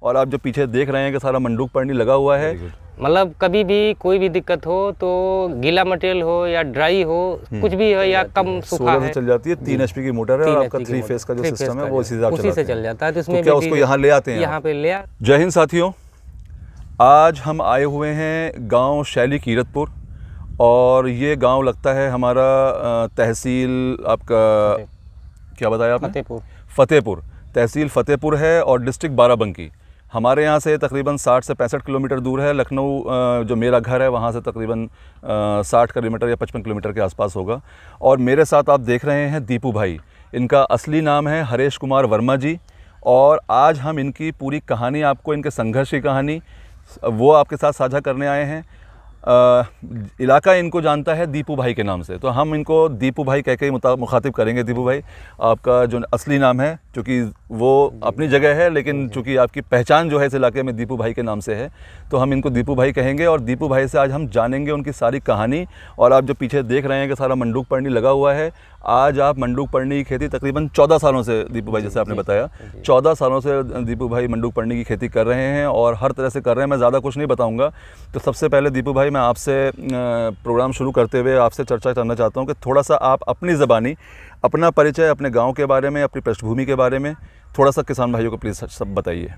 और आप जो पीछे देख रहे हैं कि सारा मंडूक पर्णी लगा हुआ है। मतलब कभी भी कोई भी दिक्कत हो तो गीला मटेरियल हो या ड्राई हो, कुछ भी हो या कम सूखा है, सोलर से चल जाती है। 3 HP की मोटर है और आपका 3 फेस का जो सिस्टम है वो उसी से चल जाता है। तो इसमें क्या उसको यहाँ ले आते हैं? यहाँ पे ले। जय हिंद साथियों, आज हम आए हुए हैं गांव शैली कीरतपुर और ये गांव लगता है हमारा तहसील आपका क्या बताया आपने? फतेहपुर। तहसील फतेहपुर है और डिस्ट्रिक्ट बाराबंकी। हमारे यहाँ से तकरीबन 60 से 65 किलोमीटर दूर है। लखनऊ जो मेरा घर है वहाँ से तकरीबन 60 किलोमीटर या 55 किलोमीटर के आसपास होगा। और मेरे साथ आप देख रहे हैं दीपू भाई। इनका असली नाम है हरेश कुमार वर्मा जी। और आज हम इनकी पूरी कहानी, आपको इनके संघर्ष की कहानी वो आपके साथ साझा करने आए हैं। इलाका इनको जानता है दीपू भाई के नाम से, तो हम इनको दीपू भाई कह के मुखातिब करेंगे। दीपू भाई, आपका जो असली नाम है, चूँकि वो अपनी जगह है, लेकिन चूँकि आपकी पहचान जो है इस इलाके में दीपू भाई के नाम से है, तो हम इनको दीपू भाई कहेंगे। और दीपू भाई से आज हम जानेंगे उनकी सारी कहानी। और आप जो पीछे देख रहे हैं कि सारा मंडूक पर्णी लगा हुआ है, आज आप मंडूक पर्णी की खेती तकरीबन 14 सालों से, दीपू भाई जैसे आपने बताया 14 सालों से दीपू भाई मंडूक पर्णी की खेती कर रहे हैं और हर तरह से कर रहे हैं। मैं ज़्यादा कुछ नहीं बताऊंगा। तो सबसे पहले दीपू भाई, मैं आपसे प्रोग्राम शुरू करते हुए आपसे चर्चा करना चाहता हूं कि थोड़ा सा आप अपनी ज़बानी अपना परिचय, अपने गांव के बारे में, अपनी पृष्ठभूमि के बारे में थोड़ा सा किसान भाइयों को प्लीज़ सब बताइए।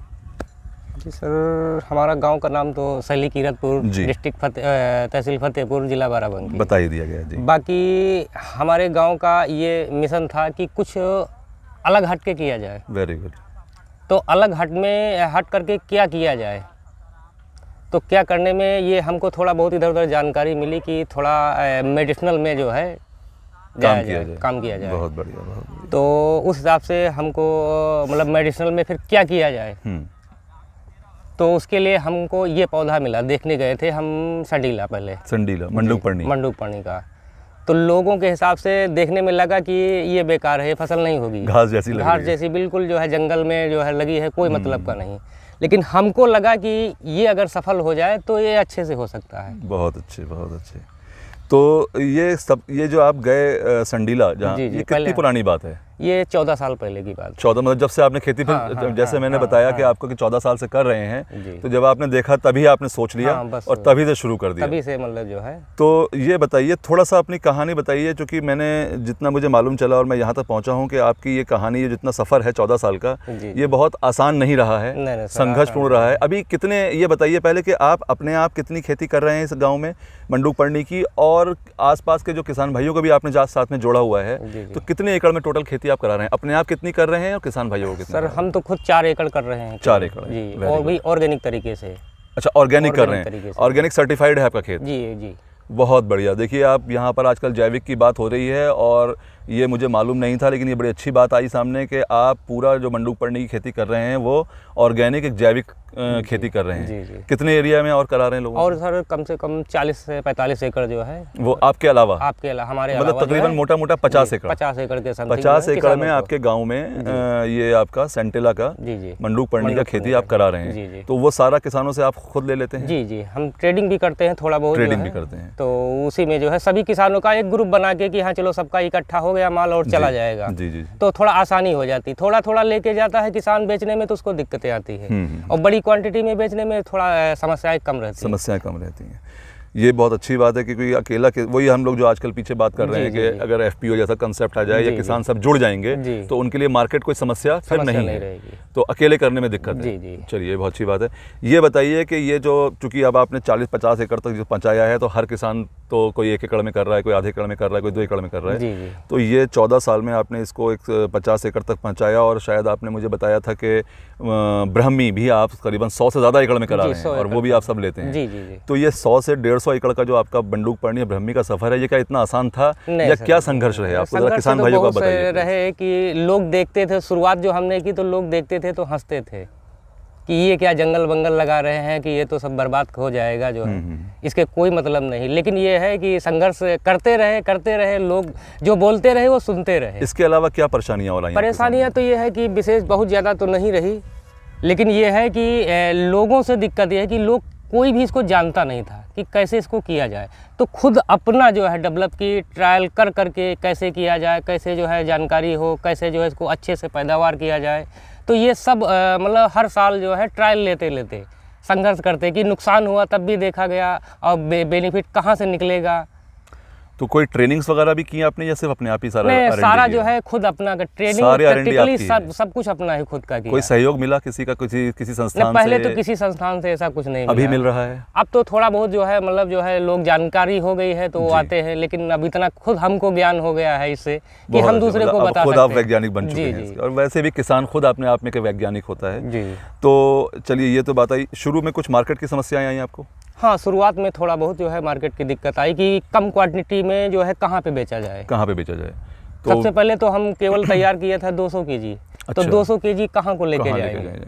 जी सर, हमारा गांव का नाम तो शैली कीरतपुर, डिस्ट्रिक्ट तहसील फतेहपुर, जिला बाराबंकी बता ही दिया गया जी। बाकी हमारे गांव का ये मिशन था कि कुछ अलग हट के किया जाए। Very good. तो अलग हट करके क्या किया जाए, तो क्या करने में ये हमको थोड़ा बहुत इधर उधर जानकारी मिली कि थोड़ा मेडिसिनल में जो है काम किया जाए। बहुत बढ़िया, बहुत बढ़िया। तो उस हिसाब से हमको मतलब मेडिसिनल में फिर क्या किया जाए, तो उसके लिए हमको ये पौधा मिला। देखने गए थे हम संडीला, पहले संडीला मंडूक पर्णी का। तो लोगों के हिसाब से देखने में लगा कि ये बेकार है, फसल नहीं होगी, घास जैसी बिल्कुल जो है जंगल में जो है लगी है, कोई मतलब का नहीं। लेकिन हमको लगा कि ये अगर सफल हो जाए तो ये अच्छे से हो सकता है। बहुत अच्छे, बहुत अच्छे। तो ये जो आप गए संडीला, जहाँ ये कितनी पुरानी बात है? ये 14 साल पहले की बात। 14 मतलब जब से आपने खेती पर जैसे मैंने बताया कि आपको कि 14 साल से कर रहे हैं, तो जब आपने देखा तभी आपने सोच लिया और तभी से शुरू कर दिया, तभी से मतलब जो है। तो ये बताइए, थोड़ा सा अपनी कहानी बताइए, क्योंकि मैंने जितना मुझे मालूम चला और मैं यहाँ तक पहुँचा हूँ कि आपकी ये कहानी, ये जितना सफ़र है 14 साल का, ये बहुत आसान नहीं रहा है, संघर्षपूर्ण रहा है। अभी कितने, ये बताइए पहले कि आप अपने आप कितनी खेती कर रहे हैं इस गाँव में मंडूक पर्णी की, और आसपास के जो किसान भाइयों को भी आपने साथ में जोड़ा हुआ है, तो कितने एकड़ में टोटल खेती आप करा रहे हैं? अपने आप कितनी कर रहे हैं और किसान भाइयों को कितनी? सर हम तो खुद 4 एकड़ कर रहे हैं। 4 एकड़ जी, और भी ऑर्गेनिक तरीके से। अच्छा, ऑर्गेनिक कर रहे हैं, ऑर्गेनिक सर्टिफाइड है आपका खेत? जी। बहुत बढ़िया। देखिए, आप यहाँ पर आजकल जैविक की बात हो रही है और ये मुझे मालूम नहीं था, लेकिन ये बड़ी अच्छी बात आई सामने कि आप पूरा जो मंडूक पर्णी की खेती कर रहे हैं वो ऑर्गेनिक, एक जैविक खेती कर रहे हैं। जी। कितने एरिया में और करा रहे हैं लोगों? और सर कम से कम 40 से 45 एकड़ जो है वो आपके अलावा हमारे मतलब तकरीबन मोटा 50 एकड़। 50 एकड़ के 50 एकड़ में आपके गाँव में ये आपका सेंटेला का मंडूक पर्णी का खेती आप करा रहे हैं, तो वो सारा किसानों से आप खुद ले लेते हैं? जी, हम ट्रेडिंग भी करते हैं, थोड़ा बहुत ट्रेडिंग भी करते हैं। तो उसी में जो है सभी किसानों का एक ग्रुप बना के कि हाँ चलो सबका इकट्ठा हो गया माल और चला जाएगा। जी। तो थोड़ा आसानी हो जाती, थोड़ा लेके जाता है किसान बेचने में, तो उसको दिक्कतें आती है। और बड़ी क्वांटिटी में बेचने में थोड़ा समस्याएं कम रहती हैं। ये बहुत अच्छी बात है, क्योंकि अकेला वही हम लोग जो आजकल पीछे बात कर रहे हैं कि अगर एफपीओ जैसा कंसेप्ट आ जाए या किसान सब जुड़ जाएंगे तो उनके लिए मार्केट कोई समस्या फिर नहीं है, तो अकेले करने में दिक्कत है। चलिए, बहुत अच्छी बात है। ये बताइए कि ये जो, चूंकि अब आपने 40-50 एकड़ तक जो पहुँचाया है, तो हर किसान तो कोई 1 एकड़ में कर रहा है, कोई आधे एकड़ में कर रहा है, कोई 2 एकड़ में कर रहा है। तो ये 14 साल में आपने इसको 50 एकड़ तक पहुँचाया, और शायद आपने मुझे बताया था कि ब्राह्मी भी आप करीबन 100 से ज़्यादा एकड़ में करा रहे हैं, और वो भी आप सब लेते हैं। तो ये 100 से 150 एकड़ का जो आपका मंडूक पर्णी ब्राह्मी का सफर है, ये क्या इतना आसान था या क्या संघर्ष रहे आपको? जरा किसान भाइयों का बताइए। रहे कि लोग देखते थे, शुरुआत जो हमने की तो लोग देखते थे तो हंसते थे कि ये क्या जंगल बंगल लगा रहे हैं, कि ये तो सब बर्बाद हो जाएगा जो है, इसके कोई मतलब नहीं। लेकिन ये है कि संघर्ष करते रहे, लोग जो बोलते रहे वो सुनते रहे। इसके अलावा क्या परेशानियाँ? परेशानियाँ तो ये है कि विशेष बहुत ज़्यादा तो नहीं रही, लेकिन ये है कि लोगों से दिक्कत ये है कि लोग कोई भी इसको जानता नहीं था कि कैसे इसको किया जाए। तो खुद अपना जो है डेवलप की, ट्रायल करके कैसे किया जाए, कैसे जो है जानकारी हो, कैसे जो है इसको अच्छे से पैदावार किया जाए। तो ये सब मतलब हर साल जो है ट्रायल लेते लेते संघर्ष करते कि नुकसान हुआ तब भी देखा गया और बेनिफिट कहाँ से निकलेगा। तो कोई ट्रेनिंग्स वगैरह भी की आपने या सिर्फ अपने आप ही सारा जो है खुद अपना ट्रेनिंग प्रैक्टिकली सब कुछ अपना ही खुद का किया। कोई सहयोग मिला किसी का, किसी संस्थान से? पहले तो किसी संस्थान से ऐसा कुछ नहीं अभी मिल रहा है। अब तो थोड़ा बहुत जो है मतलब जो है लोग जानकारी हो गई है तो वो आते हैं, लेकिन अब इतना खुद हमको ज्ञान हो गया है इससे कि हम दूसरे को बता सकते हैं। खुद आप वैज्ञानिक बन चुके हैं और वैसे भी किसान खुद अपने आप में के वैज्ञानिक होता है। तो चलिए ये तो बात आई, शुरू में कुछ मार्केट की समस्याएं आई आपको? हाँ, शुरुआत में थोड़ा बहुत जो है मार्केट की दिक्कत आई कि कम क्वांटिटी में जो है कहाँ पे बेचा जाए। तो सबसे पहले तो हम केवल तैयार किया था 200 केजी। तो 200 केजी कहाँ को लेके जाएंगे?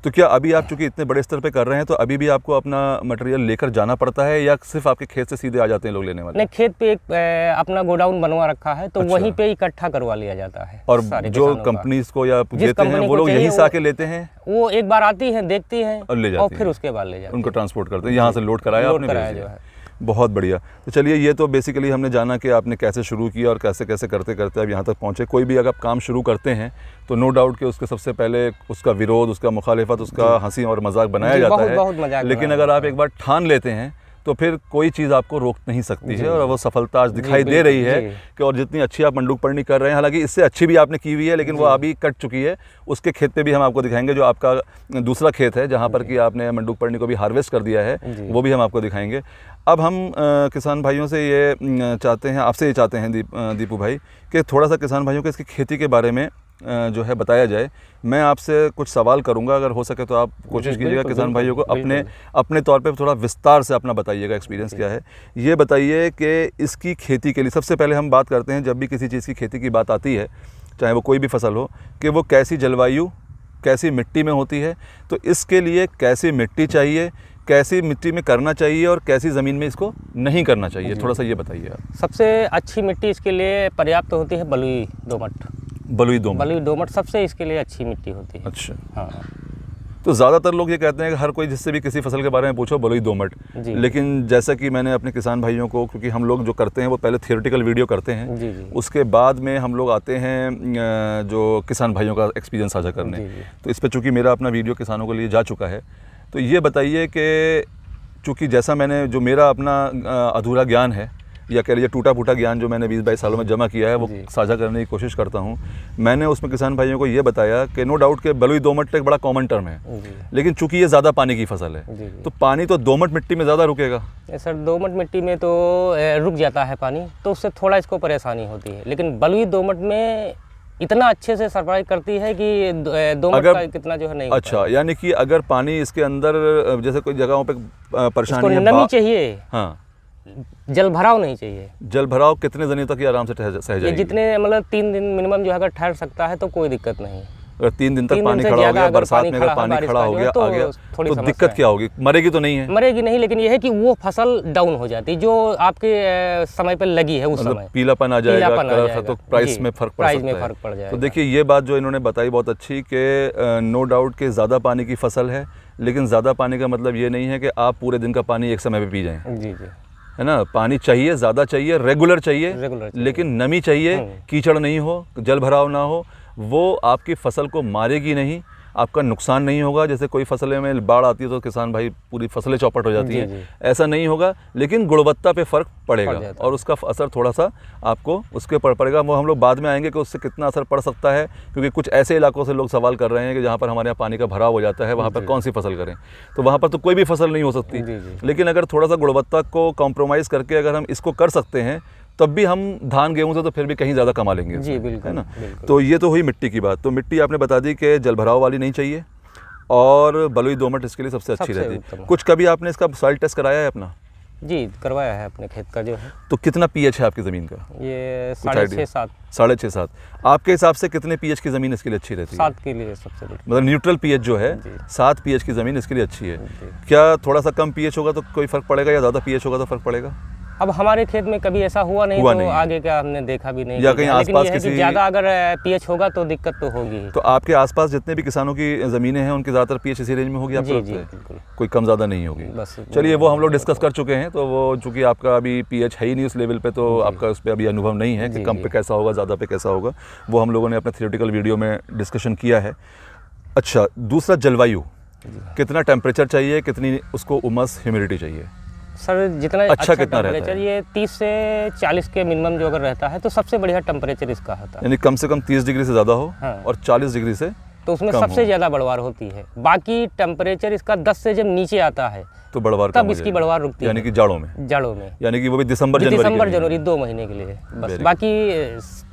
तो क्या अभी आप चूंकि इतने बड़े स्तर पे कर रहे हैं तो अभी भी आपको अपना मटेरियल लेकर जाना पड़ता है या सिर्फ आपके खेत से सीधे आ जाते हैं लोग लेने वाले? नहीं, खेत पे एक अपना गोडाउन बनवा रखा है तो वहीं पे इकट्ठा करवा लिया जाता है। और जो कंपनीज को या देते हैं वो लोग यहीं से आके लेते हैं? वो एक बार आती है, देखती है और ले जाती और फिर उसके बाद ले जाते हैं। उनको ट्रांसपोर्ट करते हैं, यहाँ से लोड कराया आपने? बहुत बढ़िया। तो चलिए ये तो बेसिकली हमने जाना कि आपने कैसे शुरू किया और कैसे कैसे करते करते अब यहाँ तक पहुँचे। कोई भी अगर आप काम शुरू करते हैं तो नो डाउट कि उसके सबसे पहले उसका विरोध, उसका मुखालिफत, उसका हंसी और मजाक बनाया जाता है, लेकिन अगर आप एक बार ठान लेते हैं तो फिर कोई चीज़ आपको रोक नहीं सकती है। और वो सफलता आज दिखाई दे रही है कि और जितनी अच्छी आप मंडूक पढ़नी कर रहे हैं, हालांकि इससे अच्छी भी आपने की हुई है लेकिन वो अभी कट चुकी है। उसके खेत पे भी हम आपको दिखाएंगे, जो आपका दूसरा खेत है जहाँ पर कि आपने मंडूक पढ़नी को भी हार्वेस्ट कर दिया है, वो भी हम आपको दिखाएंगे। अब हम किसान भाइयों से ये चाहते हैं, आपसे ये चाहते हैं दीपू भाई कि थोड़ा सा किसान भाइयों को इसकी खेती के बारे में जो है बताया जाए। मैं आपसे कुछ सवाल करूंगा, अगर हो सके तो आप कोशिश कीजिएगा किसान भाइयों को अपने तौर पे थोड़ा विस्तार से अपना बताइएगा एक्सपीरियंस क्या है। ये बताइए कि इसकी खेती के लिए सबसे पहले हम बात करते हैं, जब भी किसी चीज़ की खेती की बात आती है, चाहे वो कोई भी फसल हो, कि वो कैसी जलवायु, कैसी मिट्टी में होती है। तो इसके लिए कैसी मिट्टी चाहिए, कैसी मिट्टी में करना चाहिए और कैसी ज़मीन में इसको नहीं करना चाहिए, थोड़ा सा ये बताइए आप। सबसे अच्छी मिट्टी इसके लिए पर्याप्त होती है बलुई दोमट। बलुई दोमट सबसे इसके लिए अच्छी मिट्टी होती है। अच्छा, हाँ। तो ज़्यादातर लोग ये कहते हैं कि हर कोई जिससे भी किसी फसल के बारे में पूछो बलुई दोमट, लेकिन जैसा कि मैंने अपने किसान भाइयों को, क्योंकि हम लोग जो करते हैं वो पहले थियोरेटिकल वीडियो करते हैं, उसके बाद में हम लोग आते हैं जो किसान भाइयों का एक्सपीरियंस साझा करने। तो इस पर चूँकि मेरा अपना वीडियो किसानों के लिए जा चुका है, तो ये बताइए कि चूँकि जैसा मैंने जो मेरा अपना अधूरा ज्ञान है या कह लीजिए टूटा फूटा ज्ञान जो मैंने 20-22 सालों में जमा किया है वो साझा करने की कोशिश करता हूँ। मैंने उसमें किसान भाइयों को ये बताया कि नो डाउट कि बलुई दोमट एक बड़ा कॉमन टर्म है, लेकिन चूंकि ये ज़्यादा पानी की फसल है तो पानी तो दोमट मिट्टी में ज़्यादा रुकेगा। सर, दोमट मिट्टी में तो रुक जाता है पानी, तो उससे थोड़ा इसको परेशानी होती है, लेकिन बलुई दोमट में इतना अच्छे से सरवाइव करती है कि दोमट का कितना जो है नहीं। अच्छा, यानी कि अगर पानी इसके अंदर जैसे कोई जगहों पे परेशानी है, नमी चाहिए, हाँ, जल भराव नहीं चाहिए। जल भराव कितने दिनों तक ये आराम से सह जाएगी? जितने मतलब 3 दिन मिनिमम जो है अगर ठहर सकता है तो कोई दिक्कत नहीं। अगर 3 दिन तक पानी खड़ा हो गया, बरसात में अगर पानी खड़ा हो गया आ गया तो दिक्कत क्या होगी? मरेगी तो नहीं है? मरेगी नहीं, लेकिन यह है कि वो फसल डाउन हो जाती है जो आपके समय पर लगी है, उस समय पीलापन आ जाएगा, तो प्राइस में फर्क पड़ जाएगा। तो देखिए ये बात जो इन्होंने बताई बहुत अच्छी कि नो डाउट के ज़्यादा पानी की फसल है, लेकिन ज़्यादा पानी का मतलब ये नहीं है कि आप पूरे दिन का पानी एक समय पर पी जाएँ। जी, है ना, पानी चाहिए, ज़्यादा चाहिए, रेगुलर चाहिए, लेकिन नमी चाहिए, कीचड़ नहीं हो, जल भराव ना हो। वो आपकी फसल को मारेगी नहीं, आपका नुकसान नहीं होगा। जैसे कोई फसलें में बाढ़ आती है तो किसान भाई पूरी फसलें चौपट हो जाती हैं, ऐसा नहीं होगा, लेकिन गुणवत्ता पे फ़र्क पड़ेगा और उसका असर थोड़ा सा आपको उसके ऊपर पड़ेगा। वो हम लोग बाद में आएंगे कि उससे कितना असर पड़ सकता है, क्योंकि कुछ ऐसे इलाकों से लोग सवाल कर रहे हैं कि जहाँ पर हमारे यहाँ पानी का भराव हो जाता है, वहाँ पर कौन सी फसल करें। तो वहाँ पर तो कोई भी फसल नहीं हो सकती, लेकिन अगर थोड़ा सा गुणवत्ता को कॉम्प्रोमाइज़ करके अगर हम इसको कर सकते हैं तब भी हम धान गेहूं से तो फिर भी कहीं ज़्यादा कमा लेंगे। जी बिल्कुल, है ना। तो ये तो हुई मिट्टी की बात। तो मिट्टी आपने बता दी कि जलभराव वाली नहीं चाहिए और बलुई दोमट इसके लिए सबसे अच्छी रहती है। कुछ कभी आपने इसका सॉइल टेस्ट कराया है अपना? जी करवाया है अपने खेत का जो है। तो कितना पीएच है आपकी ज़मीन का? ये 6.5-7। 6.5-7। आपके हिसाब से कितने पीएच की ज़मीन इसके लिए अच्छी रहती है? 7 के लिए सबसे मतलब न्यूट्रल पीएच जो है 7 पीएच की ज़मीन इसके लिए अच्छी है। क्या थोड़ा सा कम पीएच होगा तो कोई फ़र्क पड़ेगा या ज़्यादा पीएच होगा तो फ़र्क पड़ेगा? अब हमारे खेत में कभी ऐसा हुआ नहीं, आगे का हमने देखा भी नहीं, या कहीं आसपास किसी ज़्यादा अगर पीएच होगा तो दिक्कत तो होगी। तो आपके आसपास जितने भी किसानों की ज़मीनें हैं उनकी ज़्यादातर पीएच इसी रेंज में होगी आपको? जी बिल्कुल, कोई कम ज़्यादा नहीं होगी। बस चलिए वो हम लोग डिस्कस कर चुके हैं, तो वो चूँकि आपका अभी पीएच है ही नहीं उस लेवल पे, तो आपका उस पर अभी अनुभव नहीं है कि कम पे कैसा होगा, ज़्यादा पे कैसा होगा। वो हम लोगों ने अपने थियोरेटिकल वीडियो में डिस्कशन किया है। अच्छा, दूसरा जलवायु, कितना टेम्परेचर चाहिए, कितनी उसको उमस ह्यूमिडिटी चाहिए? सर जितना अच्छा कितना रहता है? ये 30 से 40 के मिनिमम जो अगर रहता है तो सबसे बढ़िया टेम्परेचर इसका होता है। यानी कम से कम 30 डिग्री से ज़्यादा हो। हाँ। और 40 डिग्री से तो उसमें सबसे ज़्यादा बढ़वार होती है। बाकी टेम्परेचर इसका 10 से जब नीचे आता है तो बढ़वार तब इसकी बढ़वार रुकती है, यानी कि जाड़ों में। जाड़ों में यानी कि वो भी दिसंबर जनवरी 2 महीने के लिए बस। बाकी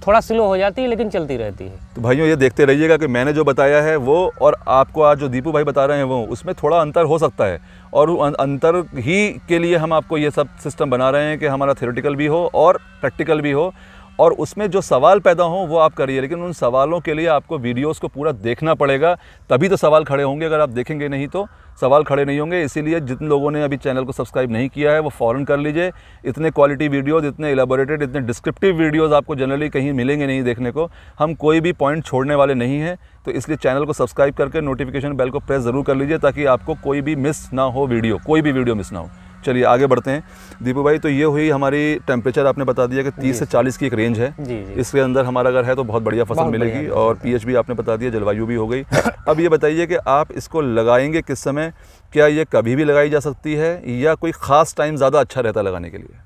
थोड़ा स्लो हो जाती है लेकिन चलती रहती है। तो भाइयों ये देखते रहिएगा कि मैंने जो बताया है वो और आपको आज जो दीपू भाई बता रहे हैं वो, उसमें थोड़ा अंतर हो सकता है। और अंतर ही के लिए हम आपको ये सब सिस्टम बना रहे हैं कि हमारा थ्योरेटिकल भी हो और प्रैक्टिकल भी हो, और उसमें जो सवाल पैदा हो वो आप करिए। लेकिन उन सवालों के लिए आपको वीडियोस को पूरा देखना पड़ेगा, तभी तो सवाल खड़े होंगे। अगर आप देखेंगे नहीं तो सवाल खड़े नहीं होंगे। इसीलिए जिन लोगों ने अभी चैनल को सब्सक्राइब नहीं किया है वो फ़ौरन कर लीजिए। इतने क्वालिटी वीडियोज़, इतने एलाबोरेटेड, इतने डिस्क्रिप्टिव वीडियोज़ आपको जनरली कहीं मिलेंगे नहीं देखने को। हम कोई भी पॉइंट छोड़ने वाले नहीं हैं, तो इसलिए चैनल को सब्सक्राइब करके नोटिफिकेशन बेल को प्रेस ज़रूर कर लीजिए ताकि आपको कोई भी मिस ना हो वीडियो, कोई भी वीडियो मिस ना हो। चलिए आगे बढ़ते हैं दीपू भाई। तो ये हुई हमारी टेम्परेचर, आपने बता दिया कि 30 से 40 की एक रेंज है। जी। इसके अंदर हमारा अगर है तो बहुत बढ़िया फसल मिलेगी। और पीएच भी आपने बता दिया, जलवायु भी हो गई। अब ये बताइए कि आप इसको लगाएंगे किस समय? क्या ये कभी भी लगाई जा सकती है या कोई ख़ास टाइम ज़्यादा अच्छा रहता है लगाने के लिए?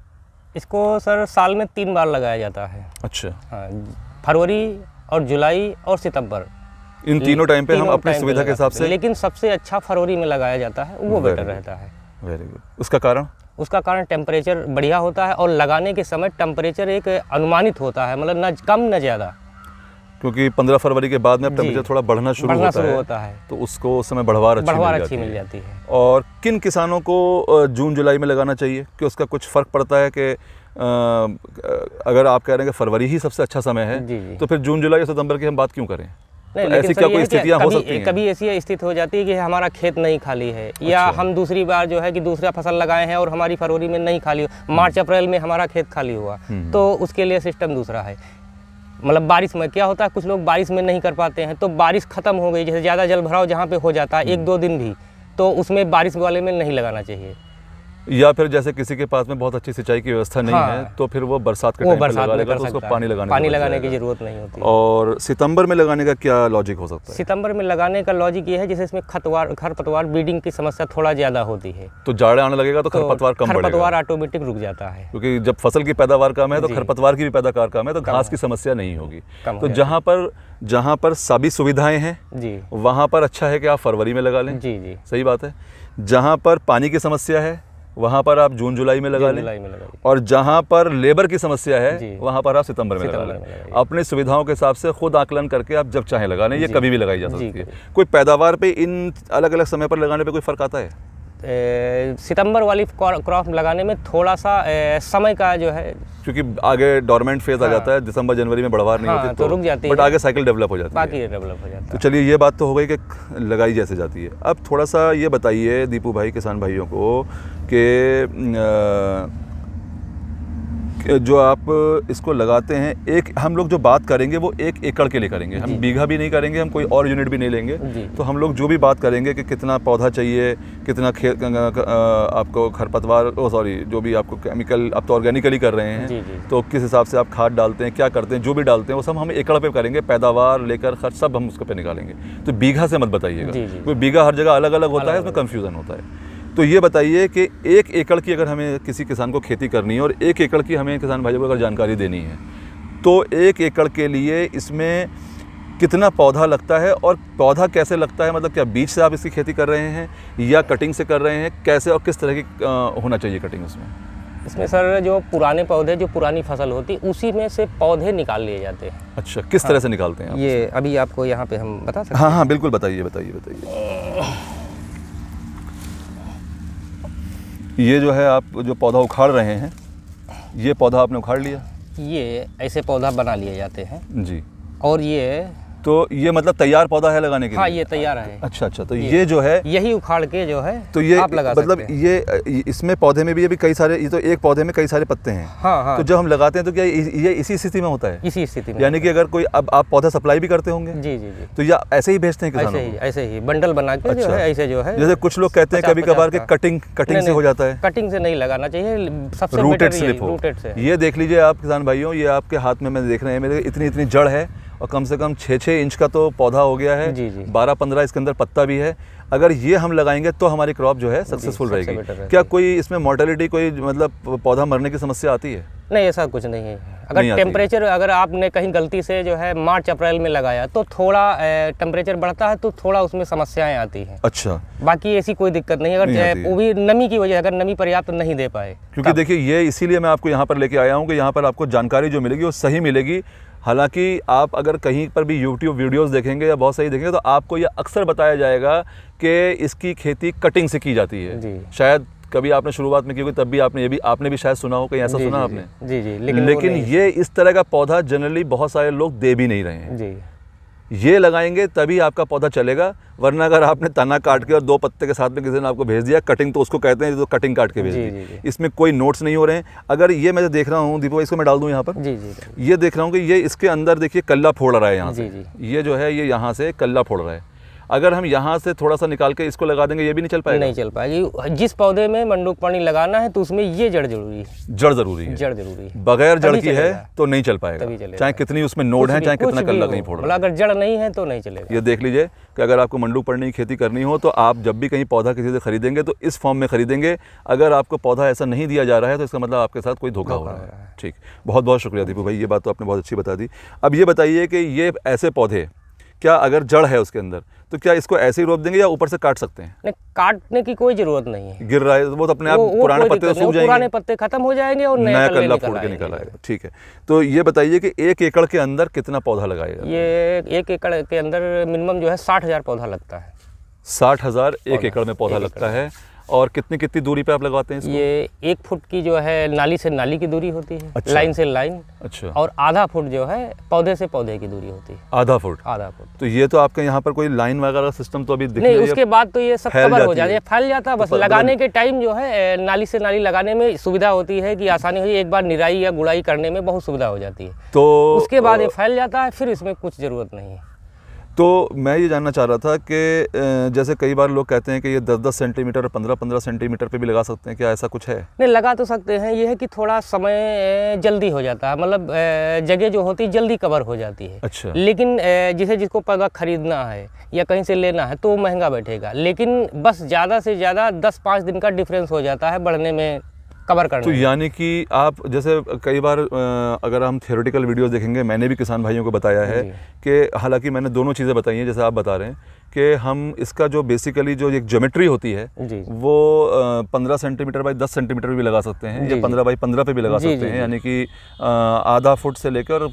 इसको सर साल में 3 बार लगाया जाता है। अच्छा। हाँ, फरवरी और जुलाई और सितंबर, इन तीनों टाइम पे हम अपनी सुविधा के हिसाब से। लेकिन सबसे अच्छा फरवरी में लगाया जाता है, वो बेटर रहता है। Very good. उसका कारण? उसका कारण टेम्परेचर बढ़िया होता है और लगाने के समय टेम्परेचर एक अनुमानित होता है, मतलब न कम न ज़्यादा। क्योंकि 15 फरवरी के बाद में टेम्परेचर थोड़ा बढ़ना शुरू होता है तो उसको उस समय बढ़वार अच्छी मिल जाती है। और किन किसानों को जून जुलाई में लगाना चाहिए कि उसका कुछ फ़र्क पड़ता है कि अगर आप कह रहे हैं कि फरवरी ही सबसे अच्छा समय है तो फिर जून जुलाई और सितंबर की हम बात क्यों करें? नहीं, तो ऐसी क्या कोई स्थितियां हो सकती हैं? कभी ऐसी स्थिति हो जाती है कि हमारा खेत नहीं खाली है, या हम दूसरी बार जो है कि दूसरा फसल लगाए हैं और हमारी फरवरी में नहीं खाली हो, मार्च अप्रैल में हमारा खेत खाली हुआ, तो उसके लिए सिस्टम दूसरा है। मतलब बारिश में क्या होता है, कुछ लोग बारिश में नहीं कर पाते हैं, तो बारिश खत्म हो गई, जैसे ज़्यादा जल भराव जहाँ पे हो जाता है 1-2 दिन भी, तो उसमें बारिश वाले में नहीं लगाना चाहिए। या फिर जैसे किसी के पास में बहुत अच्छी सिंचाई की व्यवस्था नहीं है तो फिर वो बरसात के टाइम पे लगा लेगा तो उसको पानी लगाने की जरूरत नहीं होती। और सितंबर में लगाने का क्या लॉजिक हो सकता है? सितंबर में लगाने का लॉजिक ये है जैसे इसमें खरपतवार ब्रीडिंग की समस्या थोड़ा ज़्यादा होती है, तो जाड़े आने लगेगा तो खरपतवार कम बढ़ेगा, खरपतवार ऑटोमेटिक रुक जाता है। क्योंकि जब फसल की पैदावार कम है तो खरपतवार की भी पैदावार कम है, तो घास की समस्या नहीं होगी। तो जहाँ पर सभी सुविधाएं हैं जी, वहाँ पर अच्छा है कि आप फरवरी में लगा लें। जी, सही बात है। जहाँ पर पानी की समस्या है वहाँ पर आप जून जुलाई में लगा लें, और जहाँ पर लेबर की समस्या है वहाँ पर आप सितंबर में लगा लें। अपनी सुविधाओं के हिसाब से खुद आकलन करके आप जब चाहें लगा लें, ये कभी भी लगाई जा सकती है। कोई पैदावार पे इन अलग अलग समय पर लगाने पे कोई फ़र्क आता है? सितंबर वाली क्रॉप लगाने में थोड़ा सा समय का जो है, क्योंकि आगे डोरमेंट फेज आ जाता है, दिसंबर जनवरी में बढ़वार नहीं होती तो रुक जाती है, बट आगे साइकिल डेवलप हो जाती है, बाकी डेवलप हो जाता है। तो चलिए ये बात तो हो गई कि लगाई जैसे जाती है। अब थोड़ा सा ये बताइए दीपू भाई किसान भाइयों को कि जो आप इसको लगाते हैं, एक हम लोग जो बात करेंगे वो 1 एकड़ के लिए करेंगे, हम बीघा भी नहीं करेंगे, हम कोई और यूनिट भी नहीं लेंगे। तो हम लोग जो भी बात करेंगे कि कितना पौधा चाहिए, कितना आपको खरपतवार जो भी आपको केमिकल, आप तो ऑर्गेनिकली कर रहे हैं तो किस हिसाब से आप खाद डालते हैं, क्या करते हैं, जो भी डालते हैं वो सब हम एकड़ पे करेंगे, पैदावार लेकर खर्च सब हम उसको पे निकालेंगे। तो बीघा से मत बताइएगा, क्योंकि बीघा हर जगह अलग अलग होता है, उसमें कन्फ्यूज़न होता है। तो ये बताइए कि 1 एकड़ की अगर हमें किसी किसान को खेती करनी है और 1 एकड़ की हमें किसान भाइयों को अगर जानकारी देनी है तो 1 एकड़ के लिए इसमें कितना पौधा लगता है और पौधा कैसे लगता है? मतलब क्या बीज से आप इसकी खेती कर रहे हैं या कटिंग से कर रहे हैं? कैसे और किस तरह की होना चाहिए कटिंग उसमें? इसमें सर जो पुराने पौधे, जो पुरानी फसल होती उसी में से पौधे निकाल लिए जाते हैं। अच्छा, किस तरह से निकालते हैं आप? ये अभी आपको यहाँ पे हम बता सकते हैं? हाँ बिल्कुल, बताइए। ये जो है आप जो पौधा उखाड़ रहे हैं, ये पौधा आपने उखाड़ लिया? ये ऐसे पौधा बना लिए जाते हैं जी। और ये मतलब तैयार पौधा है लगाने के लिए? हाँ, ये तैयार है। अच्छा, तो ये जो है यही उखाड़ के जो है तो ये आप लगा मतलब सकते हैं। ये इसमें पौधे में भी अभी कई सारे, ये तो एक पौधे में कई सारे पत्ते हैं। हाँ। तो जब हम लगाते हैं तो क्या ये इसी स्थिति में होता है? इसी स्थिति में। यानी कि अगर कोई, अब आप पौधा सप्लाई भी करते होंगे? जी। तो या ऐसे ही भेजते हैं किसानों को? ऐसे ही बंडल बना के जो है, ऐसे जो है, जैसे कुछ लोग कहते हैं कभी कभार के कटिंग से हो जाता है। कटिंग से नहीं लगाना चाहिए, सबसे रूटेड स्लिप हो। ये देख लीजिए आप किसान भाइयों, ये आपके हाथ में मैं देख रहे हैं, मेरे इतनी जड़ है और कम से कम 6-6 इंच का तो पौधा हो गया है। 12-15 इसके अंदर पत्ता भी है। अगर ये हम लगाएंगे तो हमारी क्रॉप जो है सक्सेसफुल रहेगी। क्या कोई इसमें मॉर्टेलिटी, कोई मतलब पौधा मरने की समस्या आती है? नहीं, ऐसा कुछ नहीं है। अगर टेम्परेचर, अगर आपने कहीं गलती से जो है मार्च अप्रैल में लगाया तो थोड़ा टेम्परेचर बढ़ता है तो थोड़ा उसमें समस्याएं आती हैं। अच्छा, बाकी ऐसी कोई दिक्कत नहीं। अगर वो भी नमी की वजह, अगर नमी पर्याप्त नहीं दे पाए, क्योंकि देखिए ये इसीलिए मैं आपको यहाँ पर लेके आया हूँ कि यहाँ पर आपको जानकारी जो मिलेगी वो सही मिलेगी। हालांकि आप अगर कहीं पर भी YouTube वीडियोस देखेंगे या बहुत सही देखेंगे तो आपको ये अक्सर बताया जाएगा कि इसकी खेती कटिंग से की जाती है। शायद कभी आपने शुरुआत में की होगी तब भी आपने भी शायद सुना हो, कहीं ऐसा सुना आपने? जी। लेकिन ये इस तरह का पौधा जनरली बहुत सारे लोग दे भी नहीं रहे हैं जी। ये लगाएंगे तभी आपका पौधा चलेगा, वरना अगर आपने तना काट के और 2 पत्ते के साथ में किसी ने आपको भेज दिया, कटिंग तो उसको कहते हैं, तो कटिंग काट के भेज दी, इसमें कोई नोट्स नहीं हो रहे हैं। अगर ये मैं देख रहा हूँ दीपक, इसको मैं डाल दूँ यहाँ पर। ये देख रहा हूँ कि ये इसके अंदर देखिए कल्ला फोड़ रहा है यहाँ से, ये जो है ये यहाँ से कल्ला फोड़ रहा है। अगर हम यहाँ से थोड़ा सा निकाल के इसको लगा देंगे ये भी नहीं चल पाएगा? नहीं चल पाएगी। जिस पौधे में मंडूक पानी लगाना है तो उसमें ये जड़ जरूरी है। जड़ जरूरी है, जड़ जरूरी है। बगैर जड़ की है तो नहीं चल पाएगा, चाहे कितनी उसमें नोड है, चाहे कितना कल्ला कहीं फोड़ रहा है। अगर जड़ नहीं है तो नहीं चलेगा। ये देख लीजिए कि अगर आपको मंडूक पड़ने की खेती करनी हो तो आप जब भी कहीं पौधा किसी से खरीदेंगे तो इस फॉर्म में खरीदेंगे। अगर आपको पौधा ऐसा नहीं दिया जा रहा है तो इसका मतलब आपके साथ कोई धोखा हो रहा है। ठीक, बहुत बहुत शुक्रिया दीपू भाई, ये बात तो आपने बहुत अच्छी बता दी। अब ये बताइए कि ये ऐसे पौधे, क्या अगर जड़ है उसके अंदर तो क्या इसको ऐसे ही रोप देंगे या ऊपर से काट सकते हैं? नहीं, काटने की कोई जरूरत नहीं है। गिर रहा है वो तो अपने आप पुराने पत्ते सूख जाएंगे, पुराने पत्ते खत्म हो जाएंगे और नया कल्ला फोड़ के निकल आएगा। ठीक है, तो ये बताइए कि 1 एकड़ के अंदर कितना पौधा लगाएगा? ये 1 एकड़ के अंदर मिनिमम जो है 60,000 पौधा लगता है। 60,000 1 एकड़ में पौधा लगता है। और कितनी दूरी पे आप लगाते हैं इसको? ये 1 फुट की जो है नाली से नाली की दूरी होती है। अच्छा। लाइन से लाइन। अच्छा। और आधा फुट जो है पौधे से पौधे की दूरी होती है। आधा फुट? आधा फुट। तो ये तो आपके यहाँ पर कोई लाइन वगैरह सिस्टम तो अभी नहीं, उसके बाद तो ये सब कवर हो जाता है, फैल जाता है। बस लगाने के टाइम जो है नाली से नाली लगाने में सुविधा होती है कि आसानी होती है, एक बार निराई या गुड़ाई करने में बहुत सुविधा हो जाती है। तो उसके बाद ये फैल जाता है, फिर इसमें कुछ जरूरत नहीं है। तो मैं ये जानना चाह रहा था कि जैसे कई बार लोग कहते हैं कि ये 10-10 सेंटीमीटर और 15-15 सेंटीमीटर पे भी लगा सकते हैं, क्या ऐसा कुछ है? नहीं, लगा तो सकते हैं। ये है कि थोड़ा समय जल्दी हो जाता है, मतलब जगह जो होती है जल्दी कवर हो जाती है। अच्छा। लेकिन जिसको पौधा खरीदना है या कहीं से लेना है तो महंगा बैठेगा, लेकिन बस ज़्यादा से ज़्यादा 10-5 दिन का डिफरेंस हो जाता है बढ़ने में, कवर करने। तो यानी कि आप जैसे कई बार अगर हम थियोरेटिकल वीडियोस देखेंगे, मैंने भी किसान भाइयों को बताया है कि हालांकि मैंने दोनों चीज़ें बताई हैं जैसे आप बता रहे हैं कि हम इसका जो बेसिकली जो एक ज्योमेट्री होती है वो 15 सेंटीमीटर बाई 10 सेंटीमीटर भी लगा सकते हैं, या 15 बाई 15 पे भी लगा सकते हैं, यानी कि आधा फुट से लेकर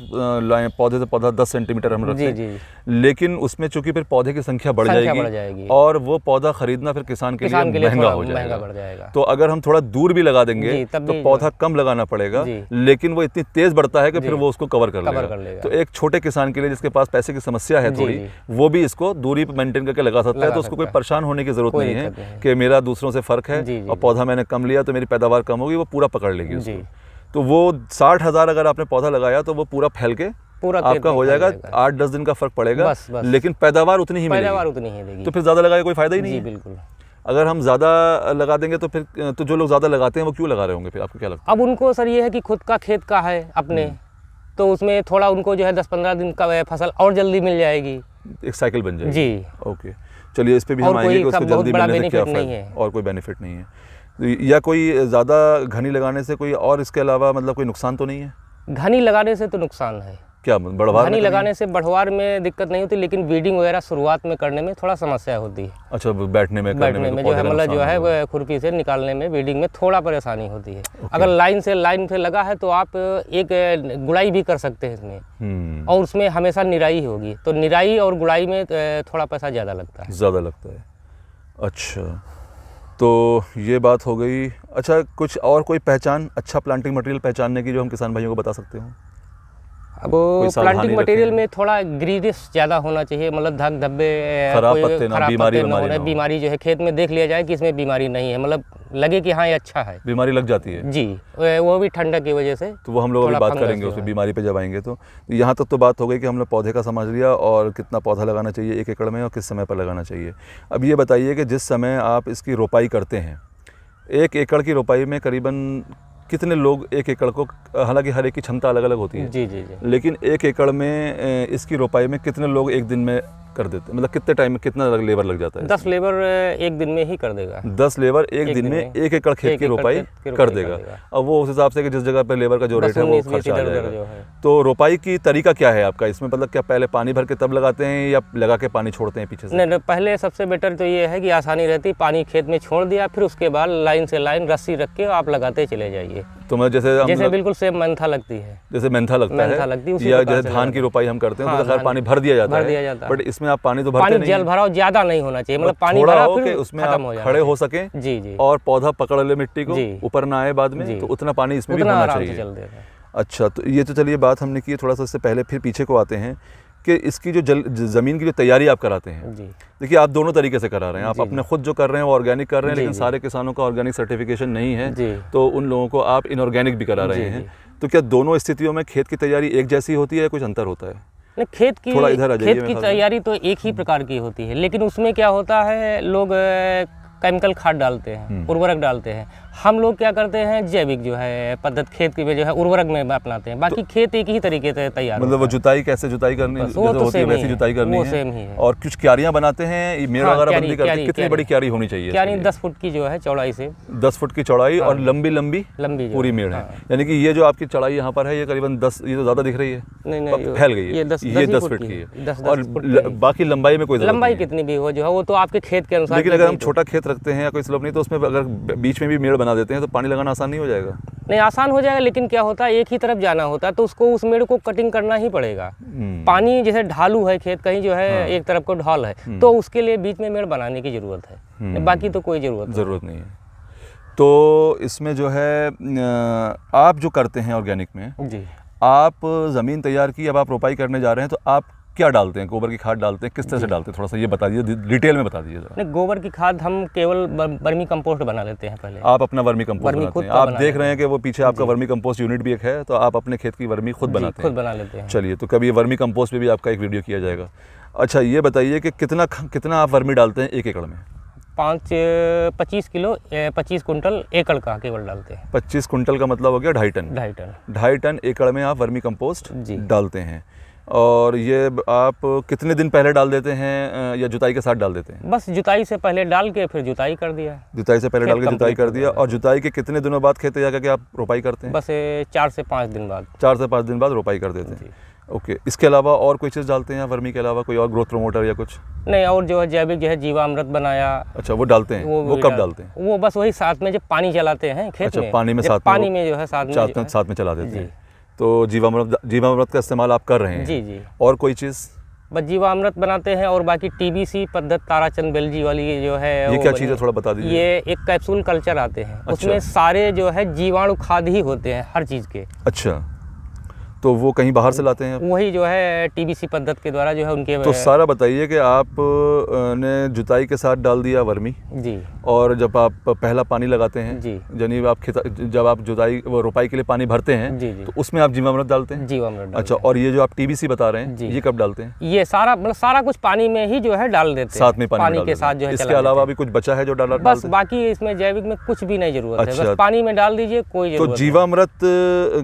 पौधे से पौधा 10 सेंटीमीटर हम रखते हैं। लेकिन उसमें चूंकि फिर पौधे की संख्या बढ़ जाएगी और वो पौधा खरीदना फिर किसान के लिए महंगा हो जाएगा। तो अगर हम थोड़ा दूर भी लगा देंगे तो पौधा कम लगाना पड़ेगा, लेकिन वो इतनी तेज बढ़ता है कि फिर वो उसको कवर कर लेगा। तो एक छोटे किसान के लिए जिसके पास पैसे की समस्या है थोड़ी, वो भी इसको दूरी पे मेंटेन करके लगा सकता है। तो उसको कोई परेशान होने की जरूरत नहीं है कि मेरा दूसरों से फर्क है और पौधा मैंने कम लिया तो मेरी पैदावार कम होगी, वो पूरा पकड़ लेगी उसको। तो वो 60,000 अगर आपने पौधा लगाया तो वो पूरा फैल के आपका हो जाएगा, 8-10 दिन का फर्क पड़ेगा, लेकिन पैदावार उतनी ही मिलेगी। तो फिर ज्यादा लगाए कोई फायदा ही नहीं है। बिल्कुल। अगर हम ज़्यादा लगा देंगे तो फिर तो जो लोग ज़्यादा लगाते हैं वो क्यों लगा रहे होंगे फिर, आपको क्या लगता है? अब उनको सर ये है कि खुद का खेत का है अपने, तो उसमें थोड़ा उनको जो है 10-15 दिन का फसल और जल्दी मिल जाएगी, एक साइकिल बन जाएगी। जी, ओके, चलिए इस पे भी हम आएंगे कि उसको जल्दी मिलने से क्या फायदा है और कोई बेनिफिट नहीं है, या कोई ज़्यादा घनी लगाने से कोई और इसके अलावा मतलब कोई नुकसान तो नहीं है? घनी लगाने से तो नुकसान है। क्या बढ़वार? घनी लगाने से बढ़वार में दिक्कत नहीं होती, लेकिन बीडिंग वगैरह शुरुआत में करने में थोड़ा समस्या होती है। अच्छा, बैठने में जो है मतलब जो है खुरपी से निकालने में बीडिंग में थोड़ा परेशानी होती है। अगर लाइन से लाइन पे लगा है तो आप एक गुड़ाई भी कर सकते हैं इसमें, और उसमें हमेशा निराई होगी, तो निराई और गुड़ाई में थोड़ा पैसा ज़्यादा लगता है। अच्छा, तो ये बात हो गई। अच्छा, कुछ और कोई पहचान, अच्छा प्लांटिंग मटेरियल पहचानने की जो हम किसान भाइयों को बता सकते हो? अब प्लांटिंग मटेरियल में थोड़ा ग्रीनिश ज़्यादा होना चाहिए, मतलब धग धब्बे, खराब पत्ते ना, बीमारी जो है खेत में देख लिया जाए कि इसमें बीमारी नहीं है, मतलब लगे कि हाँ ये अच्छा है। बीमारी लग जाती है जी, वो भी ठंडक की वजह से। तो वो हम लोग अभी बात करेंगे उसमें बीमारी पे जब आएंगे। तो यहाँ तक तो बात हो गई कि हमने पौधे का समझ लिया और कितना पौधा लगाना चाहिए 1 एकड़ में और किस समय पर लगाना चाहिए। अब ये बताइए कि जिस समय आप इसकी रोपाई करते हैं, 1 एकड़ की रोपाई में करीबन कितने लोग एक एकड़ को, हालांकि हर एक की क्षमता अलग अलग होती है, जी जी जी, लेकिन एक एकड़ में इसकी रोपाई में कितने लोग एक दिन में कर देते हैं? मतलब कितने टाइम में कितना लेबर लग जाता है? 10 लेबर एक दिन में ही कर देगा। 10 लेबर एक दिन में 1 एकड़ खेत की रोपाई कर देगा। अब वो उस हिसाब से कि जिस जगह पर लेबर का जो रेट है वो खर्चा आ जाएगा। तो रोपाई की तरीका क्या है आपका इसमें? मतलब क्या पहले पानी भर के तब लगाते हैं या लगा के पानी छोड़ते हैं पीछे से? नहीं, पहले सबसे बेटर तो ये है कि आसानी रहती, पानी खेत में छोड़ दिया, फिर उसके बाद लाइन से लाइन रस्सी रख के आप लगाते चले जाइए। तो मैं जैसे बिल्कुल सेम मेंथा लगती है, जैसे मेंथा लगता है या जैसे धान की रोपाई हम करते हैं तो खैर पानी भर दिया जाता है, बट इसमें आप पानी तो भरते नहीं। जल भराव ज्यादा नहीं होना चाहिए, मतलब पानी थोड़ा हो के उसमें आप खड़े हो सके जी जी, और पौधा पकड़ ले मिट्टी को, ऊपर ना आए बाद में, तो उतना पानी इसमें भी होना चाहिए। अच्छा, तो ये तो चलिए बात हमने की। थोड़ा सा इससे पहले फिर पीछे को आते हैं कि इसकी जो ज़मीन की जो तैयारी आप कराते हैं, देखिए आप दोनों तरीके से करा रहे हैं। आप अपने खुद जो कर रहे हैं वो ऑर्गेनिक कर रहे हैं, लेकिन सारे किसानों का ऑर्गेनिक सर्टिफिकेशन नहीं है, तो उन लोगों को आप इनऑर्गेनिक भी करा रहे हैं। तो क्या दोनों स्थितियों में खेत की तैयारी एक जैसी होती है या कुछ अंतर होता है? खेत की तैयारी तो एक ही प्रकार की होती है, लेकिन उसमें क्या होता है, लोग केमिकल खाद डालते हैं, उर्वरक डालते हैं। हम लोग क्या करते हैं, जैविक जो है पद्धति खेत की जो है उर्वरक में अपनाते हैं। बाकी खेत एक ही तरीके से तैयार, मतलब वो जुताई कैसे जुताई करनी होती है वैसी जुताई करनी है, सेम ही है। और कुछ क्यारियां बनाते हैं, मेड़ वगैरह बंदी करते हैं। कितनी बड़ी क्यारी होनी चाहिए? क्यारी 10 फुट की जो है चौड़ाई से, 10 फुट की चौड़ाई और लंबी लंबी पूरी मेड़ है। यानी कि ये जो आपकी चौड़ाई यहाँ पर है ये करीबन 10, ये तो ज्यादा दिख रही है, नहीं फैल गई है, ये 10 फुट की है। और बाकी लंबाई में कोई लंबाई कितनी भी हो जो है वो तो आपके खेत के अनुसार। लेकिन अगर हम छोटा खेत रखते हैं या कोई स्लोप नहीं, तो उसमें अगर बीच में भी मेड़ बना देते हैं तो पानी लगाना आसान नहीं हो जाएगा? नहीं, आसान हो जाएगा, लेकिन क्या होता है एक ही तरफ जाना होता है, तो उसको उस मेड़ को कटिंग करना ही पड़ेगा। पानी जैसे ढालू है खेत, कहीं जो है एक तरफ को ढाल है, तो उसके लिए बीच में मेड़ बनाने की जरूरत है, बाकी तो कोई जरूरत नहीं है। तो इसमें जो है आप जो करते हैं ऑर्गेनिक में जी, आप ज़मीन तैयार की, अब आप रोपाई करने जा रहे हैं, तो आप क्या डालते हैं? गोबर की खाद डालते हैं, किस तरह से डालते हैं? थोड़ा सा ये बता दीजिए, डिटेल में बता दीजिए। नहीं, गोबर की खाद हम केवल वर्मी कंपोस्ट बना लेते हैं पहले। आप अपना वर्मी कंपोस्ट बनाते हैं? आप देख रहे हैं कि वो पीछे आपका वर्मी कंपोस्ट यूनिट भी एक है, तो आप अपने खेत की वर्मी खुद बनाते हैं? खुद बना लेते हैं। चलिए, तो कभी वर्मी कंपोस्ट पे भी आपका एक वीडियो किया जाएगा। अच्छा, ये बताइए कि कितना आप वर्मी डालते हैं एक एकड़ में? 25 किलो, 25 कुंटल एकड़ का केवल डालते हैं। 25 कुंटल का मतलब हो गया 2.5 टन। 2.5 टन एकड़ में आप वर्मी कंपोस्ट डालते हैं। और ये आप कितने दिन पहले डाल देते हैं या जुताई के साथ डाल देते हैं? बस जुताई से पहले डाल के फिर जुताई कर दिया। जुताई से पहले डाल के जुताई कर दिया। और जुताई के कितने दिनों बाद खेत तैयार करके आप रोपाई करते हैं? बस 4 से 5 दिन बाद। 4 से 5 दिन बाद रोपाई कर देते हैं। ओके, इसके अलावा और कोई चीज़ डालते हैं वर्मी के अलावा? कोई और ग्रोथ प्रमोटर या कुछ? नहीं, और जो है जैविक जो है जीवामृत बनाया। अच्छा, वो डालते हैं? वो कब डालते हैं? वो बस वही साथ में जब पानी चलाते हैं खेत में। पानी में जो है साथ में चला देते हैं। तो जीवामृत का इस्तेमाल आप कर रहे हैं? जी। और कोई चीज़? बस जीवामृत बनाते हैं, और बाकी TBC पद्धति ताराचंद बेलजी वाली जो है, ये क्या चीज़ है, थोड़ा बता दीजिए। ये एक कैप्सूल कल्चर आते हैं। अच्छा। उसमें सारे जो है जीवाणु खाद ही होते हैं हर चीज़ के। अच्छा, तो वो कहीं बाहर से लाते हैं? वही जो है TBC पद्धति के द्वारा जो है उनके। तो सारा बताइए कि आप ने जुताई के साथ डाल दिया वर्मी जी, और जब आप पहला पानी लगाते हैं जी, यानी आप जब आप जुताई वो रोपाई के लिए पानी भरते हैं जी, तो उसमें आप जीवामृत डालते हैं? जीवामृत। अच्छा, और ये जो आप TBC बता रहे हैं ये कब डालते हैं? ये सारा मतलब सारा कुछ पानी में ही जो है डाल देते हैं, साथ में पानी के साथ जो है। इसके अलावा भी कुछ बचा है जो डाला? बस बाकी इसमें जैविक में कुछ भी नहीं जरूरत है, बस पानी में डाल दीजिए, कोई जरूरत। तो जीवामृत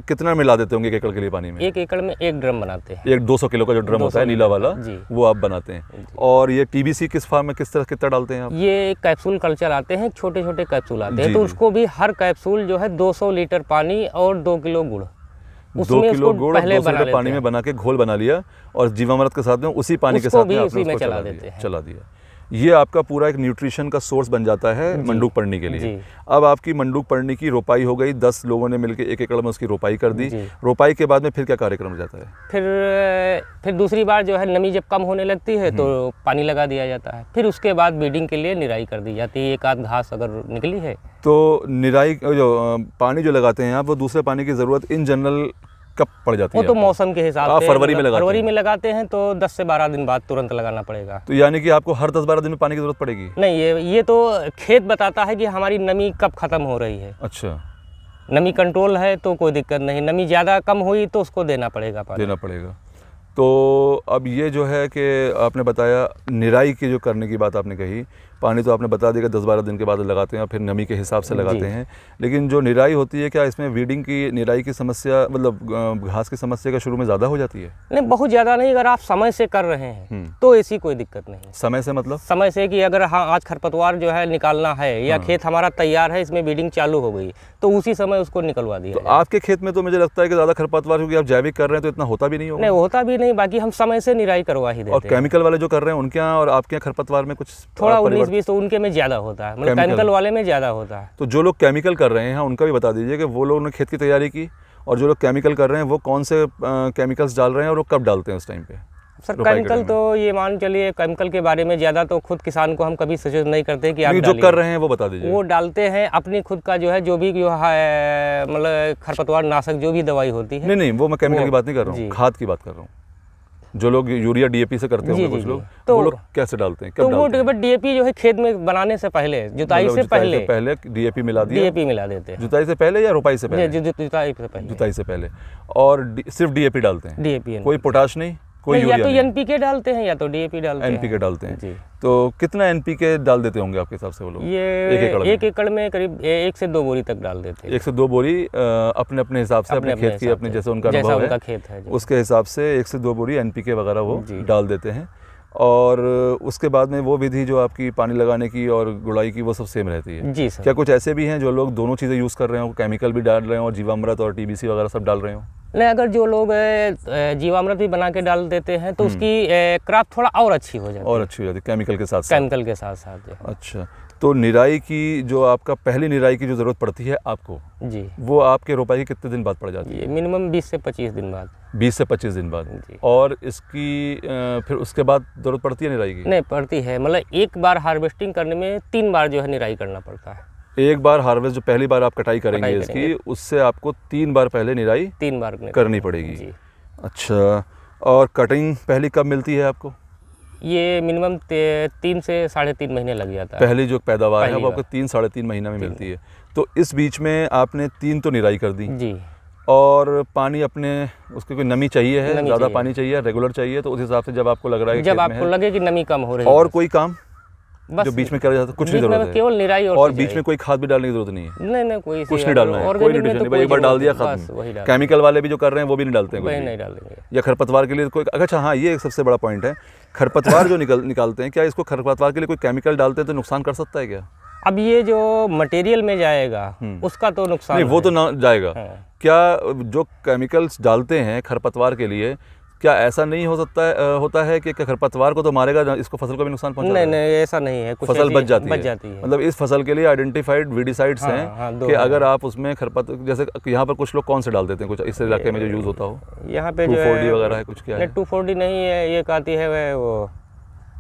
कितना मिला देते होंगे एक एकड़ के लिए पानी में? 1 एकड़ में 1 ड्रम बनाते हैं। 200 किलो का जो ड्रम होता है नीला वाला, वो आप बनाते हैं। और ये TBC किस फार्म में कितना डालते हैं आप? ये कैप्सूल कल्चर आते हैं, छोटे छोटे कैप्सूल आते हैं, तो उसको भी हर कैप्सूल जो है 200 लीटर पानी और 2 किलो गुड़, 2 किलो गुड़ 200 लीटर पानी में बना के घोल बना लिया, और जीवामृत के साथ में उसी पानी के साथ में आपने चला दिया। ये आपका पूरा एक न्यूट्रिशन का सोर्स बन जाता है मंडूक पड़नी के लिए। अब आपकी मंडूक पड़नी की रोपाई हो गई, 10 लोगों ने मिलकर 1 एकड़ में उसकी रोपाई कर दी। रोपाई के बाद में फिर क्या कार्यक्रम हो जाता है? फिर दूसरी बार जो है नमी जब कम होने लगती है तो पानी लगा दिया जाता है। फिर उसके बाद बीडिंग के लिए निराई कर दी जाती है। एक आध घास अगर निकली है तो निराई जो पानी जो लगाते हैं आप, वो दूसरे पानी की ज़रूरत इन जनरल कब पड़ जाती है? वो तो मौसम के हिसाब से फरवरी में लगाते हैं तो 10 से 12 दिन बाद तुरंत लगाना पड़ेगा। तो यानी कि आपको हर 10-12 दिन में पानी की जरूरत पड़ेगी? नहीं, ये तो खेत बताता है कि हमारी नमी कब खत्म हो रही है। अच्छा, नमी कंट्रोल है तो कोई दिक्कत नहीं, नमी ज़्यादा कम हुई तो उसको देना पड़ेगा पानी। तो अब ये जो है कि आपने बताया निराई की जो करने की बात आपने कही, पानी तो आपने बता दिया 10-12 दिन के बाद लगाते हैं और फिर नमी के हिसाब से लगाते हैं, लेकिन जो निराई होती है क्या इसमें वीडिंग की निराई की समस्या मतलब घास की समस्या का शुरू में ज़्यादा हो जाती है? नहीं, बहुत ज़्यादा नहीं। अगर आप समय से कर रहे हैं तो ऐसी कोई दिक्कत नहीं। समय से मतलब? समय से कि अगर हाँ आज खरपतवार जो है निकालना है या खेत हमारा तैयार है, इसमें वीडिंग चालू हो गई तो उसी समय उसको निकलवा दिया। तो आपके खेत में तो मुझे लगता है कि ज़्यादा खरपतवार, क्योंकि आप जैविक कर रहे हैं तो इतना होता भी नहीं होगा। नहीं होता भी नहीं, बाकी हम समय से निराई करवा ही देते हैं। और केमिकल वाले जो कर रहे हैं उनके यहाँ और आपके यहाँ खरपतवार में कुछ थोड़ा 19-20 तो उनके में ज़्यादा होता है, मतलब केमिकल वाले में ज़्यादा होता है। तो जो लोग केमिकल कर रहे हैं उनका भी बता दीजिए कि वो लोगों ने खेत की तैयारी की, और जो लोग केमिकल कर रहे हैं वो कौन से केमिकल्स डाल रहे हैं और वो कब डालते हैं उस टाइम पे? सर केमिकल तो ये मान चलिए, केमिकल के बारे में ज़्यादा तो खुद किसान को हम कभी सजेस्ट नहीं करते कि आप जो कर रहे हैं वो बता दीजिए। वो डालते हैं अपनी खुद का जो है, जो भी जो है मतलब खरपतवार नाशक जो भी दवाई होती है। नहीं, वो मैं केमिकल की बात नहीं कर रहा हूँ, खाद की बात कर रहा हूँ। जो लोग यूरिया डीएपी से करते हैं कुछ लोग, तो वो लोग कैसे डालते हैं? तो वो डीएपी जो है खेत में बनाने से पहले, जुताई से पहले डीएपी मिला दिया। डीएपी मिला देते हैं। जुताई से पहले या रोपाई से पहले? जुताई से पहले। जुताई से पहले। और सिर्फ डीएपी डालते हैं? डीएपी, कोई पोटाश नहीं, कोई या तो एनपीके डालते हैं या तो डीएपी डालते हैं। एनपीके डालते हैं। तो कितना एनपीके डाल देते होंगे आपके हिसाब से वो लोग? ये एक एकड़ में करीब 1 से 2 बोरी तक डाल देते हैं। 1 से 2 बोरी अपने अपने हिसाब से, अपने खेत की, अपने जैसे उनका अनुभव है खेत है उसके हिसाब से 1 से 2 बोरी एनपीके वगैरह वो डाल देते हैं। और उसके बाद में वो विधि जो आपकी पानी लगाने की और गुड़ाई की वो सब सेम रहती है? जी सर। क्या कुछ ऐसे भी हैं जो लोग दोनों चीज़ें यूज़ कर रहे हो, केमिकल भी डाल रहे हो और जीवामृत और टीबीसी वगैरह सब डाल रहे हो? नहीं, अगर जो लोग जीवामृत भी बना के डाल देते हैं तो उसकी क्रॉप थोड़ा और अच्छी हो जाती है। और अच्छी हो जाती है केमिकल के साथ साथ? केमिकल के साथ साथ। अच्छा, तो निराई की जो आपका पहली निराई की जो ज़रूरत पड़ती है आपको जी, वो आपके रोपाई के कितने दिन बाद पड़ जाती है? मिनिमम 20 से 25 दिन बाद। 20 से 25 दिन बाद। और इसकी फिर उसके बाद ज़रूरत पड़ती है निराई की? नहीं पड़ती है, मतलब एक बार हार्वेस्टिंग करने में 3 बार जो है निराई करना पड़ता है। एक बार हार्वेस्ट, जो पहली बार आप कटाई करेंगे इसकी, उससे आपको 3 बार पहले निराई 3 बार करनी पड़ेगी। अच्छा, और कटिंग पहली कब मिलती है आपको? ये मिनिमम 3 से 3.5 महीने लग जाता है। पहली जो पैदावार है वो आपको 3-3.5 महीना में मिलती है। तो इस बीच में आपने 3 तो निराई कर दी जी, और पानी अपने उसकी कोई नमी चाहिए है, ज़्यादा पानी चाहिए, रेगुलर चाहिए, तो उस हिसाब से जब आपको लग रहा है, जब आपको लगे कि नमी कम हो रही है। और कोई काम जो बीच में करा जाता है? कुछ नहीं जरूरत है, केवल निराई। और बीच में कोई खाद भी डालने की जरूरत नहीं है? नहीं, कुछ नहीं डालना है, कोई न्यूट्रिशन नहीं, एक बार डाल दिया खत्म। केमिकल वाले भी जो कर रहे हैं वो भी नहीं डालते हैं, नहीं डालेंगे। या खरपतवार के लिए कोई? अच्छा हाँ, ये एक सबसे बड़ा पॉइंट है, खरपतवार जो निकालते हैं, क्या इसको खरपतवार के लिए कोई केमिकल डालते हैं तो नुकसान कर सकता है क्या? अब ये जो मटेरियल में जाएगा उसका तो नुकसान नहीं, वो तो ना जाएगा। क्या जो केमिकल्स डालते हैं खरपतवार के लिए, क्या ऐसा नहीं हो सकता है, होता है कि खरपतवार को तो मारेगा, इसको फसल को भी नुकसान पहुंचाएगा? नहीं, ऐसा नहीं है। कुछ फसल बच जाती है। मतलब इस फसल के लिए आइडेंटिफाइड वीडिसाइड्स हैं कि अगर आप उसमें जैसे यहाँ पर कुछ लोग कौन से डाल देते हैं, कुछ इस इलाके में जो यूज़ होता हो? यहाँ पे 2,4-D वगैरह है कुछ? क्या है? 2,4-D नहीं है, ये कहती है वो,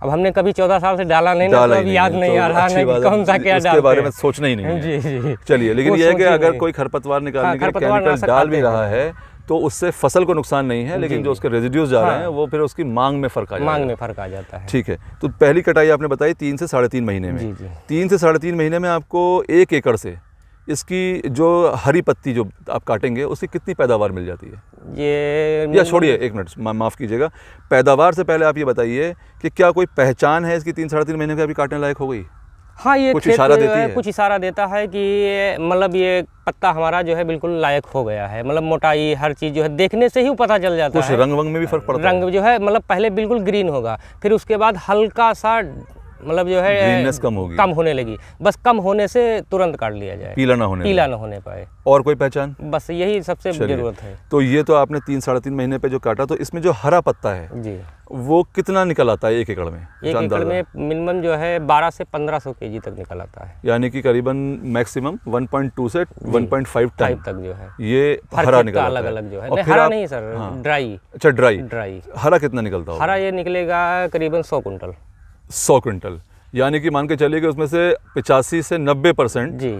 अब हमने कभी 14 साल से डाला नहीं ना, तो अब याद नहीं आ रहा है कौन सा क्या डालते हैं। इसके बारे में सोचना ही नहीं है। जी। चलिए, लेकिन ये है कि अगर कोई खरपतवार निकालने के लिए केमिकल डाल भी रहा है तो उससे फसल को नुकसान नहीं है, लेकिन जो उसके रेजिड्यूज जा रहे हैं वो फिर उसकी मांग में फ़र्क आ जाता है। ठीक है, तो पहली कटाई आपने बताई 3 से 3.5 महीने में। 3 से 3.5 महीने में आपको 1 एकड़ से इसकी जो हरी पत्ती जो आप काटेंगे उसकी कितनी पैदावार मिल जाती है? ये या छोड़िए, 1 मिनट माफ़ कीजिएगा, पैदावार से पहले आप ये बताइए कि क्या कोई पहचान है इसकी 3-3.5 महीने के अभी काटने लायक हो गई? हाँ, ये कुछ इशारा देती है? कुछ इशारा देता है कि मतलब ये पत्ता हमारा जो है बिल्कुल लायक हो गया है, मतलब मोटाई हर चीज़ जो है देखने से ही पता चल जाता है। कुछ रंग वंग में भी फर्क पड़ता है? रंग जो है मतलब पहले बिल्कुल ग्रीन होगा, फिर उसके बाद हल्का सा मतलब जो है ग्रीननेस कम होने लगी, बस कम होने से तुरंत काट लिया जाए, पीला ना होने पाए। और कोई पहचान? बस यही सबसे जरूरत है। तो ये तो आपने 3-3.5 महीने पे जो काटा, तो इसमें जो हरा पत्ता है जी, वो कितना निकल आता है 1 एकड़ में? 1 एकड़ में मिनिमम जो है 1200 से 1500 kg तक निकल आता है, यानी कि करीबन मैक्सिमम 1.2 से 1.5 टन तक जो है ये हरा निकलता है। अलग जो है, हरा नहीं सर, ड्राई। अच्छा, ड्राई। हरा कितना निकलता होगा? हरा ये निकलेगा करीबन 100 कुंटल। 100 क्विंटल, यानी कि मान के चलिए कि उसमें से 85 से 90% जी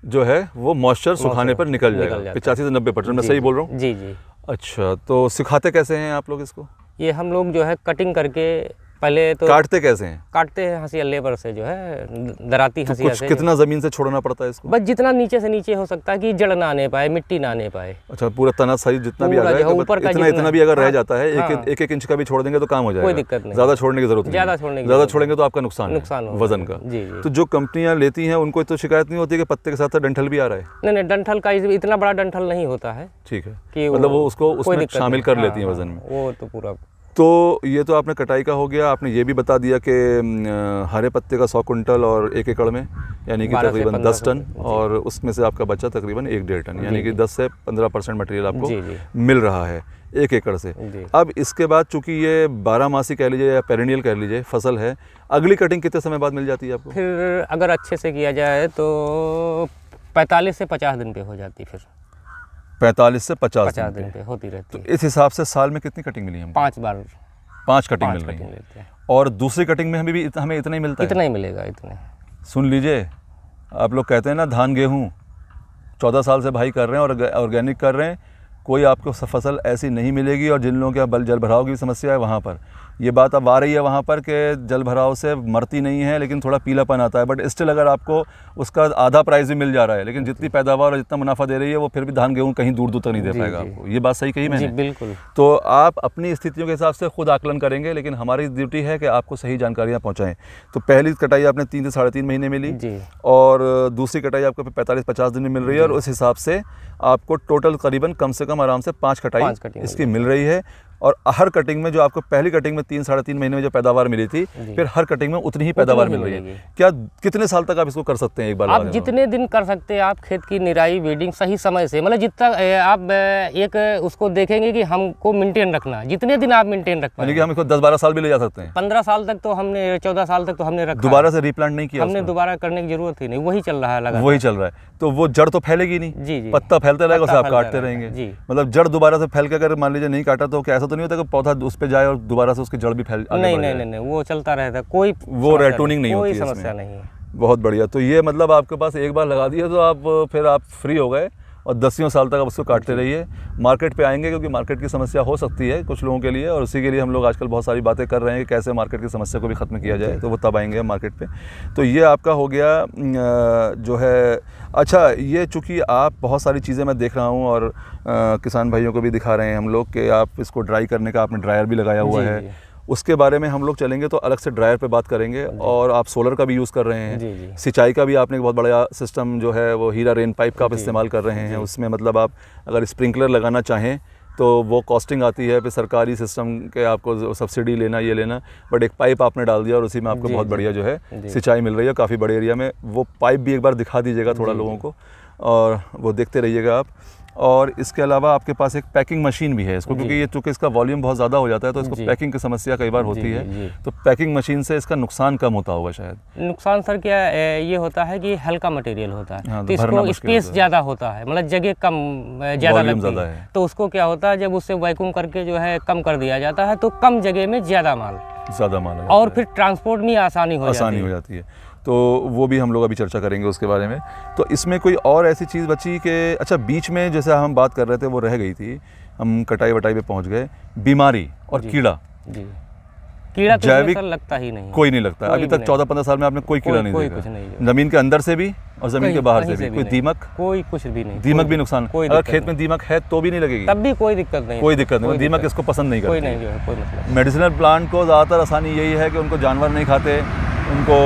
जो है वो मॉइस्चर सुखाने पर निकल जाएगा। 85 से 90%, मैं सही बोल रहा हूँ? जी। अच्छा, तो सिखाते कैसे हैं आप लोग इसको? ये हम लोग जो है कटिंग करके पहले तो काटते कैसे हैं? काटते हैं हंसिया लेबर से, जो है दराती हंसिया से। कितना जमीन से छोड़ना पड़ता है इसको? बस जितना नीचे से नीचे हो सकता है कि जड़ ना आने पाए, मिट्टी ना आने पाए। अच्छा, पूरा तना सही जितना भी आ जाए, ऊपर का इतना भी अगर रह जाता है, एक इंच का भी छोड़ देंगे तो काम हो जाएगा, कोई दिक्कत नहीं। ज्यादा छोड़ने की जरूरत नहीं, ज्यादा छोड़ेंगे तो आपका नुकसान वजन का। तो जो कंपनियां लेती हैं उनको तो शिकायत नहीं होती कि पत्ते के साथ डंठल भी आ रहा है? नहीं, डंठल का इतना बड़ा डंठल नहीं होता है। ठीक है, मतलब वो उसको उसमें शामिल कर लेती हैं वजन में, वो तो पूरा। तो ये तो आपने कटाई का हो गया। आपने ये भी बता दिया कि हरे पत्ते का 100 कुंटल और 1 एकड़ में यानी कि तकरीबन 10 टन, और उसमें से आपका बचा तकरीबन 1-1.5 टन, यानी कि 10 से 15% मटेरियल आपको मिल रहा है 1 एकड़ से। अब इसके बाद चूंकि ये 12 मासी कह लीजिए या पेरेनियल कह लीजिए फसल है, अगली कटिंग कितने समय बाद मिल जाती है आपको? फिर अगर अच्छे से किया जाए तो 45 से 50 दिन पे हो जाती है। फिर 45 से 50 दिन पे होती रहती है। तो इस हिसाब से साल में कितनी कटिंग मिली? हम 5 बार 5 कटिंग मिल रही है। और दूसरी कटिंग में हमें इतना ही मिलता है? इतना ही मिलेगा, इतने। सुन लीजिए, आप लोग कहते हैं ना धान गेहूँ 14 साल से भाई कर रहे हैं और ऑर्गेनिक कर रहे हैं, कोई आपको फसल ऐसी नहीं मिलेगी। और जिन लोगों के जल भराव की समस्या है वहाँ पर ये बात अब आ रही है वहाँ पर कि जल भराव से मरती नहीं है, लेकिन थोड़ा पीलापन आता है, बट स्टिल अगर आपको उसका आधा प्राइस भी मिल जा रहा है, लेकिन जितनी पैदावार और जितना मुनाफा दे रही है वो फिर भी धान गेहूँ कहीं दूर दूर तक नहीं दे पाएगा आपको। ये बात सही कही मैंने? बिल्कुल। तो आप अपनी स्थितियों के हिसाब से खुद आकलन करेंगे, लेकिन हमारी ड्यूटी है कि आपको सही जानकारियाँ पहुँचाएँ। तो पहली कटाई आपने 3 से 3.5 महीने में ली, और दूसरी कटाई आपको 45-50 दिन में मिल रही है, और उस हिसाब से आपको टोटल करीबन कम से कम आराम से 5 कटाई इसकी मिल रही है। और हर कटिंग में जो आपको पहली कटिंग में 3-3.5 महीने में जो पैदावार मिली थी, फिर हर कटिंग में उतनी ही पैदावार मिल रही है। क्या कितने साल तक आप इसको कर सकते हैं? एक बार आप जितने दिन कर सकते हैं आप खेत की निराई वीडिंग सही समय से, मतलब जितना आप एक उसको देखेंगे कि हमको मेंटेन रखना, जितने दिन आप मेंटेन रख पाएंगे। हम इसको 10-12 साल भी ले जा सकते हैं? 15 साल तक तो हमने, 14 साल तक तो हमने रखा। दोबारा से रीप्लांट नहीं किया हमने? दोबारा करने की जरूरत ही नहीं, वही चल रहा है लगातार। वही चल रहा है, तो वो जड़ तो फैलेगी नहीं? जी, पत्ता फैलते रहेगा, उसे आप काटते रहेंगे। मतलब जड़ दोबारा से फैल के अगर मान लीजिए नहीं काटा तो क्या ऐसा तो नहीं होता कि पौधा उस पे जाए और दोबारा से उसकी जड़ भी फैल? नहीं, वो चलता रहता है, कोई वो रेटूनिंग नहीं होती, कोई समस्या नहीं है। बहुत बढ़िया। तो ये मतलब आपके पास एक बार लगा दिया तो आप फिर आप फ्री हो गए, और 10 साल तक आप उसको काटते रहिए। मार्केट पे आएंगे क्योंकि मार्केट की समस्या हो सकती है कुछ लोगों के लिए, और उसी के लिए हम लोग आजकल बहुत सारी बातें कर रहे हैं कि कैसे मार्केट की समस्या को भी ख़त्म किया जाए, तो वो तब आएंगे मार्केट पे। तो ये आपका हो गया जो है। अच्छा, ये चूँकि आप बहुत सारी चीज़ें मैं देख रहा हूँ, और किसान भाइयों को भी दिखा रहे हैं हम लोग कि आप इसको ड्राई करने का आपने ड्रायर भी लगाया हुआ है, उसके बारे में हम लोग चलेंगे तो अलग से ड्रायर पे बात करेंगे। और आप सोलर का भी यूज़ कर रहे हैं, सिंचाई का भी आपने एक बहुत बड़ा सिस्टम जो है वो हीरा रेन पाइप का आप इस्तेमाल कर रहे हैं। उसमें मतलब आप अगर स्प्रिंकलर लगाना चाहें तो वो कॉस्टिंग आती है, फिर सरकारी सिस्टम के आपको सब्सिडी लेना, ये लेना, बट एक पाइप आपने डाल दिया और उसी में आपको बहुत बढ़िया जो है सिंचाई मिल रही है काफ़ी बड़े एरिया में। वो पाइप भी एक बार दिखा दीजिएगा थोड़ा लोगों को, और वो देखते रहिएगा आप। और इसके अलावा आपके पास एक पैकिंग मशीन भी है इसको, क्योंकि ये चूँकि इसका वॉल्यूम बहुत ज़्यादा हो जाता है तो इसको पैकिंग की समस्या कई बार होती है। तो पैकिंग मशीन से इसका नुकसान कम होता होगा शायद? नुकसान सर क्या ये होता है कि हल्का मटेरियल होता है, तो इसको स्पेस ज़्यादा होता है, मतलब जगह कम ज़्यादा लगती है, तो उसको क्या होता है जब उससे वैक्यूम करके जो है कम कर दिया जाता है तो कम जगह में ज़्यादा माल और फिर ट्रांसपोर्ट में आसानी हो जाती है। तो वो भी हम लोग अभी चर्चा करेंगे उसके बारे में। तो इसमें कोई और ऐसी चीज़ बची कि अच्छा बीच में जैसे हम बात कर रहे थे वो रह गई थी, हम कटाई वटाई पे पहुंच गए, बीमारी और कीड़ा। कीड़ा जैविक लगता ही नहीं, कोई नहीं लगता अभी तक 14-15 साल में आपने कोई कीड़ा नहीं देखा? जमीन के अंदर से भी और जमीन के बाहर से भी कोई दीमक? कोई कुछ भी नहीं। दीमक भी नुकसान? अगर खेत में दीमक है तो भी नहीं लगेगी? तब भी कोई दिक्कत नहीं। कोई दिक्कत नहीं, दीमक इसको पसंद नहीं करती। कोई मतलब मेडिसिनल प्लांट को ज़्यादातर आसानी यही है कि उनको जानवर नहीं खाते, उनको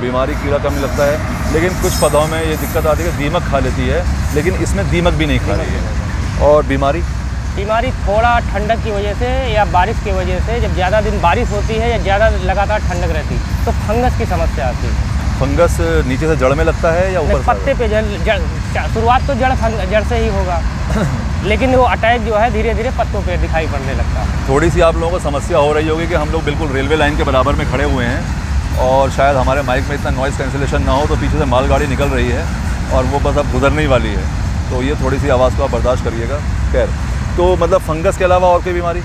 बीमारी कीड़ा कम लगता है, लेकिन कुछ पौधों में ये दिक्कत आती है कि दीमक खा लेती है, लेकिन इसमें दीमक भी नहीं खा रही है। और बीमारी थोड़ा ठंडक की वजह से या बारिश की वजह से, जब ज़्यादा दिन बारिश होती है या ज़्यादा लगातार ठंडक रहती है तो फंगस की समस्या आती है। फंगस नीचे से जड़ में लगता है या ऊपर? पत्ते पे शुरुआत तो जड़ से ही होगा लेकिन वो अटैक जो है धीरे धीरे पत्तों पे दिखाई पड़ने लगता है। थोड़ी सी आप लोगों को समस्या हो रही होगी कि हम लोग बिल्कुल रेलवे लाइन के बराबर में खड़े हुए हैं और शायद हमारे माइक में इतना नॉइज़ कैंसिलेशन ना हो, तो पीछे से मालगाड़ी निकल रही है और वो बस अब गुजरने ही वाली है, तो ये थोड़ी सी आवाज़ को आप बर्दाश्त करिएगा। खैर, तो मतलब फंगस के अलावा और कोई बीमारी?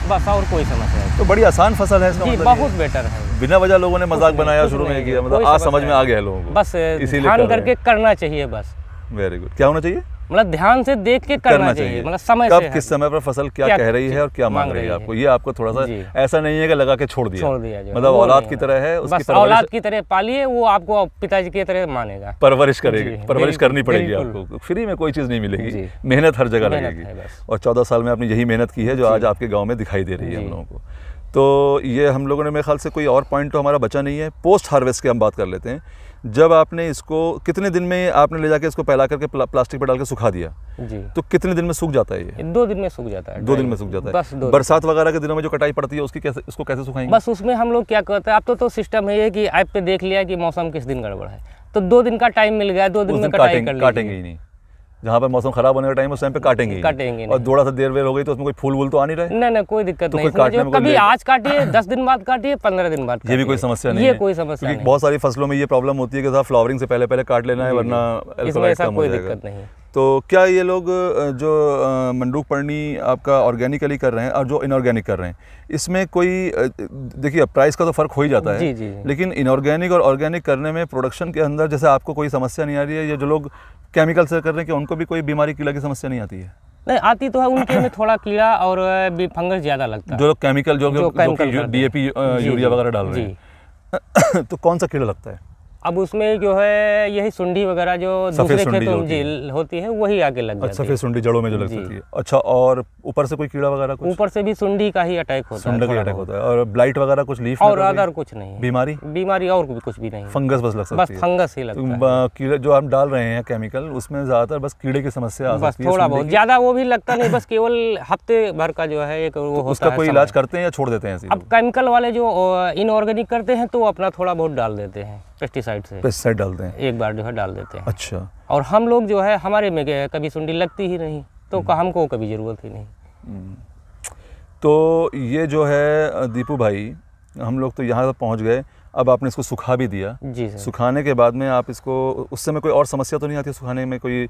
बस और कोई समस्या है। तो बड़ी आसान फसल है इसका मतलब? बहुत बेटर है। बिना वजह लोगों ने मजाक बनाया शुरू में किया, मतलब आज समझ में आ गया लोगों को, बस ध्यान करके करना चाहिए बस। Very good. क्या होना चाहिए? मतलब ध्यान से देख के करना चाहिए, मतलब समय कब किस समय पर फसल क्या कह रही है और क्या मांग रही है आपको, ये आपको थोड़ा सा ऐसा नहीं है कि लगा के छोड़ दिया मतलब औलाद की तरह है, उसकी औलाद की तरह पालिए, वो आपको पिताजी की तरह मानेगा, परवरिश करेगी, परवरिश करनी पड़ेगी आपको, फ्री में कोई चीज़ नहीं मिलेगी, मेहनत हर जगह लगेगी। और 14 साल में आपने यही मेहनत की है जो आज आपके गाँव में दिखाई दे रही है हम लोगों को। तो ये हम लोगों ने मेरे ख्याल से कोई और पॉइंट तो हमारा बचा नहीं है। पोस्ट हार्वेस्ट की हम बात कर लेते हैं। जब आपने इसको कितने दिन में आपने ले जाके इसको फैला करके प्लास्टिक पर डाल के सुखा दिया जी, तो कितने दिन में सूख जाता है ये? 2 दिन में सूख जाता है। 2 दिन में सूख जाता है। बरसात वगैरह के दिनों में जो कटाई पड़ती है उसकी कैसे, उसको कैसे सुखाएंगे? बस उसमें हम लोग क्या करते हैं, अब तो सिस्टम है कि ऐप पे देख लिया कि मौसम किस दिन गड़बड़ है, तो 2 दिन का टाइम मिल गया, 2 दिन में कटाई कर काटेंगे ही नहीं, जहाँ पर मौसम खराब होने का टाइम उस टाइम पे काटेंगे और थोड़ा सा देर हो गई तो उसमें कोई फूल वूल तो आ नहीं रहे? नहीं, कोई दिक्कत नहीं। कभी आज काटिए, 10 दिन बाद काटिए, 15 दिन बाद, ये भी कोई समस्या नहीं है, कोई समस्या नहीं। बहुत सारी फसलों में ये प्रॉब्लम होती है कि फ्लावरिंग से पहले काट लेना है, वरना इसमें ऐसा कोई दिक्कत नहीं। तो क्या ये लोग जो मंडूक पर्णी आपका ऑर्गेनिकली कर रहे हैं और जो इनऑर्गेनिक कर रहे हैं, इसमें कोई देखिए प्राइस का तो फ़र्क हो ही जाता है जी। लेकिन इनऑर्गेनिक और ऑर्गेनिक करने में प्रोडक्शन के अंदर जैसे आपको कोई समस्या नहीं आ रही है, या जो लोग केमिकल से कर रहे हैं कि उनको भी कोई बीमारी कीड़ा की समस्या नहीं आती है? नहीं आती तो है, उनके में थोड़ा कीड़ा और फंगस ज़्यादा लगता है। जो लोग केमिकल जो DAP यूरिया वगैरह डाल रहे हैं तो कौन सा कीड़ा लगता है? अब उसमें जो है यही सुंडी वगैरह जो दूसरे खेतों में होती है वही आगे लग जाती है। सफेद सुंडी जड़ों में जो लग सकती है। अच्छा, और ऊपर से कोई कीड़ा वगैरह? ऊपर से भी सुंडी का ही अटैक होता है। सुंडी का अटैक होता है। और ब्लाइट वगैरह कुछ लीफ और अदर कुछ नहीं? बीमारी और कुछ भी नहीं, फंगस बस लग सकती है। बस फंगस ही लगता है। कीड़े जो हम डाल रहे हैं केमिकल, उसमें ज्यादातर बस कीड़े की समस्या आ सकती है। थोड़ा बहुत, ज्यादा वो भी लगता नहीं, बस केवल हफ्ते भर का जो है एक वो होता है। उसका कोई इलाज करते हैं या छोड़ देते हैं? अब केमिकल वाले जो इनऑर्गेनिक करते हैं तो अपना थोड़ा बहुत डाल देते हैं, पेस्टिसाइड डालते हैं, एक बार जो है डाल देते हैं। अच्छा। और हम लोग जो है हमारे में कभी सुंडी लगती ही नहीं, तो हमको कभी ज़रूरत ही नहीं। तो ये जो है दीपू भाई, हम लोग तो यहाँ तक पहुँच गए, अब आपने इसको सुखा भी दिया जी सर। सुखाने के बाद में आप इसको, उस समय कोई और समस्या तो नहीं आती सुखाने में, कोई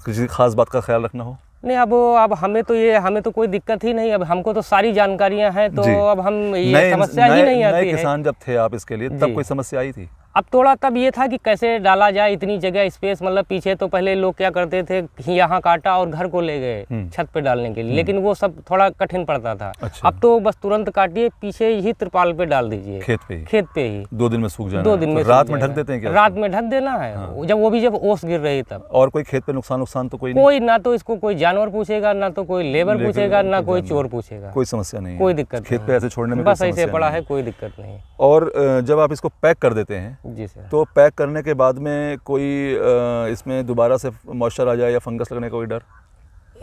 किसी खास बात का ख्याल रखना हो? नहीं, अब हमें तो कोई दिक्कत ही नहीं। अब हमको तो सारी जानकारियां हैं, तो अब हम ये समस्या ही नहीं आती है। किसान जब थे आप इसके लिए, तब कोई समस्या आई थी? अब थोड़ा तब ये था कि कैसे डाला जाए, इतनी जगह स्पेस, मतलब पीछे तो पहले लोग क्या करते थे, यहाँ काटा और घर को ले गए छत पे डालने के लिए, लेकिन वो सब थोड़ा कठिन पड़ता था। अच्छा। अब तो बस तुरंत काटिए, पीछे ही त्रिपाल पे डाल दीजिए, खेत पे ही 2 दिन में सूख जाए। 2 दिन में रात में ढक देते हैं क्या? रात में ढक देना है। हाँ। जब ओस गिर रही तब। और कोई खेत पे नुकसान तो कोई ना, तो इसको कोई जानवर पूछेगा, ना तो कोई लेबर पूछेगा, ना कोई चोर पूछेगा। कोई समस्या नहीं, कोई दिक्कत, खेत पे ऐसे छोड़ने में बस ऐसे पड़ा है, कोई दिक्कत नहीं। और जब आप इसको पैक कर देते हैं जी सर, तो पैक करने के बाद में कोई इसमें दोबारा से मॉइस्चर आ जाए या फंगस लगने का कोई डर?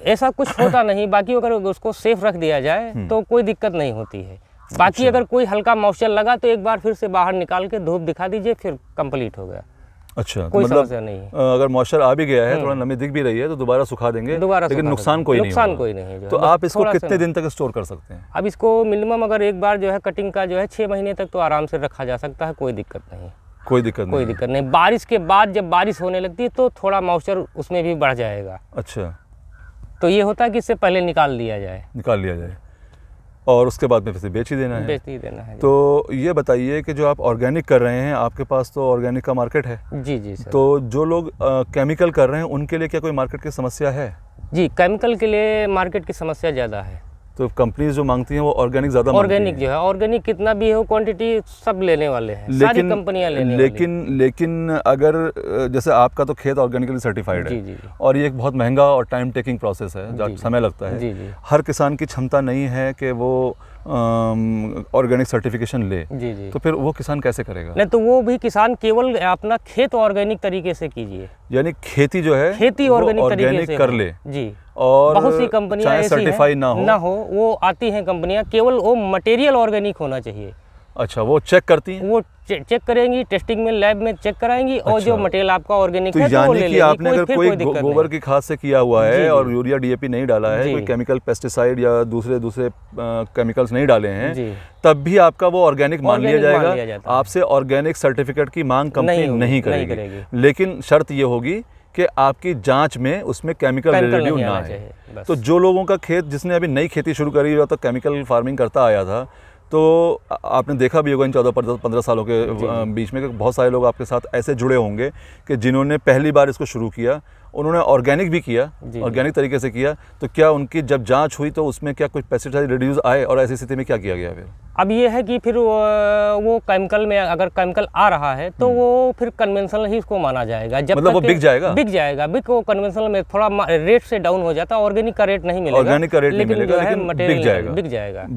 ऐसा कुछ होता नहीं। बाकी अगर उसको सेफ रख दिया जाए तो कोई दिक्कत नहीं होती है। बाकी अगर कोई हल्का मॉइस्चर लगा तो एक बार फिर से बाहर निकाल के धूप दिखा दीजिए, फिर कंप्लीट हो गया। अच्छा, कोई समस्या नहीं है। अगर मॉइस्चर आ भी गया है, थोड़ा नमी दिख भी रही है, तो दोबारा सुखा देंगे, लेकिन नुकसान कोई नहीं है। तो आप इसको कितने दिन तक स्टोर कर सकते हैं? अब इसको मिनिमम अगर एक बार जो है कटिंग का जो है 6 महीने तक तो आराम से रखा जा सकता है, कोई दिक्कत नहीं। कोई दिक्कत नहीं। बारिश के बाद जब बारिश होने लगती है तो थोड़ा मॉइस्चर उसमें भी बढ़ जाएगा। अच्छा, तो ये होता है कि इससे पहले निकाल लिया जाए और उसके बाद में फिर से बेच ही देना है। तो ये बताइए कि जो आप ऑर्गेनिक कर रहे हैं, आपके पास तो ऑर्गेनिक का मार्केट है? जी सर। तो जो लोग केमिकल कर रहे हैं उनके लिए क्या कोई मार्केट की समस्या है? जी, केमिकल के लिए मार्केट की समस्या ज़्यादा है। तो कंपनीज जो मांगती हैं वो ऑर्गेनिक ज़्यादा ऑर्गेनिक जो है, ऑर्गेनिक कितना भी हो क्वांटिटी सब लेने वाले हैं, सारी कंपनियां लेने वाली हैं। लेकिन अगर जैसे आपका तो खेत ऑर्गेनिकली सर्टिफाइड है जी। और ये एक बहुत महंगा और टाइम टेकिंग प्रोसेस है, जो समय लगता है। जी। हर किसान की क्षमता नहीं है कि वो ऑर्गेनिक सर्टिफिकेशन ले। जी। तो फिर वो किसान कैसे करेगा? नहीं, तो वो भी किसान केवल अपना खेत ऑर्गेनिक तरीके से कीजिए, यानी खेती जो है खेती ऑर्गेनिक तरीके से कर ले जी। और बहुत सी कंपनियां ऐसी सर्टिफाई ना हो, वो आती हैं कंपनियां, केवल वो मटेरियल ऑर्गेनिक होना चाहिए। अच्छा, वो चेक करती हैं? वो चेक करेंगी, टेस्टिंग में लैब में चेक कराएंगी। और जो मटेरियल आपका ऑर्गेनिक है तो यानी कि आपने अगर कोई गोबर की खाद से किया हुआ है और यूरिया DAP नहीं डाला है, कोई केमिकल पेस्टिसाइड या दूसरे केमिकल्स नहीं डाले हैं, तब भी आपका वो ऑर्गेनिक मान लिया जाएगा। आपसे ऑर्गेनिक सर्टिफिकेट की मांग कंपनी नहीं करेगी। लेकिन शर्त ये होगी कि आपकी जांच में उसमें केमिकल रेसिड्यू ना है। तो जो लोगों का खेत, जिसने अभी नई खेती शुरू करी या तो केमिकल फार्मिंग करता आया था, तो आपने देखा भी होगा इन 14-15 सालों के बीच में कि बहुत सारे लोग आपके साथ ऐसे जुड़े होंगे कि जिन्होंने पहली बार इसको शुरू किया उन्होंने ऑर्गेनिक भी किया, ऑर्गेनिक तरीके से किया, तो क्या उनकी जब जांच हुई तो उसमें क्या कुछ पेस्टिसाइड रिड्यूस आए और ऐसी स्थिति में क्या किया गया फिर? अब ये है कि फिर वो केमिकल में अगर केमिकल आ रहा है तो वो फिर कन्वेंशनल ही उसको माना जाएगा। जब मतलब वो बिक जाएगा, वो कन्वेंशनल में थोड़ा रेट से डाउन हो जाता है, ऑर्गेनिक का रेट नहीं मिलेगा, ऑर्गेनिक का रेट नहीं मिलेगा, लेकिन बिक जाएगा।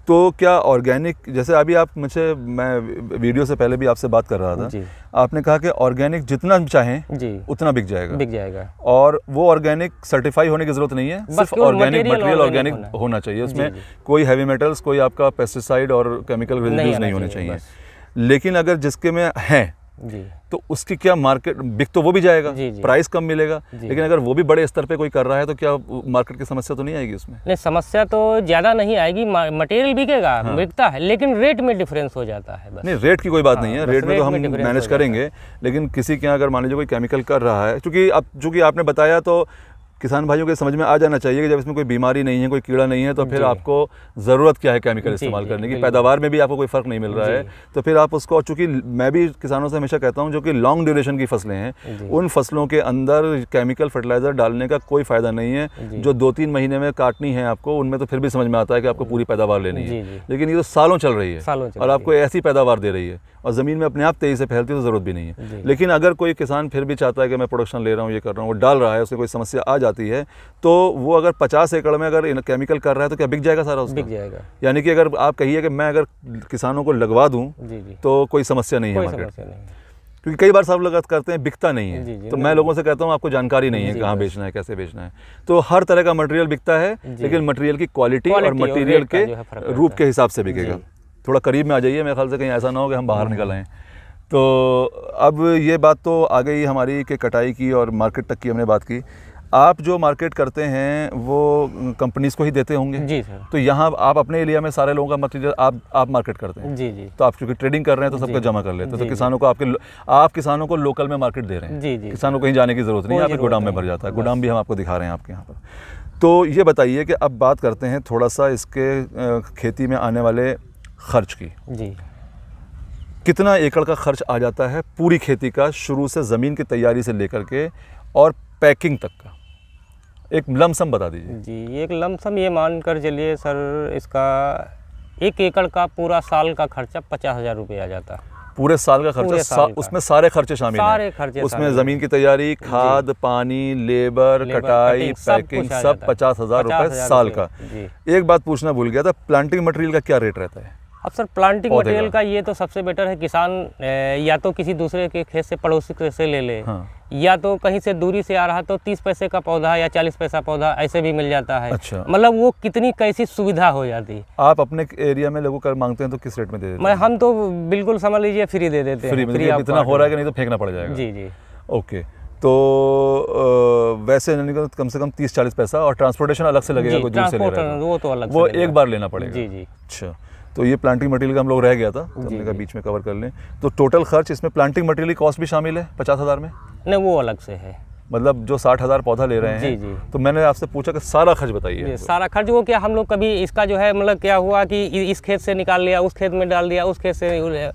तो क्या ऑर्गेनिक, जैसे अभी आप मुझे, मैं वीडियो से पहले भी आपसे बात कर रहा था, आपने कहा कि ऑर्गेनिक जितना चाहें उतना बिक जाएगा, और वो ऑर्गेनिक सर्टिफाई होने की जरूरत नहीं है, सिर्फ ऑर्गेनिक मटेरियल ऑर्गेनिक होना चाहिए, उसमें कोई हैवी मेटल्स, कोई आपका पेस्टिसाइड और केमिकल रेजिड्यूज नहीं होने चाहिए। लेकिन अगर जिसके में है तो उसकी क्या मार्केट, बिक तो वो भी जाएगा, प्राइस कम मिलेगा, लेकिन अगर वो भी बड़े स्तर पे कोई कर रहा है तो क्या मार्केट की समस्या तो नहीं आएगी उसमें? नहीं, समस्या तो ज़्यादा नहीं आएगी, मटेरियल बिकेगा, बिकता है, लेकिन रेट में डिफरेंस हो जाता है बस। नहीं, रेट की कोई बात नहीं है, रेट में तो हम मैनेज करेंगे, लेकिन किसी के यहाँ अगर मान लीजिए कोई केमिकल कर रहा है, चूँकि आपने बताया तो किसान भाइयों के समझ में आ जाना चाहिए कि जब इसमें कोई बीमारी नहीं है, कोई कीड़ा नहीं है, तो फिर आपको ज़रूरत क्या है केमिकल इस्तेमाल करने की, पैदावार में भी आपको कोई फ़र्क नहीं मिल रहा है, तो फिर आप उसको, चूँकि मैं भी किसानों से हमेशा कहता हूँ जो कि लॉन्ग ड्यूरेशन की फसलें हैं, उन फसलों के अंदर केमिकल फर्टिलाइज़र डालने का कोई फ़ायदा नहीं है। जो 2-3 महीने में काटनी है आपको, उनमें तो फिर भी समझ में आता है कि आपको पूरी पैदावार लेनी है, लेकिन ये तो सालों चल रही है और आपको ऐसी पैदावार दे रही है और ज़मीन में अपने आप तेज़ी से फैलती है, तो ज़रूरत भी नहीं है। लेकिन अगर कोई किसान फिर भी चाहता है कि मैं प्रोडक्शन ले रहा हूँ, ये कर रहा हूँ, वो डाल रहा है, उससे कोई समस्या आ जाती है, तो वो अगर 50 एकड़ में अगर केमिकल कर रहा है तो क्या बिक जाएगा सारा उसका? बिक जाएगा। यानी कि अगर आप कहिए कि मैं अगर किसानों को लगवा दूं तो कोई समस्या नहीं है मार्केट, क्योंकि कई बार सब लोग करते हैं बिकता नहीं है, तो मैं लोगों से कहता हूं आपको जानकारी नहीं है कहाँ बेचना है, कैसे बेचना है। तो हर तरह का मटेरियल बिकता है, लेकिन मटेरियल की क्वालिटी और मटेरियल के रूप के हिसाब से बिकेगा। थोड़ा करीब में आ जाइए, मेरे ख्याल से कहीं ऐसा ना हो कि हम बाहर निकल आएँ। तो अब ये बात तो आ गई हमारी कि कटाई की और मार्केट तक की हमने बात की। आप जो मार्केट करते हैं वो कंपनीज को ही देते होंगे? जी सर। तो यहाँ आप अपने एरिया में सारे लोगों का मटेरियल आप मार्केट करते हैं? जी। तो आप क्योंकि ट्रेडिंग कर रहे हैं तो सबको जमा कर लेते हैं, तो किसानों को आप किसानों को लोकल में मार्केट दे रहे हैं। जी। किसानों को कहीं जाने की जरूरत नहीं है, आपके गोदाम में भर जाता है। गोदाम भी हम आपको दिखा रहे हैं आपके यहाँ पर। तो ये बताइए कि अब बात करते हैं थोड़ा सा इसके खेती में आने वाले खर्च की। जी। कितना एकड़ का खर्च आ जाता है पूरी खेती का, शुरू से ज़मीन की तैयारी से लेकर के और पैकिंग तक का? एक लमसम बता दीजिए। जी, एक लमसम ये मान कर चलिए सर, इसका 1 एकड़ का पूरा साल का खर्चा 50,000 रुपये आ जाता है। पूरे साल का खर्चा? उसमें सारे खर्चे शामिल हैं? सारे खर्चे, उसमें ज़मीन की तैयारी, खाद, पानी, लेबर, कटाई, पैकिंग, सब 50,000 रुपये साल का। एक बात पूछना भूल गया था, प्लांटिंग मटेरियल का क्या रेट रहता है? अब सर प्लांटिंग मटेरियल का ये तो सबसे बेटर है, किसान या तो किसी दूसरे के खेत से, पड़ोसी से ले ले, या तो कहीं से दूरी से आ रहा तो 30 पैसे का पौधा या 40 पैसा पौधा ऐसे भी मिल जाता है। अच्छा। मतलब वो कितनी कैसी सुविधा हो जाती है। आप अपने एरिया में लोगों को मांगते हैं तो किस रेट में दे देते हैं? हम तो बिल्कुल समझ लीजिए फ्री दे देते हैं। फ्री इतना हो रहा है कि नहीं तो फेंकना पड़ जाएगा। जी। ओके, तो वैसे कम से कम 30-40 पैसा, और ट्रांसपोर्टेशन अलग से लगेगा, कोई दूर से ले रहा है वो तो अलग, वो एक बार लेना पड़ेगा। जी। अच्छा, तो ये प्लांटिंग मटेरियल का हम लोग रह गया था, तो हमने कहा बीच में कवर कर लें। तो टोटल खर्च इसमें प्लांटिंग मटेरियल की कॉस्ट भी शामिल है 50,000 में? नहीं, वो अलग से है। मतलब जो 60,000 पौधा ले रहे हैं। जी। तो मैंने आपसे पूछा कि सारा खर्च बताइए। सारा खर्च वो क्या, हम लोग कभी इसका जो है मतलब क्या हुआ कि इस खेत से निकाल लिया, उस खेत में डाल दिया, उस खेत से।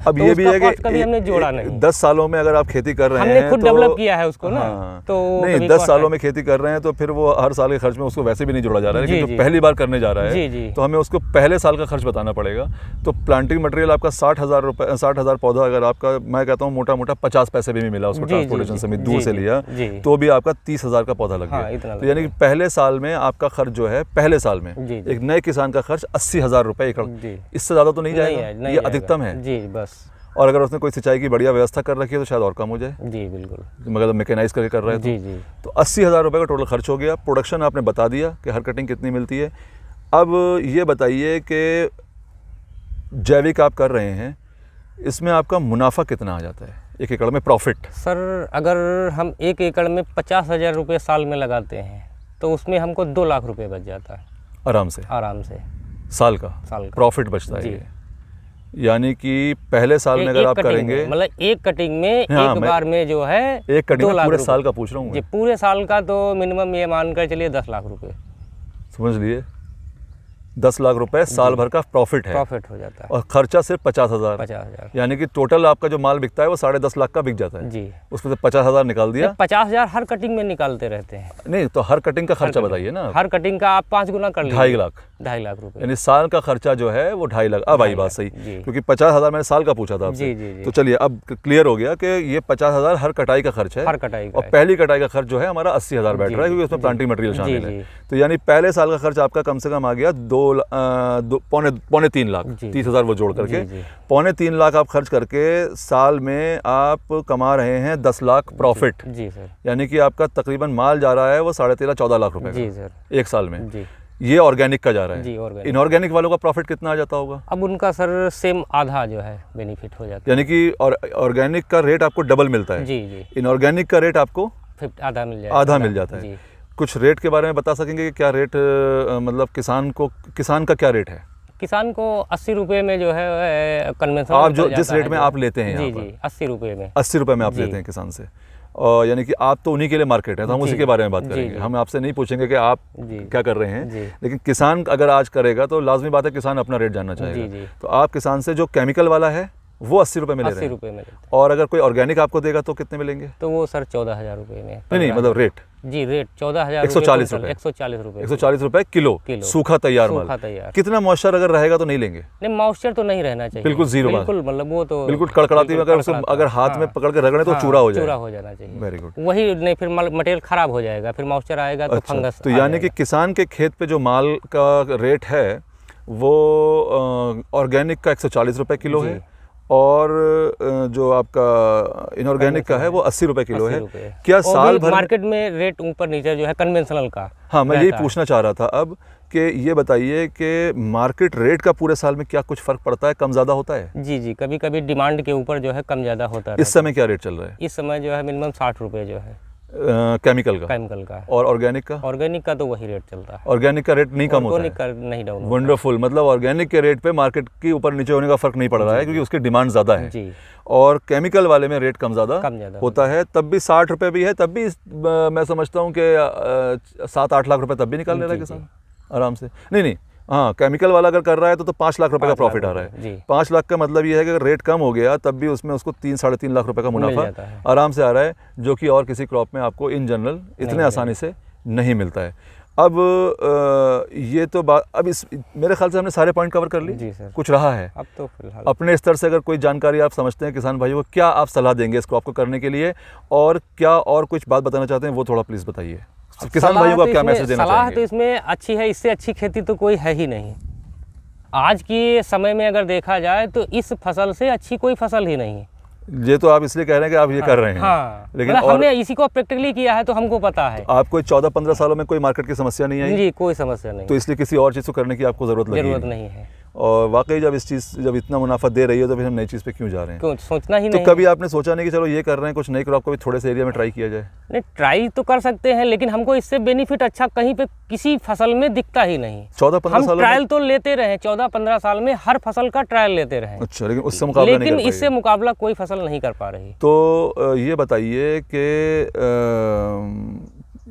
अब ये भी है कि कभी हमने जोड़ा नहीं। 10 सालों में अगर आप खेती कर रहे हैं, हमने खुद डेवलप किया है उसको ना, तो नहीं 10 सालों में खेती कर रहे हैं तो फिर वो हर साल के खर्च में उसको वैसे भी नहीं जोड़ा जा रहा है, लेकिन जो पहली बार करने जा रहा है तो हमें उसको पहले साल का खर्च बताना पड़ेगा। तो प्लांटिंग मटेरियल आपका 60,000 पौधा, अगर आपका मैं कहता हूँ मोटा मोटा 50 पैसे भी मिला, उसको ट्रांसपोर्टेशन से दूर से लिया, तो भी आपका 30,000 का पौधा लग गया। तो यानी कि पहले साल में आपका खर्च जो है, पहले साल में एक नए किसान का खर्च 80,000 रुपए एकड़, इससे ज्यादा तो नहीं जाएगा, ये अधिकतम है जी बस। और अगर उसने कोई सिंचाई की बढ़िया व्यवस्था कर रखी है तो शायद और कम हो जाए। जी बिल्कुल, मतलब मैकेनाइज करके कर रहा है तो 80,000 रुपये का टोटल खर्च हो गया। प्रोडक्शन आपने बता दिया कि हर कटिंग कितनी मिलती है। अब ये बताइए कि जैविक आप कर रहे हैं, इसमें आपका मुनाफा कितना आ जाता है 1 एकड़ में प्रॉफिट? सर अगर हम 1 एकड़ में 50,000 रुपये साल में लगाते हैं तो उसमें हमको 2 लाख रुपए बच जाता है आराम से साल का प्रॉफिट बचता है। यानी कि पहले साल में अगर आप करेंगे, मतलब एक कटिंग में एक बार में जो है एक कटिंग में पूरे साल का पूछ रहा हूँ, पूरे साल का तो मिनिमम ये मानकर चलिए 10 लाख रुपए, समझ लिए 10 लाख रुपए साल भर का प्रॉफिट है, प्रॉफिट हो जाता है। और खर्चा सिर्फ 50,000, 50,000, यानी कि टोटल आपका जो माल बिकता है वो 10.5 लाख का बिक जाता है जी। उसमें से 50,000 निकाल दिया। 50,000 हर कटिंग में निकालते रहते हैं। नहीं तो हर कटिंग का खर्चा बताइए ना। हर कटिंग का आप 5 गुना कर लीजिए, 2.5 लाख, 2.5 लाख रुपए, यानी साल का खर्चा जो है वो 2.5 लाख। अब आई बात सही, क्योंकि 50,000 मैंने साल का पूछा था आपसे। तो चलिए अब क्लियर हो गया कि ये 50,000 हर कटाई का खर्च है, हर कटाई का, और पहली कटाई का खर्च जो है हमारा 80,000 बैठ रहा है, क्योंकि उसमें प्लांटिंग मटेरियल शामिल है। तो यानी पहले साल का खर्च आपका कम से कम आ गया पौने 3 लाख, 30,000 वो जोड़ करके 3.25 लाख आप खर्च करके साल में आप कमा रहे हैं 10 लाख प्रॉफिट। जी सर। यानी कि आपका तकरीबन माल जा रहा है वो 13.5-14 लाख रुपए जी सर, एक साल में। जी। ये ऑर्गेनिक का जा रहा है। जी, इनऑर्गेनिक वालों का प्रॉफिट कितना आ जाता होगा? अब उनका सर सेम आधा जो है बेनिफिट हो जाता है, यानी कि ऑर्गेनिक का रेट आपको डबल मिलता है। जी। इनऑर्गेनिक का रेट आपको आधा मिल जाता है। कुछ रेट के बारे में बता सकेंगे कि क्या रेट, मतलब किसान का क्या रेट है? किसान को 80 रुपये में जो है कन्वेंशनल, आप जो जिस रेट में आप लेते हैं, जी 80 रुपये में, 80 रुपये में आप लेते हैं किसान से, और यानी कि आप तो उन्हीं के लिए मार्केट है, तो हम उसी के बारे में बात करेंगे। हम आपसे नहीं पूछेंगे कि आप क्या कर रहे हैं, लेकिन किसान अगर आज करेगा तो लाजमी बात है किसान अपना रेट जानना चाहेगा। तो आप किसान से जो केमिकल वाला है वो 80 रुपये में ले रहे हैं, 80 रुपये में, और अगर कोई ऑर्गेनिक आपको देगा तो कितने मिलेंगे? तो वो सर 14,000 रुपये में। नहीं मतलब रेट, जी रेट 14,000, 140 रुपये, 140 रुपये किलो सूखा तैयार माल। कितना मॉइस्चर अगर रहेगा तो नहीं लेंगे? नहीं, मॉइस्चर तो नहीं रहना चाहिए, बिल्कुल जीरो, बिल्कुल मतलब वो तो बिल्कुल कड़कड़ाती, अगर हाथ में पकड़ के रगड़े तो चूरा हो जाना चाहिए। Very good. वही नहीं, फिर मटेरियल खराब हो जाएगा, फिर मॉइस्चर आएगा तो फंगस। तो यानी कि किसान के खेत पे जो माल का रेट है वो ऑर्गेनिक का 140 रुपये किलो है, और जो आपका इनऑर्गेनिक का है वो 80 रुपये किलो है। क्या साल भर मार्केट में रेट ऊपर नीचे जो है कन्वेंशनल का? हाँ, मैं यही पूछना चाह रहा था अब कि ये बताइए कि मार्केट रेट का पूरे साल में क्या कुछ फर्क पड़ता है, कम ज़्यादा होता है? जी, कभी कभी डिमांड के ऊपर जो है कम ज़्यादा होता है। इस समय क्या रेट चल रहा है? इस समय जो है मिनिमम 60 रुपये जो है केमिकल का। और ऑर्गेनिक का तो वही रेट चलता है। ऑर्गेनिक का रेट नहीं कम होता है? नहीं डाउन। वंडरफुल, मतलब ऑर्गेनिक के रेट पे मार्केट की ऊपर नीचे होने का फर्क नहीं पड़ रहा है, क्योंकि उसकी डिमांड ज़्यादा है जी। और केमिकल वाले में रेट कम ज़्यादा होता है, तब भी 60 रुपये भी है, तब भी मैं समझता हूँ कि 7-8 लाख रुपए तब भी निकाल ले रहा है किसान आराम से। नहीं हाँ, केमिकल वाला अगर कर रहा है तो 5 लाख रुपए का प्रॉफिट आ रहा है। 5 लाख का मतलब ये है कि अगर रेट कम हो गया तब भी उसमें उसको 3-3.5 लाख रुपए का मुनाफा आराम से आ रहा है, जो कि और किसी क्रॉप में आपको इन जनरल इतने आसानी से नहीं मिलता है। अब ये तो बात, अब इस मेरे ख्याल से हमने सारे पॉइंट कवर कर लिए जी सर। कुछ रहा है अब तो फिलहाल अपने स्तर से अगर कोई जानकारी आप समझते हैं किसान भाइयों को, क्या आप सलाह देंगे इस क्रॉप को करने के लिए, और क्या और कुछ बात बताना चाहते हैं वो थोड़ा प्लीज़ बताइए। किसान भाइयों को क्या मैसेज देना चाहेंगे? सलाह तो इसमें अच्छी है, इससे अच्छी खेती तो कोई है ही नहीं। आज के समय में अगर देखा जाए तो इस फसल से अच्छी कोई फसल ही नहीं है। ये तो आप इसलिए कह रहे हैं कि आप ये कर रहे हैं। हाँ, लेकिन हमने इसी को प्रैक्टिकली किया है तो हमको पता है। आपको 14-15 सालों में कोई मार्केट की समस्या नहीं आई? जी, कोई समस्या नहीं। तो इसलिए किसी और चीज़ को करने की आपको ज़रूरत नहीं है। और वाकई जब इतना मुनाफा दे रही है तो फिर हम नई चीज़ पे क्यों जा रहे हैं? क्यों सोचना ही नहीं। तो कभी आपने सोचा नहीं कि चलो ये कर रहे हैं, कुछ नई क्रॉप को भी थोड़े से एरिया में ट्राई किया जाए? नहीं, ट्राई तो कर सकते हैं, लेकिन हमको इससे बेनिफिट अच्छा कहीं पे किसी फसल में दिखता ही नहीं। 14-15 साल ट्रायल तो लेते रहे, 14-15 साल में हर फसल का ट्रायल लेते रहे। अच्छा, लेकिन उससे मुकाबला नहीं कर पाए। इससे मुकाबला कोई फसल नहीं कर पा रही। तो ये बताइए कि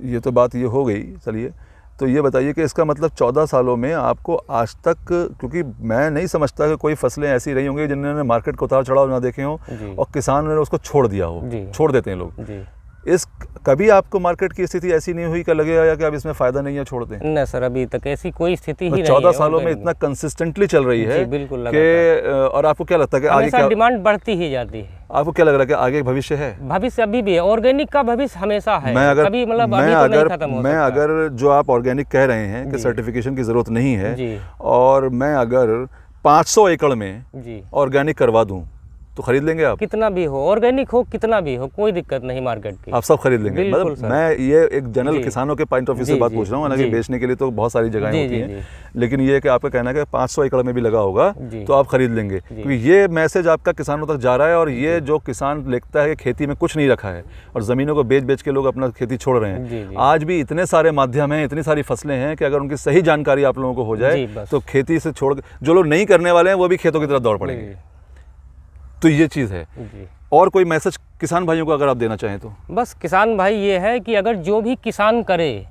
ये तो बात ये हो गई, चलिए तो ये बताइए कि इसका मतलब 14 सालों में आपको आज तक, क्योंकि मैं नहीं समझता कि कोई फसलें ऐसी रही होंगी जिन्होंने मार्केट को उतार चढ़ाव ना देखे हों और किसान ने उसको छोड़ दिया हो, छोड़ देते हैं लोग। इस कभी आपको मार्केट की स्थिति ऐसी नहीं हुई कि लगेगा या कि अब इसमें फ़ायदा नहीं है, छोड़ दें? नहीं सर, अभी तक ऐसी कोई स्थिति ही नहीं है। 14 सालों में इतना कंसिस्टेंटली चल रही है बिल्कुल कि, और आपको क्या लगता है कि आगे क्या डिमांड बढ़ती ही जाती है? आपको क्या लग रहा है कि आगे भविष्य है? भविष्य अभी भी है, ऑर्गेनिक का भविष्य हमेशा है। मैं अगर जो आप ऑर्गेनिक कह रहे हैं कि सर्टिफिकेशन की ज़रूरत नहीं है, और मैं अगर 500 एकड़ में ऑर्गेनिक करवा दूँ तो खरीद लेंगे आप? कितना भी हो, ऑर्गेनिक हो कितना भी हो, कोई दिक्कत नहीं मार्केट की, आप सब खरीद लेंगे? मतलब मैं ये एक जनरल किसानों के पॉइंट ऑफ व्यू से बात पूछ रहा हूँ, हालांकि बेचने के लिए तो बहुत सारी जगहें होती हैं, लेकिन ये कि आपका कहना है कि 500 एकड़ में भी लगा होगा तो आप खरीद लेंगे, क्योंकि ये मैसेज आपका किसानों तक जा रहा है। और ये जो किसान लिखता है कि खेती में कुछ नहीं रखा है और ज़मीनों को बेच के लोग अपना खेती छोड़ रहे हैं, आज भी इतने सारे माध्यम हैं, इतनी सारी फसलें हैं कि अगर उनकी सही जानकारी आप लोगों को हो जाए तो खेती से छोड़, जो लोग नहीं करने वाले हैं वो भी खेतों की तरफ दौड़ पड़ेंगे। तो ये चीज़ है। और कोई मैसेज किसान भाइयों को अगर आप देना चाहें तो? बस किसान भाई ये है कि अगर जो भी किसान करे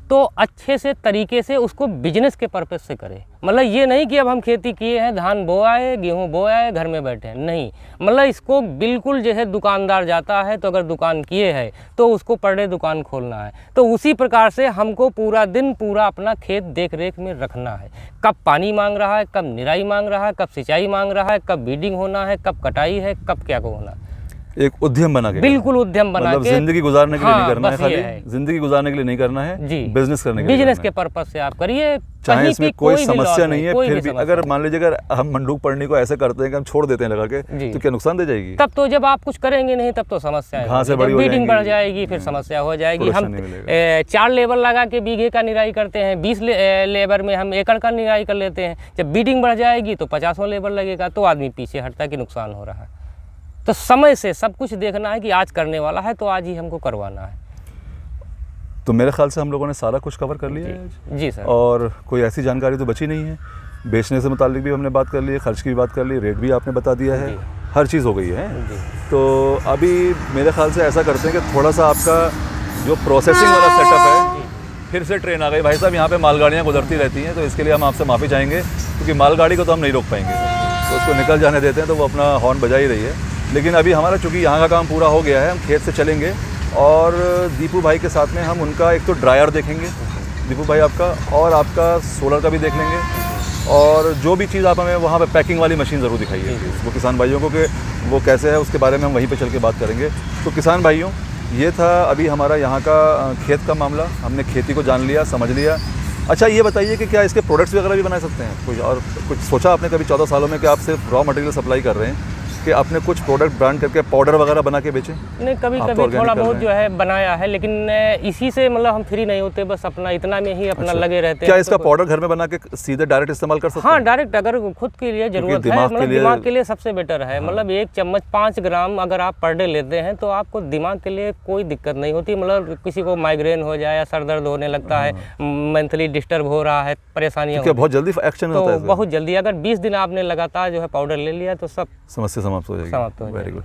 तो अच्छे से तरीके से उसको बिजनेस के पर्पज से करे। मतलब ये नहीं कि अब हम खेती किए हैं, धान बोआए, गेहूं बोआए, घर में बैठे हैं, नहीं। मतलब इसको बिल्कुल जैसे दुकानदार जाता है तो अगर दुकान किए है तो उसको पर डे दुकान खोलना है, तो उसी प्रकार से हमको पूरा दिन पूरा अपना खेत देख रेख में रखना है। कब पानी मांग रहा है, कब निराई मांग रहा है, कब सिंचाई मांग रहा है, कब बीडिंग होना है, कब कटाई है, कब क्या को होना है। एक उद्यम बना के, बिल्कुल उद्यम बना मतलब के, जिंदगी गुजारने के लिए नहीं करना है, खाली जिंदगी गुजारने के लिए नहीं करना है जी, बिजनेस करने के लिए, बिजनेस के पर्पज से आप करिए, चाहे इसमें कोई समस्या नहीं है। फिर भी अगर मान लीजिए अगर हम मंडूक पड़ने को ऐसे करते हैं कि हम छोड़ देते हैं लगा के, तो क्या नुकसान दे जाएगी? तब तो जब आप कुछ करेंगे नहीं तब तो समस्या है, घासें बड़ी बीडिंग बढ़ जाएगी, फिर समस्या हो जाएगी। हम 4 लेबर लगा के बीघे का निराई करते हैं, 20 लेबर में हम एकड़ का निराई कर लेते हैं। जब बीडिंग बढ़ जाएगी तो 50 लेबर लगेगा, तो आदमी पीछे हटता है कि नुकसान हो रहा है। तो समय से सब कुछ देखना है कि आज करने वाला है तो आज ही हमको करवाना है। तो मेरे ख्याल से हम लोगों ने सारा कुछ कवर कर लिया है जी सर, और कोई ऐसी जानकारी तो बची नहीं है। बेचने से मुतालिक भी हमने बात कर ली है, खर्च की भी बात कर ली, रेट भी आपने बता दिया है, हर चीज़ हो गई है। तो अभी मेरे ख्याल से ऐसा करते हैं कि थोड़ा सा आपका जो प्रोसेसिंग वाला सेटअप है, फिर से ट्रेन आ गई भाई साहब, यहाँ पे मालगाड़ियाँ गुजरती रहती हैं, तो इसके लिए हम आपसे माफ़ी चाहेंगे, क्योंकि मालगाड़ी को तो हम नहीं रोक पाएंगे, तो उसको निकल जाने देते हैं, तो वो अपना हॉर्न बजा ही रही है। लेकिन अभी हमारा चूँकि यहाँ का काम पूरा हो गया है, हम खेत से चलेंगे और दीपू भाई के साथ में हम उनका एक तो ड्रायर देखेंगे, दीपू भाई आपका, और आपका सोलर का भी देख लेंगे, और जो भी चीज़ आप हमें वहाँ पे पैकिंग वाली मशीन ज़रूर दिखाइए वो किसान भाइयों को कि वो कैसे है, उसके बारे में हम वहीं पे चल के बात करेंगे। तो किसान भाइयों, ये था अभी हमारा यहाँ का खेत का मामला, हमने खेती को जान लिया, समझ लिया। अच्छा ये बताइए कि क्या इसके प्रोडक्ट्स वगैरह भी बना सकते हैं कुछ, और कुछ सोचा आपने कभी 14 सालों में कि आप सिर्फ रॉ मटेरियल सप्लाई कर रहे हैं कि आपने कुछ प्रोडक्ट ब्रांड करके पाउडर वगैरह बना के बेचे? नहीं, कभी कभी थोड़ा बहुत जो है बनाया है, लेकिन इसी से मतलब हम फ्री नहीं होते, बस अपना इतना में ही अपना लगे रहते हैं। क्या इसका पाउडर घर में बना के सीधे डायरेक्ट इस्तेमाल कर सकते हैं? हाँ, डायरेक्ट अगर खुद के लिए जरूरत है, मतलब दिमाग के लिए सबसे बेटर है। मतलब 1 चम्मच 5 ग्राम अगर आप पर डे लेते हैं तो आपको दिमाग के लिए कोई दिक्कत नहीं होती। मतलब किसी को माइग्रेन हो जाए या सर दर्द होने लगता है, मेंटली डिस्टर्ब हो रहा है, परेशानियाँ, बहुत जल्दी एक्शन होता है, बहुत जल्दी। अगर 20 दिन आपने लगातार जो है पाउडर ले लिया तो सब समस्या समाप्त हो जाएगी। Very good.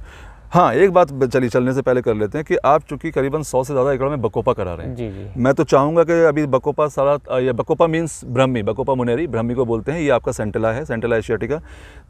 हाँ, एक बात चलने से पहले कर लेते हैं कि आप चूंकि करीबन 100 से ज़्यादा एकड़ में बकोपा करा रहे हैं। जी जी। मैं तो चाहूँगा कि अभी बकोपा सारा, या Bacopa means Brahmi, Bacopa monnieri, Brahmi को बोलते हैं, ये आपका सेंटेला है, सेंटेला एशियाटिका।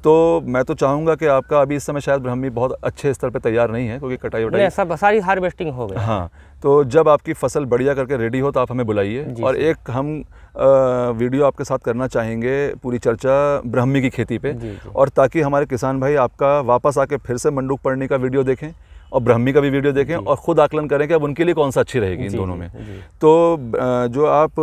तो मैं तो चाहूँगा कि आपका अभी इस समय शायद ब्राह्मी बहुत अच्छे स्तर पर तैयार नहीं है, क्योंकि कटाई वटाई सब सारी हार्वेस्टिंग हो गई। हाँ, तो जब आपकी फसल बढ़िया करके रेडी हो तो आप हमें बुलाइए, और एक हम वीडियो आपके साथ करना चाहेंगे, पूरी चर्चा ब्राह्मी की खेती पे, और ताकि हमारे किसान भाई आपका वापस आके फिर से मंडूक पड़ने का वीडियो देखें और ब्राह्मी का भी वीडियो देखें, और ख़ुद आकलन करें कि अब उनके लिए कौन सा अच्छी रहेगी इन दोनों में। तो जो आप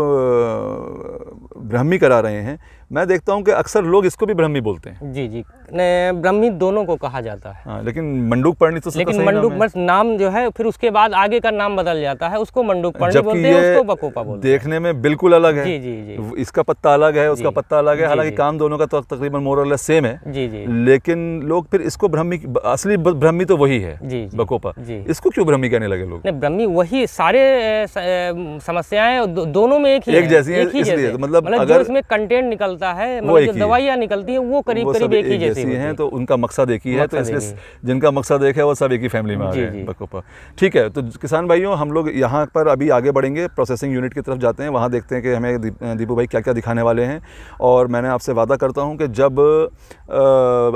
ब्राह्मी करा रहे हैं, मैं देखता हूं कि अक्सर लोग इसको भी ब्राह्मी बोलते हैं। जी जी, ब्राह्मी दोनों को कहा जाता है। हाँ, लेकिन मंडूक पढ़नी तो लेकिन मंडूक बस नाम जो है, फिर उसके बाद आगे का नाम बदल जाता है, उसको मंडूक पढ़नी बोलते हैं, उसको बकोपा बोलते हैं। देखने में बिल्कुल अलग है। जी जी जी। इसका पत्ता अलग है, उसका पत्ता अलग है, हालांकि काम दोनों का तो तकरीबन मोर और लेस सेम है। जी जी। लेकिन लोग फिर इसको ब्राह्मी, असली ब्राह्मी तो वही है बकोपा, इसको क्यों ब्राह्मी कहने लगे लोग? नहीं, ब्राह्मी वही सारे समस्याएं दोनों में एक जैसी है, इसलिए मतलब जो इसमें कंटेंट निकलता है, मतलब जो दवाइयाँ निकलती हैं वो करीब करीब एक ही जैसी हैं, तो उनका मकसद एक ही है, तो इसलिए जिनका मकसद एक है वो सब एक ही फैमिली में आ गए बकोपा। ठीक है, तो किसान भाइयों, हम लोग यहाँ पर अभी आगे बढ़ेंगे, प्रोसेसिंग यूनिट की तरफ जाते हैं, वहाँ देखते हैं कि हमें दीपू भाई क्या क्या दिखाने वाले हैं। और मैंने आपसे वादा करता हूँ कि जब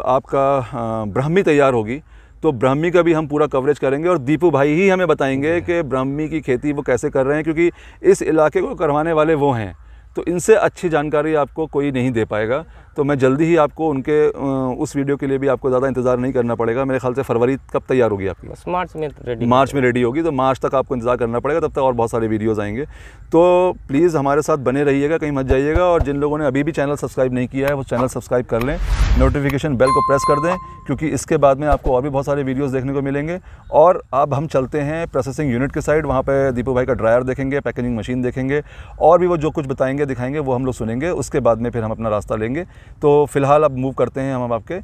आपका ब्राह्मी तैयार होगी तो ब्राह्मी का भी हम पूरा कवरेज करेंगे, और दीपू भाई ही हमें बताएंगे कि ब्राह्मी की खेती वो कैसे कर रहे हैं, क्योंकि इस इलाके को करवाने वाले वो हैं, तो इनसे अच्छी जानकारी आपको कोई नहीं दे पाएगा। तो मैं जल्दी ही आपको उनके उस वीडियो के लिए भी आपको ज़्यादा इंतज़ार नहीं करना पड़ेगा। मेरे ख्याल से फरवरी कब तैयार होगी आपकी? मार्च में रेडी, मार्च में रेडी होगी, तो मार्च तक आपको इंतज़ार करना पड़ेगा, तब तक और बहुत सारे वीडियोज़ आएंगे। तो प्लीज़ हमारे साथ बने रहिएगा, कहीं मत जाइएगा, और जिन लोगों ने अभी भी चैनल सब्सक्राइब नहीं किया है वो चैनल सब्सक्राइब कर लें, नोटिफिकेशन बेल को प्रेस कर दें, क्योंकि इसके बाद में आपको और भी बहुत सारे वीडियोज़ देखने को मिलेंगे। और अब हम चलते हैं प्रोसेसिंग यूनिट के साइड, वहाँ पर दीपू भाई का ड्रायर देखेंगे, पैकेजिंग मशीन देखेंगे, और भी वो जो कुछ बताएंगे दिखाएंगे वो हम लोग सुनेंगे, उसके बाद में फिर हम अपना रास्ता लेंगे। तो फिलहाल अब मूव करते हैं हम आपके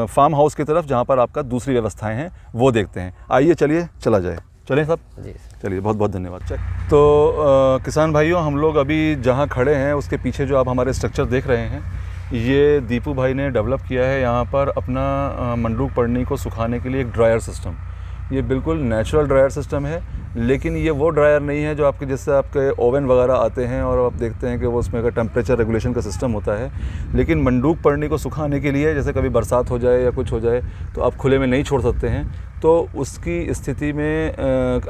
फार्म हाउस की तरफ, जहाँ पर आपका दूसरी व्यवस्थाएं हैं वो देखते हैं। आइए, चलिए चला जाए। चलें साहब? जी चलिए, बहुत बहुत धन्यवाद। तो किसान भाइयों, हम लोग अभी जहाँ खड़े हैं उसके पीछे जो आप हमारे स्ट्रक्चर देख रहे हैं, ये दीपू भाई ने डेवलप किया है यहाँ पर अपना मंडूक पड़नी को सुखाने के लिए एक ड्रायर सिस्टम। ये बिल्कुल नेचुरल ड्रायर सिस्टम है, लेकिन ये वो ड्रायर नहीं है जो आपके जैसे आपके ओवन वगैरह आते हैं और आप देखते हैं कि वो उसमें का टेम्परेचर रेगुलेशन का सिस्टम होता है। लेकिन मंडूक पर्णी को सुखाने के लिए, जैसे कभी बरसात हो जाए या कुछ हो जाए तो आप खुले में नहीं छोड़ सकते हैं, तो उसकी स्थिति में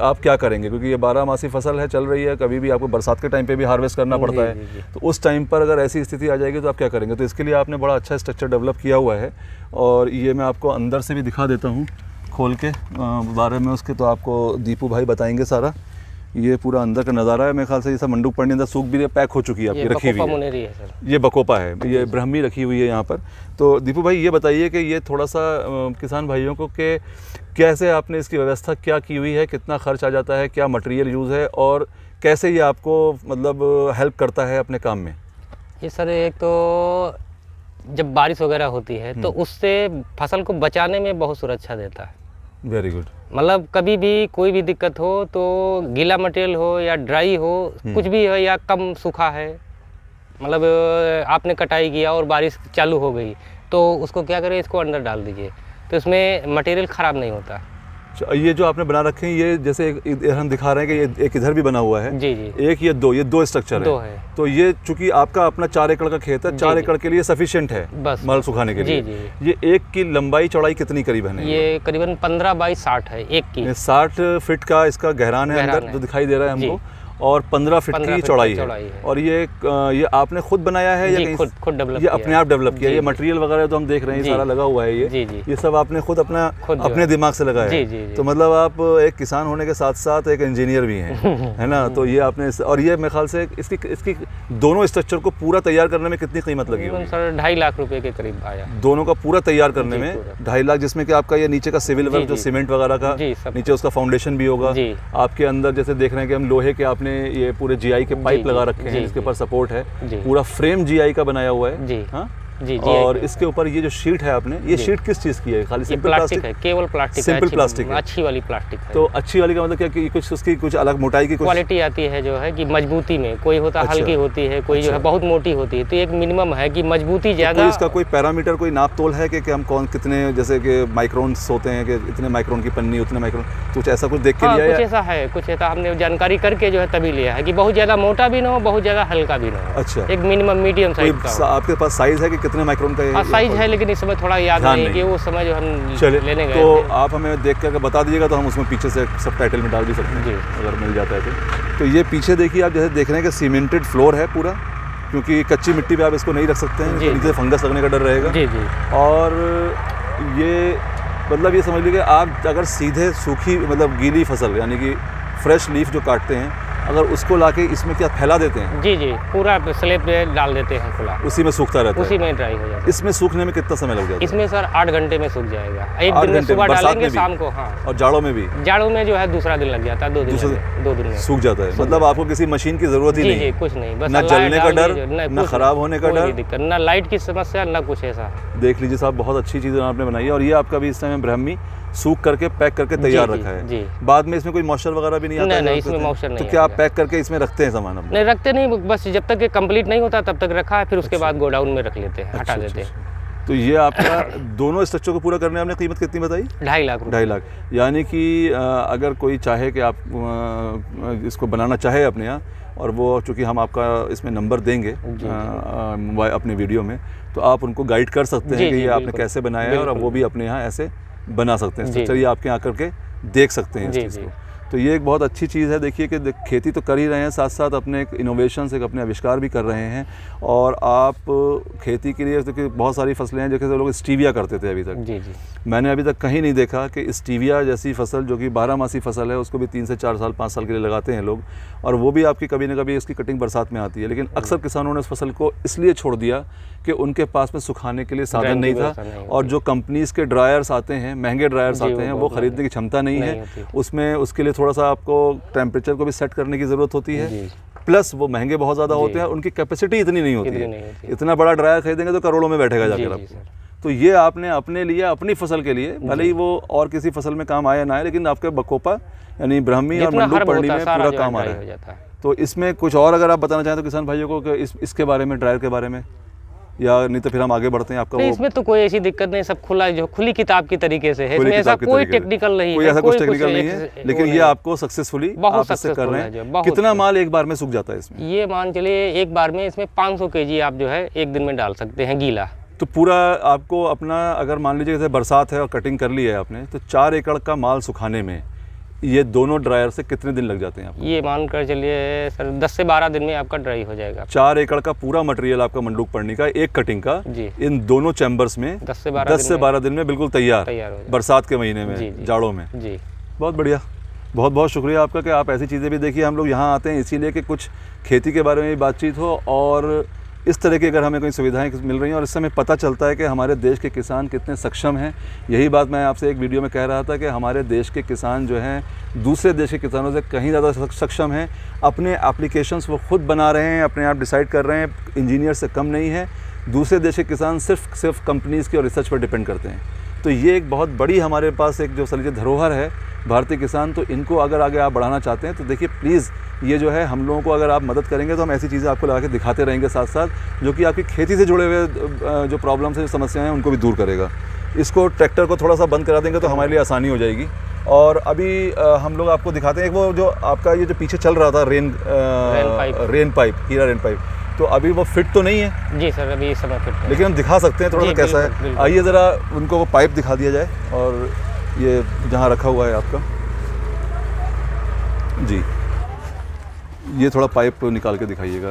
आप क्या करेंगे? क्योंकि ये 12 मासी फसल है, चल रही है, कभी भी आपको बरसात के टाइम पे भी हार्वेस्ट करना पड़ता है। तो उस टाइम पर अगर ऐसी स्थिति आ जाएगी तो आप क्या करेंगे? तो इसके लिए आपने बड़ा अच्छा स्ट्रक्चर डेवलप किया हुआ है, और ये मैं आपको अंदर से भी दिखा देता हूँ खोल के बारे में उसके, तो आपको दीपू भाई बताएंगे सारा। ये पूरा अंदर का नज़ारा है। मेरे ख्याल से ये सब मंडूक पर्णी अंदर सूख भी पैक हो चुकी है आपकी, रखी हुई है। ये बकोपा है, ये ब्राह्मी रखी हुई है यहाँ पर। तो दीपू भाई ये बताइए कि ये थोड़ा सा किसान भाइयों को कि कैसे आपने इसकी व्यवस्था क्या की हुई है, कितना खर्च आ जाता है, क्या मटेरियल यूज़ है, और कैसे ये आपको मतलब हेल्प करता है अपने काम में? ये सर एक तो जब बारिश वगैरह होती है तो उससे फसल को बचाने में बहुत सुरक्षा देता है। Very good. मतलब कभी भी कोई भी दिक्कत हो तो गीला मटेरियल हो या ड्राई हो, कुछ भी हो या कम सूखा है, मतलब आपने कटाई किया और बारिश चालू हो गई तो उसको क्या करें, इसको अंदर डाल दीजिए तो इसमें मटेरियल ख़राब नहीं होता। ये जो आपने बना रखे हैं, ये जैसे हम दिखा रहे हैं कि ये एक इधर भी बना हुआ है। जी जी। एक ये दो स्ट्रक्चर है। तो ये चूंकि आपका अपना 4 एकड़ का खेत है, 4 एकड़ के लिए सफिशिएंट है बस मल सुखाने के लिए। जी। ये एक की लंबाई चौड़ाई कितनी करीबन है? ये करीबन 15 बाई 60 है एक की। 60 फीट का इसका गहरान है अंदर जो दिखाई दे रहा है हमको, और 15 फीट की चौड़ाई है। और ये आपने खुद बनाया है या खुद डेवलप? ये अपने आप डेवलप किया? ये मटेरियल वगैरह तो हम देख रहे हैं सारा लगा हुआ है, ये सब आपने खुद अपने दिमाग से लगाया है। तो मतलब आप एक किसान होने के साथ साथ एक इंजीनियर भी हैं, है ना? तो ये आपने, और ये मेरे ख्याल से इसकी दोनों स्ट्रक्चर को पूरा तैयार करने में कितनी कीमत लगी होगी? सर 2.5 लाख रुपए के करीब आया दोनों का पूरा तैयार करने में। 2.5 लाख, जिसमें कि आपका ये नीचे का सिविल वर्क जो सीमेंट वगैरह का, नीचे उसका फाउंडेशन भी होगा आपके अंदर। जैसे देख रहे हैं कि हम लोहे के आपने ये पूरे जीआई के पाइप लगा रखे हैं, इसके ऊपर सपोर्ट है, पूरा फ्रेम जीआई का बनाया हुआ है। हाँ जी। और इसके ऊपर ये जो शीट है आपने, ये शीट किस चीज़ की है? खाली सिंपल प्लास्टिक है? केवल प्लास्टिक, सिंपल प्लास्टिक है, अच्छी वाली प्लास्टिक है। तो अच्छी वाली का मतलब क्या कि कुछ उसकी कुछ अलग मोटाई की क्वालिटी आती है, जो है कि मजबूती में कोई होता है हल्की होती है, कोई जो है बहुत मोटी होती है, तो एक मिनिमम है कि मजबूती ज़्यादा। इसका कोई पैरामीटर, कोई नाप तोल है कि हम कितने, जैसे कि माइक्रोन्स होते हैं कि इतने माइक्रोन की पन्नी, उतने माइक्रोन, कुछ ऐसा कुछ देख के लिया? कुछ ऐसा है, कुछ ऐसा हमने जानकारी करके जो है तभी लिया है कि बहुत ज़्यादा मोटा भी ना हो, बहुत ज़्यादा हल्का भी ना हो। अच्छा। एक मिनिमम मीडियम साइज का। आपके पास साइज है कि कितने माइक्रोन का साइज है, लेकिन इस समय थोड़ा याद नहीं कि वो समय जो हम लेने गए तो आप हमें देख कर बता दीजिएगा, तो हम उसमें पीछे से सब टाइटल में डाल भी सकते हैं अगर मिल जाता है तो। ये पीछे देखिए आप, जैसे देख रहे हैं कि सीमेंटेड फ्लोर है पूरा, क्योंकि कच्ची मिट्टी पे आप इसको नहीं रख सकते हैं, तो नीचे फंगस लगने का डर रहेगा। जी जी। और ये मतलब ये समझ लीजिए, आप अगर सीधे सूखी मतलब गीली फसल यानी कि फ्रेश लीफ जो काटते हैं, अगर उसको लाके इसमें क्या फैला देते हैं? जी जी, पूरा स्लैब पे डाल देते हैं खुला, उसी में सूखता रहता है, उसी में ड्राई हो जाता है। इसमें सूखने में कितना समय लग जाता है? इसमें सर 8 घंटे में सूख जाएगा। एक दिन में सुबह डालेंगे, शाम को। हाँ। और जाड़ों में भी? जाड़ों में जो है दूसरा दिन लग जाता है, 2 दिन में सूख जाता है। मतलब आपको किसी मशीन की जरूरत ही नहीं? कुछ नहीं, बस ना जलने का डर, ना खराब होने का डर, ना लाइट की समस्या, ना कुछ ऐसा। देख लीजिए साहब, बहुत अच्छी चीज़ आपने बनाई है। और ये आपका भी इस टाइम ब्राह्मी सूख करके पैक करके तैयार रखा है। बाद में इसमें कोई मॉइस्चर वगैरह भी नहीं आता? नहीं, इसमें मॉइस्चर नहीं। तो क्या आप पैक करके इसमें रखते हैं सामान? नहीं रखते नहीं, बस जब तक ये कंप्लीट नहीं होता तब तक रखा है, फिर उसके बाद गोडाउन में रख लेते हैं, हटा देते हैं। तो ये आपका दोनों स्ट्रक्चर को पूरा करने में आपने कीमत कितनी बताई? 2.5 लाख। 2.5 लाख। यानी कि अगर कोई चाहे कि आप इसको बनाना चाहे अपने यहाँ, और वो चूँकि हम आपका इसमें नंबर देंगे अपने वीडियो में, तो आप उनको गाइड कर सकते हैं कि ये आपने कैसे बनाया है, और वो भी अपने यहाँ ऐसे बना सकते हैं स्ट्रक्चर। ये आपके यहाँ करके देख सकते हैं इस चीज़ को। तो ये एक बहुत अच्छी चीज़ है। देखिए कि खेती तो कर ही रहे हैं, साथ साथ अपने एक इनोवेशन से अपने आविष्कार भी कर रहे हैं। और आप खेती के लिए, क्योंकि बहुत सारी फसलें हैं, जैसे लोग स्टीविया करते थे अभी तक। जी। मैंने अभी तक कहीं नहीं देखा कि स्टीविया जैसी फसल, जो कि 12 मासी फसल है, उसको भी 3 से 4 साल 5 साल के लिए लगाते हैं लोग, और वो भी आपकी कभी ना कभी उसकी कटिंग बरसात में आती है। लेकिन अक्सर किसानों ने उस फसल को इसलिए छोड़ दिया कि उनके पास में सुखाने के लिए साधन नहीं था, और जो कंपनीज़ के ड्रायर्स आते हैं, महंगे ड्रायर्स आते हैं, वो खरीदने की क्षमता नहीं है। उसमें उसके लिए थोड़ा सा आपको टेम्परेचर को भी सेट करने की ज़रूरत होती है, प्लस वो महंगे बहुत ज़्यादा होते हैं, उनकी कैपेसिटी इतनी नहीं होती है। इतना बड़ा ड्रायर खरीदेंगे तो करोड़ों में बैठेगा जाकर आपको। तो ये आपने अपने लिए, अपनी फसल के लिए, भले ही वो और किसी फसल में काम आया ना आए, लेकिन आपके बकोपा यानी ब्राह्मी और मंडूक पर्णी में पूरा काम आ रहा है। तो इसमें कुछ और अगर आप बताना चाहें तो किसान भाइयों को, इसके बारे में, ड्रायर के बारे में? या नहीं तो फिर हम आगे बढ़ते हैं? आपका वो इसमें तो कोई ऐसी दिक्कत नहीं, सब खुला जो खुली किताब की तरीके से है, इसमें ऐसा कोई टेक्निकल नहीं है, कोई ऐसा कुछ टेक्निकल नहीं है, लेकिन ये आपको सक्सेसफुली आप इससे कर रहे हैं। कितना माल एक बार में सूख जाता है इसमें? ये मान चलिए एक बार में इसमें 500 kg आप जो है एक दिन में डाल सकते हैं गीला। तो पूरा आपको अपना, अगर मान लीजिए जैसे बरसात है और कटिंग कर ली है आपने, तो 4 एकड़ का माल सुखाने में ये दोनों ड्रायर से कितने दिन लग जाते हैं आपको? ये मान कर चलिए सर 10 से 12 दिन में आपका ड्राई हो जाएगा। 4 एकड़ का पूरा मटेरियल आपका मंडूक पड़ने का एक कटिंग का जी, इन दोनों चैम्बर्स में 10 से 12 दिन में बिल्कुल तैयार हो जाए, बरसात के महीने में, जाड़ों में जी। बहुत बढ़िया, बहुत बहुत शुक्रिया आपका कि आप ऐसी चीज़ें भी देखिए। हम लोग यहाँ आते हैं इसीलिए कि कुछ खेती के बारे में भी बातचीत हो और इस तरह की अगर हमें कोई सुविधाएं मिल रही हैं, और इससे हमें पता चलता है कि हमारे देश के किसान कितने सक्षम हैं। यही बात मैं आपसे एक वीडियो में कह रहा था कि हमारे देश के किसान जो हैं दूसरे देश के किसानों से कहीं ज़्यादा सक्षम हैं। अपने एप्लीकेशंस वो खुद बना रहे हैं, अपने आप डिसाइड कर रहे हैं, इंजीनियर से कम नहीं है। दूसरे देश के किसान सिर्फ कंपनीज़ के और रिसर्च पर डिपेंड करते हैं। तो ये एक बहुत बड़ी हमारे पास एक जो समझिए धरोहर है भारतीय किसान। तो इनको अगर आगे आप बढ़ाना चाहते हैं तो देखिए प्लीज़ ये जो है हम लोगों को अगर आप मदद करेंगे तो हम ऐसी चीज़ें आपको लगा के दिखाते रहेंगे साथ साथ, जो कि आपकी खेती से जुड़े हुए जो प्रॉब्लम्स हैं, जो समस्याएं हैं, उनको भी दूर करेगा। इसको ट्रैक्टर को थोड़ा सा बंद करा देंगे तो हमारे लिए आसानी हो जाएगी। और अभी हम लोग आपको दिखाते हैं वो जो आपका ये जो पीछे चल रहा था रेन पाइप, हीरा रेन पाइप, तो अभी वो फिट तो नहीं है? जी सर, अभी इस समय फिट है, लेकिन हम दिखा सकते हैं थोड़ा सा कैसा है। आइए ज़रा उनको वो पाइप दिखा दिया जाए, और ये जहाँ रखा हुआ है आपका जी, ये थोड़ा पाइप निकाल के दिखाइएगा।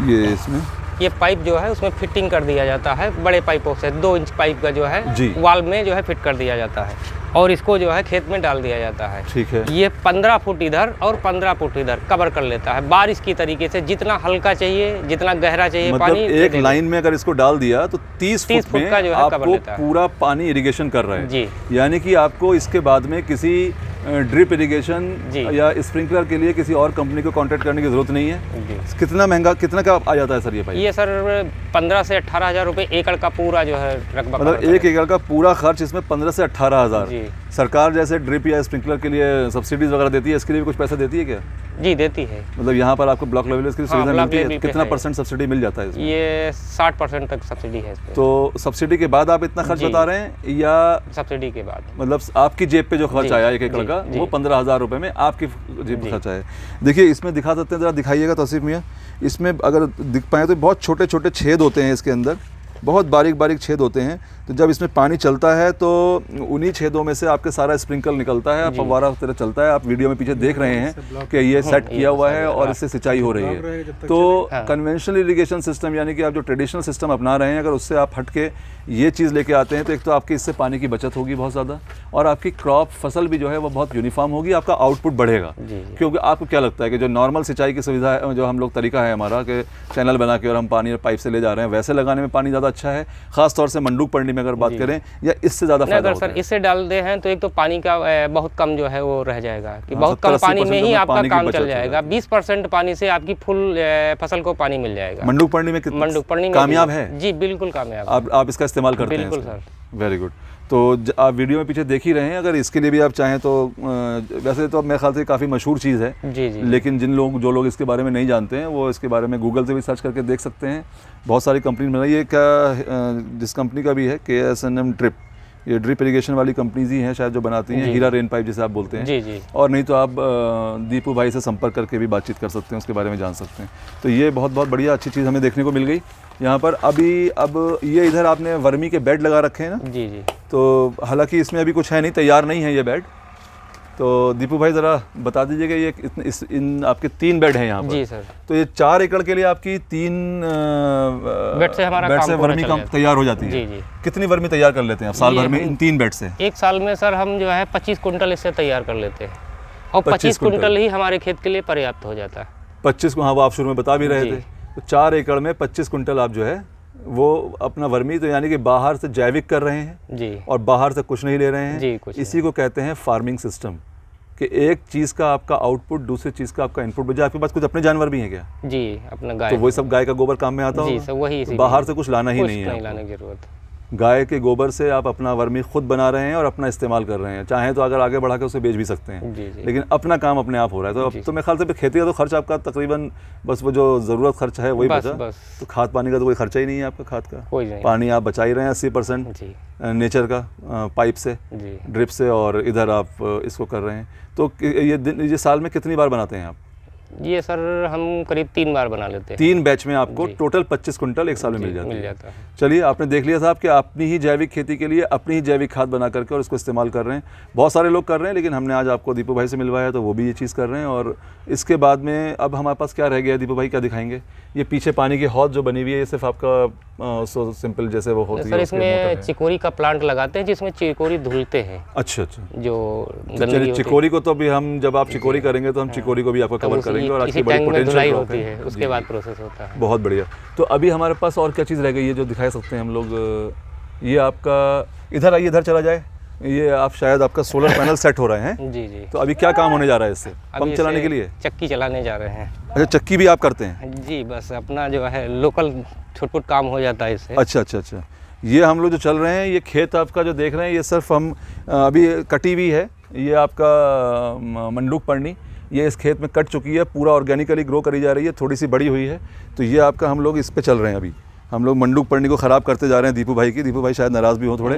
ये इसमें ये पाइप जो है उसमें फिटिंग कर दिया जाता है बड़े पाइपों से। 2 इंच पाइप का जो है वाल में जो है फिट कर दिया जाता है और इसको जो है खेत में डाल दिया जाता है। ठीक है। ये 15 फुट इधर और 15 फुट इधर कवर कर लेता है बारिश की तरीके से, जितना हल्का चाहिए, जितना गहरा चाहिए मतलब पानी। एक लाइन में अगर इसको डाल दिया तो 30 फुट का जो है आपको पूरा पानी इरिगेशन कर रहा है जी। यानी कि आपको इसके बाद में किसी ड्रिप इरिगेशन या स्प्रिंकलर के लिए किसी और कंपनी को कांटेक्ट करने की जरूरत नहीं है। कितना महंगा, कितना का आ जाता है सर ये पाइप? ये सर 15 से 18 हज़ार रुपये एकड़ का पूरा जो है रकबा, मतलब 1 एकड़ का पूरा खर्च इसमें 15 से 18 हज़ार। सरकार जैसे ड्रिप या स्प्रिंकलर के लिए सब्सिडीज वगैरह देती है, इसके लिए भी कुछ पैसा देती है क्या? जी देती है। मतलब यहाँ पर आपको ब्लॉक लेवल इसकी सुविधा मिलती है? कितना % सब्सिडी मिल जाता है इसमें? ये 60% तक सब्सिडी है इसमें। तो सब्सिडी के बाद आप इतना खर्च बता रहे हैं या सब्सिडी के बाद? मतलब आपकी जेब पे जो खर्च आया 1 एकड़ का वो 15,000 रुपये में आपकी जेब पे खर्च आया। देखिए इसमें दिखा सकते हैं, जरा दिखाइएगा तौसीफ मियाँ। इसमें अगर दिख पाए तो बहुत छोटे छोटे छेद होते हैं इसके अंदर, बहुत बारीक बारीक छेद होते हैं। तो जब इसमें पानी चलता है तो उन्हीं छेदों में से आपके सारा स्प्रिंकल निकलता है, फव्वारा तरह चलता है। आप वीडियो में पीछे देख रहे हैं कि ये सेट किया हुआ है और इससे सिंचाई हो रही है। तो कन्वेंशनल इरिगेशन सिस्टम यानी कि आप जो ट्रेडिशनल सिस्टम अपना रहे हैं, अगर उससे आप हट के ये चीज़ लेके आते हैं तो एक तो आपकी इससे पानी की बचत होगी बहुत ज़्यादा, और आपकी क्रॉप फसल भी जो है वो बहुत यूनिफॉर्म होगी, आपका आउटपुट बढ़ेगा। क्योंकि आपको क्या लगता है कि जो नॉर्मल सिंचाई की सुविधा है, जो हम लोग तरीका है हमारा कि चैनल बना के और हम पानी पाइप से ले जा रहे हैं, वैसे लगाने में पानी ज़्यादा अच्छा है? खास तौर से मंडूक पड़नी में अगर बात करें, या इससे ज़्यादा फायदा होता है? सर इससे डालते हैं तो एक तो पानी का बहुत कम जो है वो रह जाएगा कि बहुत कम पानी में ही आपका काम चल जाएगा। 20% पानी से आपकी फुल फसल को पानी मिल जाएगा। मंडूक पड़नी में कामयाब है? जी बिल्कुल कामयाब। आप इसका इस्तेमाल करते हैं? बिल्कुल सर। Very good. तो आप वीडियो में पीछे देख ही रहे हैं, अगर इसके लिए भी आप चाहें तो वैसे तो मेरे ख्याल से काफ़ी मशहूर चीज़ है जी। लेकिन जो लोग इसके बारे में नहीं जानते हैं वो इसके बारे में गूगल से भी सर्च करके देख सकते हैं। बहुत सारी कंपनी बनाई है, क्या जिस कंपनी का भी है KSNM ड्रिप, ये ड्रिप इरिगेशन वाली कंपनीज ही हैं शायद जो बनाती हैं हीरा रेन पाइप जिसे आप बोलते हैं। जी। और नहीं तो आप दीपू भाई से संपर्क करके भी बातचीत कर सकते हैं, उसके बारे में जान सकते हैं। तो ये बहुत बहुत बढ़िया अच्छी चीज़ हमें देखने को मिल गई यहाँ पर। अब ये इधर आपने वर्मी के बेड लगा रखे हैं ना? जी। तो हालांकि इसमें अभी कुछ है नहीं, तैयार नहीं है ये बेड। तो दीपू भाई ज़रा बता दीजिएगा, ये इन आपके 3 बेड हैं यहाँ पर? जी सर। तो ये 4 एकड़ के लिए आपकी 3 बेड से हमारा बेड से वर्मी तैयार हो जाती है? जी। कितनी वर्मी तैयार कर लेते हैं आप साल भर में इन 3 बेड से? एक साल में सर हम जो है 25 कुंटल इससे तैयार कर लेते हैं, और 25 कुंटल ही हमारे खेत के लिए पर्याप्त हो जाता है। 25 को, हाँ वो आप शुरू में बता भी रहे थे। तो 4 एकड़ में 25 कुंटल आप जो है वो अपना वर्मी, तो यानी कि बाहर से जैविक कर रहे हैं जी, और बाहर से कुछ नहीं ले रहे हैं जी। इसी को कहते हैं फार्मिंग सिस्टम, कि एक चीज़ का आपका आउटपुट दूसरी चीज़ का आपका इनपुट बजाय। आपके पास कुछ अपने जानवर भी हैं क्या? जी, अपना गाय। तो वही सब गाय का गोबर काम में आता है जी, सब वही। बाहर से कुछ लाना ही नहीं है, लाने की जरूरत। गाय के गोबर से आप अपना वर्मी खुद बना रहे हैं और अपना इस्तेमाल कर रहे हैं। चाहें तो अगर आगे बढ़ा के उसे बेच भी सकते हैं, लेकिन अपना काम अपने आप हो रहा है। तो अब तो मेरे ख्याल से खेती का तो खर्च आपका तकरीबन बस वो जो ज़रूरत खर्च है वही बचा, तो खाद पानी का तो कोई खर्चा ही नहीं है आपका। खाद का पानी आप बचा ही रहे हैं 80% नेचर का, पाइप से, ड्रिप से, और इधर आप इसको कर रहे हैं। तो ये साल में कितनी बार बनाते हैं आप? ये सर हम करीब 3 बार बना लेते हैं। 3 बैच में आपको टोटल 25 कुंटल एक साल में मिल जाता है। चलिए, आपने देख लिया साहब कि अपनी ही जैविक खेती के लिए अपनी ही जैविक खाद बना करके और इसको इस्तेमाल कर रहे हैं। बहुत सारे लोग कर रहे हैं, लेकिन हमने आज आपको दीपू भाई से मिलवाया तो वो भी ये चीज़ कर रहे हैं। और इसके बाद में अब हमारे पास क्या रह गया दीपू भाई, क्या दिखाएंगे? ये पीछे पानी की हौद जो बनी हुई है, ये सिर्फ आपका सो सिंपल जैसे वो होती है सर, इसमें चिकोरी का प्लांट लगाते हैं जिसमें चिकोरी धुलते हैं। अच्छा, जो चलिए, चिकोरी को तो अभी हम जब आप चिकोरी करेंगे तो हम चिकोरी को भी आपको कवर करेंगे और आज की बड़ी पोटेंशियल होती है, उसके बाद प्रोसेस होता है। बहुत बढ़िया। तो अभी हमारे पास और क्या चीज़ रह गई है जो दिखा सकते हैं हम लोग? ये आपका इधर आइए, इधर चला जाए। ये आप शायद आपका सोलर पैनल सेट हो रहे हैं। जी। तो अभी क्या काम होने जा रहा है इससे? पंप चलाने के लिए? चक्की चलाने जा रहे हैं। अच्छा, चक्की भी आप करते हैं? जी, बस अपना जो है लोकल छोट-मोट काम हो जाता है इससे। अच्छा। ये हम लोग जो चल रहे हैं, ये खेत आपका जो देख रहे हैं, ये सिर्फ हम अभी कटी हुई है। ये आपका मंडूक पर्णी, ये इस खेत में कट चुकी है, पूरा ऑर्गेनिकली ग्रो करी जा रही है, थोड़ी सी बड़ी हुई है। तो ये आपका हम लोग इस पे चल रहे हैं। अभी हम लोग मंडूक पर्णी को ख़राब करते जा रहे हैं दीपू भाई की। दीपू भाई शायद नाराज़ भी हो थोड़े।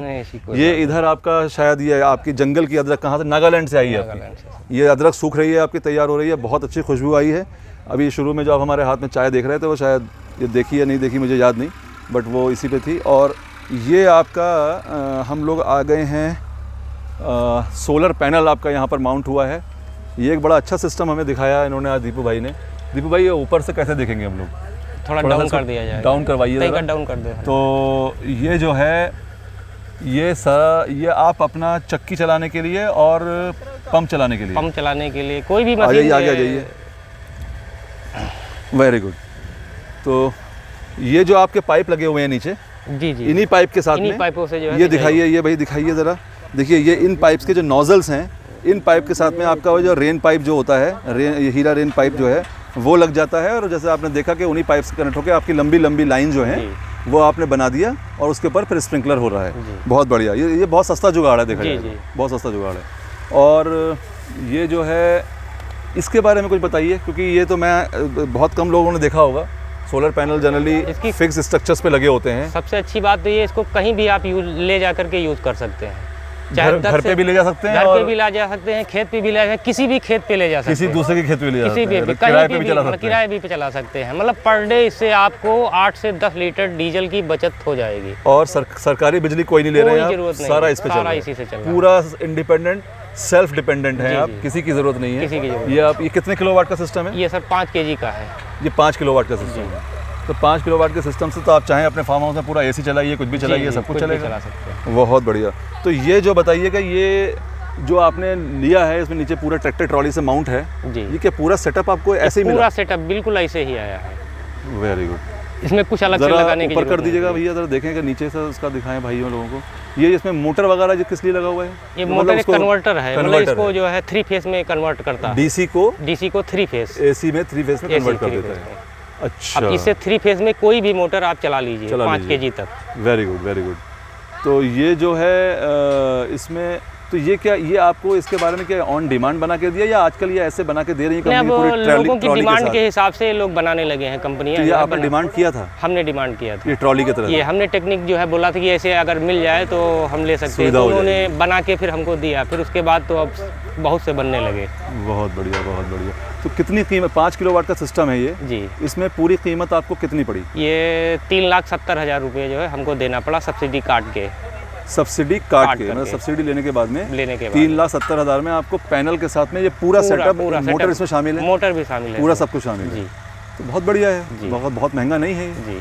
ये इधर आपका शायद ये आपकी जंगल की अदरक कहाँ से? नागालैंड से आई है आपकी। ये अदरक सूख रही है आपकी, तैयार हो रही है, बहुत अच्छी खुशबू आई है। अभी शुरू में जो आप हमारे हाथ में चाय देख रहे थे, वो शायद ये देखी या नहीं देखी मुझे याद नहीं, बट वो इसी पे थी। और ये आपका हम लोग आ गए हैं, सोलर पैनल आपका यहाँ पर माउंट हुआ है। ये एक बड़ा अच्छा सिस्टम हमें दिखाया इन्होंने आज दीपू भाई ने। दीपू भाई, ये ऊपर से कैसे देखेंगे हम लोग? थोड़ा डाउन कर दिया जाए। डाउन करवाइए, डाउन कर दे। तो ये जो है, ये आप अपना चक्की चलाने के लिए और पंप चलाने के लिए कोई भी मशीन। आगे आ जाइए। Very good. तो ये जो आपके पाइप लगे हुए हैं नीचे, जी, इन्हीं पाइप के साथ में पाइपों से जो है, ये दिखाइए, ये भाई दिखाइए ज़रा। देखिए, ये इन पाइप्स के जो नोजल्स हैं, इन पाइप के साथ में आपका वो जो रेन पाइप जो होता है, ये हीरा रेन पाइप जो है वो लग जाता है। और जैसे आपने देखा कि उन्हीं पाइप से कनेक्ट होकर आपकी लंबी लंबी लाइन जो है वो आपने बना दिया और उसके ऊपर फिर स्प्रिंकलर हो रहा है। बहुत बढ़िया। ये बहुत सस्ता जुगाड़ है, देखा जाए बहुत सस्ता जुगाड़ है। और ये जो है, इसके बारे में कुछ बताइए, क्योंकि ये तो मैं बहुत कम लोगों ने देखा होगा। Solar panel generally fix structures पे लगे होते हैं। सबसे अच्छी बात तो ये, इसको कहीं भी आप ले जा करके यूज़ कर सकते हैं। घर पे भी ले जा सकते हैं, घर पे भी ले जा सकते हैं, खेत पे भी ले जा सकते हैं, किसी भी खेत पे ले जा सकते हैं, किसी दूसरे के खेत पे ले जा सकते हैं, किराए पे भी चला सकते हैं। मतलब पर डे इससे आपको 8 से 10 लीटर डीजल की बचत हो जाएगी। और सरकारी बिजली कोई नहीं ले रहे हैं, सारा इस पे चल रहा है, इसी से चल रहा है। पूरा इंडिपेंडेंट, सेल्फ डिपेंडेंट है आप, किसी की जरूरत नहीं है। ये कितने किलोवाट का सिस्टम है? ये सर 5 kg का है। ये 5 किलोवाट का सिस्टम है। तो 5 किलोवाट के सिस्टम से तो आप चाहें अपने फार्म हाउस में पूरा एसी चलाइए, कुछ भी चलाइए, सब कुछ चलेगा, चला सकते हैं। बहुत बढ़िया। तो ये जो बताइएगा, ये जो आपने लिया है, इसमें नीचे पूरा ट्रैक्टर ट्रॉली से माउंट है जी। ये क्या पूरा सेटअप आपको ऐसे ही मिला? पूरा सेटअप बिल्कुल ऐसे ही आया है। Very good. इसमें कुछ अलग से लगाने की ऊपर कर दीजिएगा भैया, जरा देखें नीचे से उसका दिखाएं भाइयों लोगों को। ये इसमें मोटर वगैरह जो किस लिए लगा हुआ है? ये मोटर एक कन्वर्टर है, मतलब इसको जो है 3 फेज में कन्वर्ट करता है। डीसी को 3 फेज, एसी में 3 फेज में कन्वर्ट कर देता है। अच्छा, अब इससे 3 फेज में कोई भी मोटर आप चला लीजिए 5 kg तक। Very good, very good. तो ये जो है इसमें, तो ये क्या, ये आपको इसके बारे में क्या ऑन डिमांड बना के दिया या आजकल ये ऐसे बना के दे रही है कंपनी? पूरी लोगों की डिमांड के हिसाब से लोग बनाने लगे हैं कंपनियां। तो ये आपने डिमांड किया था? हमने डिमांड किया था, ये ट्रॉली की तरह। ये हमने टेक्निक जो है बोला था कि ऐसे अगर मिल जाए तो हम ले सकते हैं, तो उन्होंने बना के फिर हमको दिया। फिर उसके बाद तो अब बहुत से बनने लगे। बहुत बढ़िया, बहुत बढ़िया। तो कितनी कीमत? 5 किलोवाट का सिस्टम है ये जी। इसमें पूरी कीमत आपको कितनी पड़ी? ये 3,70,000 रुपये जो है हमको देना पड़ा, सब्सिडी काट के। सब्सिडी काट के, मतलब सब्सिडी लेने के बाद में 3,70,000 में आपको पैनल के साथ में ये पूरा सेटअप, मोटर इसमें शामिल है? मोटर भी शामिल है, पूरा सब कुछ शामिल है। तो बहुत बढ़िया है, बहुत महंगा नहीं है जी,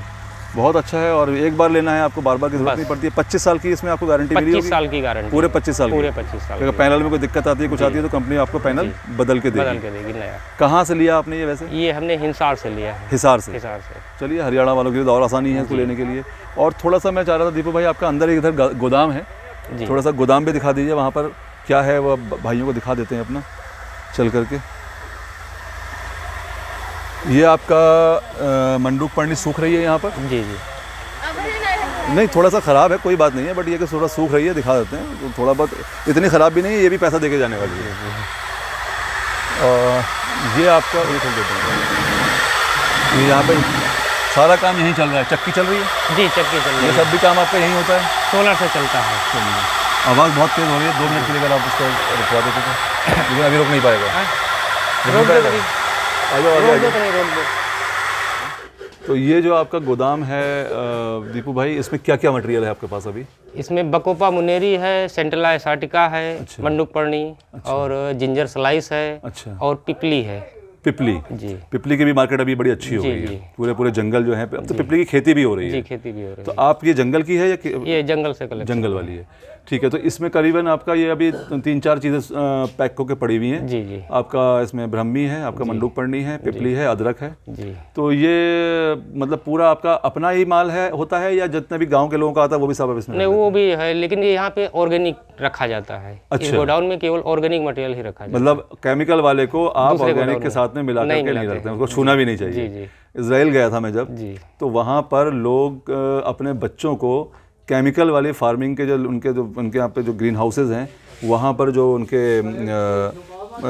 बहुत अच्छा है। और एक बार लेना है, आपको बार बार की जरूरत नहीं पड़ती है। 25 साल की इसमें आपको गारंटी मिली होगी? 25 साल की गारंटी, पूरे 25 साल। अगर पैनल में कोई दिक्कत आती है, कुछ आती है, तो कंपनी आपको पैनल बदल के देगी नया। कहाँ से लिया आपने ये? वैसे ये हमने हिसार से लिया है। हिसार से। चलिए, हरियाणा वालों के लिए और आसानी है इसको लेने के लिए। और थोड़ा सा मैं चाह रहा था दीपू भाई, आपका अंदर इधर गोदाम है, थोड़ा सा गोदाम भी दिखा दीजिए, वहाँ पर क्या है वो भाइयों को दिखा देते हैं अपना चल करके। ये आपका मंडूक पर्णी सूख रही है यहाँ पर? जी जी। नहीं थोड़ा सा ख़राब है, कोई बात नहीं है, बट ये कि थोड़ा सूख रही है, दिखा देते हैं तो थोड़ा बहुत, इतनी ख़राब भी नहीं है, ये भी पैसा देके जाने वाली है। ये आपका ये यहाँ पे सारा काम यहीं चल रहा है, चक्की चल रही है? जी चक्की चल रही है। ये सब भी काम आपका यहीं होता है? सोलर से चलता है। आवाज़ बहुत तेज़ हो रही है, 2 मिनट के लिए अगर आप उसको रुकवा देते तो, लेकिन अभी रुक नहीं पाएगा। तो ये जो आपका गोदाम है दीपू भाई, इसमें क्या क्या मटेरियल है आपके पास अभी? इसमें बकोपा मुनेरी है, सेंट्रला एसाटिका है, अच्छा। मंडूकपर्णी, अच्छा। और जिंजर स्लाइस है, अच्छा। और पिपली है। पिपली जी, पिपली की भी मार्केट अभी बड़ी अच्छी हो रही है, पूरे जंगल जो है, अब तो पिपली की खेती भी हो रही है। जी खेती भी हो रही है। तो आप ये जंगल की है या ये जंगल से कलेक्ट, जंगल वाली है, ठीक है। तो इसमें करीबन आपका ये अभी 3-4 चीज़ें पैक होकर पड़ी हुई हैं। जी जी। आपका इसमें ब्रह्मी है, आपका मंडूकपर्णी है, पिपली है, अदरक है जी। तो ये मतलब पूरा आपका अपना ही माल है होता है या जितने भी गांव के लोगों का आता है वो भी सब इसमें? नहीं वो भी है, लेकिन ये यहाँ पे ऑर्गेनिक रखा जाता है। अच्छा। इस गोडाउन में केवल ऑर्गेनिक मटेरियल ही रखा जाता है, मतलब केमिकल वाले को आप ऑर्गेनिक के साथ में मिला करके नहीं रखते हैं, उसको छूना भी नहीं चाहिए। जी। इजराइल गया था मैं जब, तो वहाँ पर लोग अपने बच्चों को केमिकल वाली फार्मिंग के जो उनके यहाँ पे जो ग्रीन हाउसेज हैं, वहाँ पर जो उनके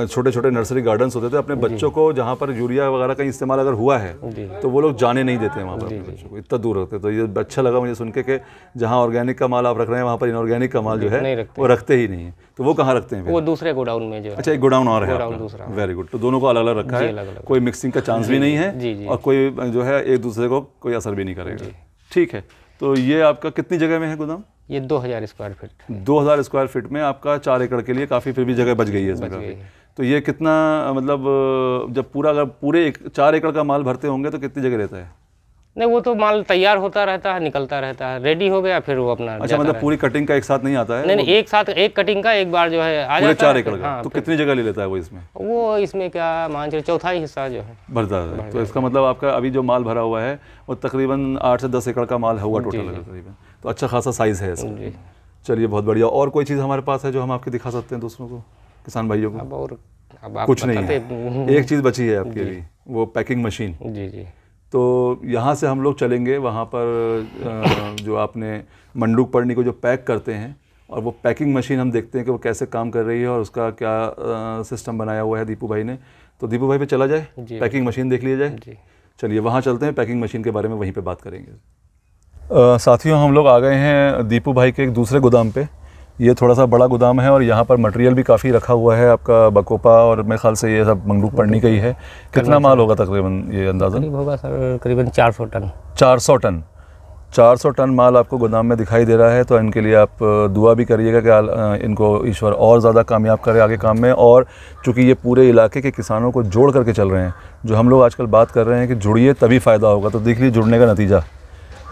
छोटे छोटे नर्सरी गार्डन्स होते थे, अपने बच्चों को जहाँ पर यूरिया वगैरह का इस्तेमाल अगर हुआ है तो वो लोग जाने नहीं देते हैं वहाँ पर अपने बच्चों को, इतना दूर रखते। तो ये अच्छा लगा मुझे सुन के कि जहाँ ऑर्गेनिक का माल आप रख रहे हैं वहाँ पर इनऑर्गेनिक का माल जो है वो रखते ही नहीं है। तो वो कहाँ रखते हैं? वो दूसरे गोडाउन में जो। अच्छा, एक गोडाउन और है दूसरा। Very good. तो दोनों को अलग अलग रखा है, कोई मिक्सिंग का चांस भी नहीं है और कोई जो है एक दूसरे को कोई असर भी नहीं करेगा। ठीक है। तो ये आपका कितनी जगह में है गोदाम? ये 2000 स्क्वायर फीट। 2000 स्क्वायर फीट में आपका 4 एकड़ के लिए काफ़ी फिर भी जगह बच गई है इसमें काफ़ी। तो ये कितना मतलब जब अगर पूरे 4 एकड़ का माल भरते होंगे तो कितनी जगह रहता है? नहीं वो तो माल तैयार होता रहता है, निकलता रहता है, रेडी हो गया फिर वो अपना। अच्छा, मतलब पूरी कटिंग का एक साथ नहीं आता है? नहीं, एक साथ एक कटिंग का एक बार जो है आ जाता है। 4 एकड़ का। तो कितनी जगह ले लेता है वो इसमें? वो इसमें क्या मान चलिए चौथाई हिस्सा जो है भरता है। तो इसका मतलब आपका अभी जो माल भरा हुआ है वो तकरीबन 8 से 10 एकड़ का माल होगा टोटल तकरीबन। तो अच्छा खासा साइज़ है इसका। चलिए बहुत बढ़िया। और कोई चीज़ हमारे पास है जो हम आपके दिखा सकते हैं दूसरों को, किसान भाइयों को? अब कुछ नहीं है, एक चीज़ बची है आपकी अभी, वो पैकिंग मशीन। जी। तो यहाँ से हम लोग चलेंगे वहाँ पर जो आपने मंडूकपर्णी को जो पैक करते हैं, और वो पैकिंग मशीन हम देखते हैं कि वो कैसे काम कर रही है और उसका क्या सिस्टम बनाया हुआ है दीपू भाई ने। तो दीपू भाई पे चला जाए, पैकिंग मशीन देख लिया जाए। चलिए वहाँ चलते हैं, पैकिंग मशीन के बारे में वहीं पे बात करेंगे। साथियों, हम लोग आ गए हैं दीपू भाई के एक दूसरे गोदाम पे। ये थोड़ा सा बड़ा गोदाम है और यहाँ पर मटेरियल भी काफ़ी रखा हुआ है आपका बकोपा, और मेरे ख्याल से ये सब मंडूकपर्णी का ही है। कितना माल होगा तकरीबन ये अंदाज़ा? होगा सर करीबन 400 टन। 400 टन 400 टन माल आपको गोदाम में दिखाई दे रहा है। तो इनके लिए आप दुआ भी करिएगा कि इनको ईश्वर और ज़्यादा कामयाब करे आगे काम में। और चूँकि ये पूरे इलाके के किसानों को जोड़ करके चल रहे हैं, जो हम लोग आजकल बात कर रहे हैं कि जुड़िए तभी फ़ायदा होगा, तो देख लीजिए जुड़ने का नतीजा।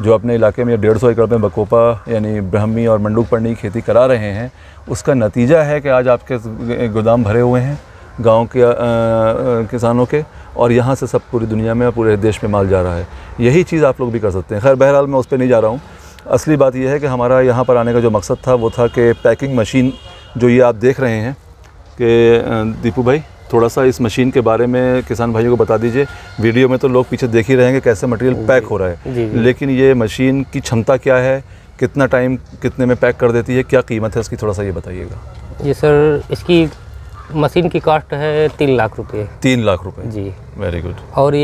जो अपने इलाके में 150 एकड़ में बकोपा यानी ब्रह्मी और मंडूकपर्णी की खेती करा रहे हैं, उसका नतीजा है कि आज आपके गोदाम भरे हुए हैं गांव के किसानों के, और यहाँ से सब पूरी दुनिया में, पूरे देश में माल जा रहा है। यही चीज़ आप लोग भी कर सकते हैं। खैर बहरहाल मैं उस पर नहीं जा रहा हूँ। असली बात यह है कि हमारा यहाँ पर आने का जो मकसद था वो था कि पैकिंग मशीन जो ये आप देख रहे हैं, कि दीपू भाई थोड़ा सा इस मशीन के बारे में किसान भाइयों को बता दीजिए। वीडियो में तो लोग पीछे देख ही रहेंगे कैसे मटेरियल पैक हो रहा है, लेकिन ये मशीन की क्षमता क्या है, कितना टाइम कितने में पैक कर देती है, क्या कीमत है इसकी, थोड़ा सा ये बताइएगा। जी सर, इसकी मशीन की कॉस्ट है 3 लाख रुपये। 3 लाख रुपये जी, वेरी गुड। और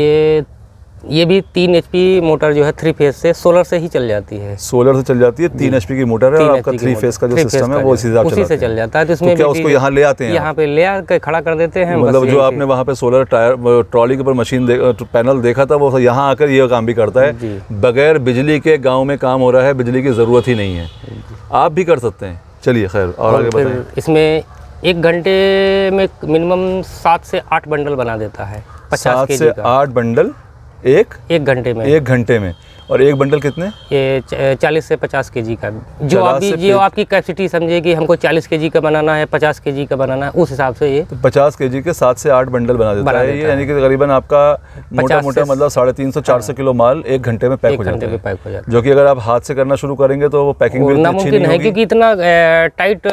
ये भी 3 HP मोटर जो है 3 फेज से सोलर से ही चल जाती है। सोलर से चल जाती है, 3 HP की मोटर है, और आपका 3 फेज का जो सिस्टम है वो उसी से चल जाता है। तो इसमें क्या उसको यहाँ ले आते हैं, यहाँ पे ले आकर खड़ा कर देते हैं। मतलब जो आपने वहाँ पे सोलर टायर ट्रॉली के ऊपर मशीन पैनल देखा था, वो यहाँ आकर ये काम भी करता है। बगैर बिजली के गाँव में काम हो रहा है, बिजली की ज़रूरत ही नहीं है, आप भी कर सकते हैं। चलिए खैर, और आगे बताएं। इसमें 1 घंटे में मिनिमम 7 से 8 बंडल बना देता है। 7 से 8 बंडल एक घंटे में। 1 घंटे में। और एक बंडल कितने? ये 40 से 50 केजी का। जो आपकी कैपेसिटी समझे कि हमको 40 केजी का बनाना है, 50 केजी का बनाना है, उस हिसाब से ये तो 50 केजी के 7 से 8 बंडल बना देता है। ये यानी कि तकरीबन आपका मोटा मतलब 350-400 किलो माल 1 घंटे में पैक हो जाता है। जो कि अगर आप हाथ से करना शुरू करेंगे तो वो पैकिंग भी नामुमकिन है, क्योंकि इतना टाइट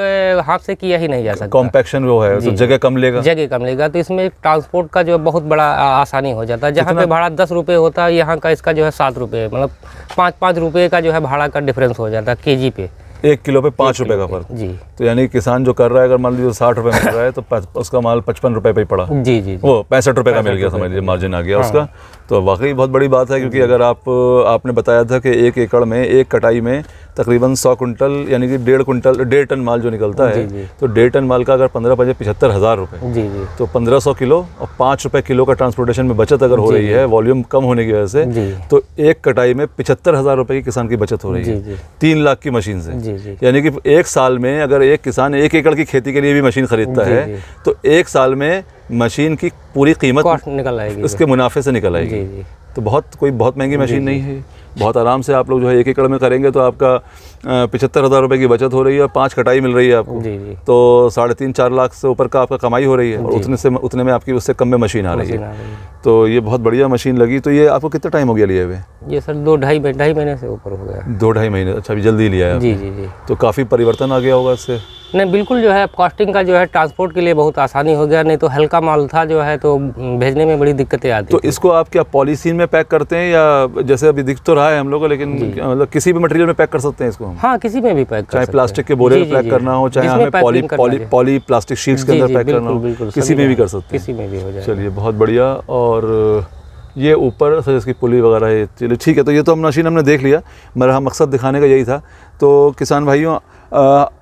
हाथ से किया ही नहीं जा सकता। कॉम्पैक्शन वो है, जगह कम लेगा। तो इसमें ट्रांसपोर्ट का जो बहुत बड़ा आसानी हो जाता है। जहाँ पे भाड़ा 10 रुपये होता है, यहाँ का इसका जो है 7 रुपये, मतलब मतलब 5-5 रुपये का जो है भाड़ा का डिफरेंस हो जाता है केजी पे। 1 किलो पे 5 रुपए का फर्क जी। तो यानी किसान जो कर रहा है, अगर मान लीजिए 60 रुपए मिल रहा है तो उसका माल 55 रुपए पे ही पड़ा। जी जी। वो 65 रुपए का मिल गया, समझ लीजिए मार्जिन आ गया उसका। तो वाकई बहुत बड़ी बात है, क्योंकि अगर आपने बताया था कि 1 एकड़ में एक कटाई में तकरीबन 100 कुंटल यानी कि 1.5 टन माल जो निकलता है, तो 1.5 टन माल का अगर 15 75,000 रुपए, जी जी, तो 1500 किलो और 5 रुपए किलो का ट्रांसपोर्टेशन में बचत अगर हो रही है वॉल्यूम कम होने की वजह से, तो एक कटाई में 75,000 रुपए की किसान की बचत हो रही है 3 लाख की मशीन से। यानी कि एक साल में अगर एक किसान 1 एकड़ की खेती के लिए भी मशीन खरीदता है तो एक साल में मशीन की पूरी कीमत निकल आएगी, उसके मुनाफे से निकल आएगी। तो बहुत महंगी मशीन नहीं है, बहुत आराम से आप लोग जो है 1 एकड़ में करेंगे तो आपका 75,000 रुपए की बचत हो रही है और 5 कटाई मिल रही है आपको। तो 3.5-4 लाख से ऊपर का आपका कमाई हो रही है, और उतने में आपकी उससे कम में मशीन आ रही है। तो ये बहुत बढ़िया मशीन लगी। तो ये आपको कितना टाइम हो गया लिए हुए? ये सर 2-2.5 महीने से ऊपर हो गया। 2-2.5 महीने। अच्छा, अभी जल्दी लिया है। जी जी जी। तो काफ़ी परिवर्तन आ गया होगा इससे? नहीं, बिल्कुल जो है कॉस्टिंग का जो है ट्रांसपोर्ट के लिए बहुत आसानी हो गया, नहीं तो हल्का माल था जो है तो भेजने में बड़ी दिक्कतें आती। तो इसको आप क्या पॉलीथीन में पैक करते हैं, या जैसे अभी दिख तो रहा है हम लोग को, लेकिन मतलब किसी भी मटेरियल में पैक कर सकते हैं इसको हम? हाँ, किसी में भी पैक, चाहे प्लास्टिक के बोरे में पैक करना हो, चाहे हमें पॉली प्लास्टिक शीट्स के अंदर पैक करना हो, किसी में भी कर सकते हैं, किसी में भी हो जाए। चलिए, बहुत बढ़िया। और ये ऊपर से इसकी पुली वगैरह है, चलिए ठीक है। तो ये तो मशीन हमने देख लिया, मेरा मकसद दिखाने का यही था। तो किसान भाइयों,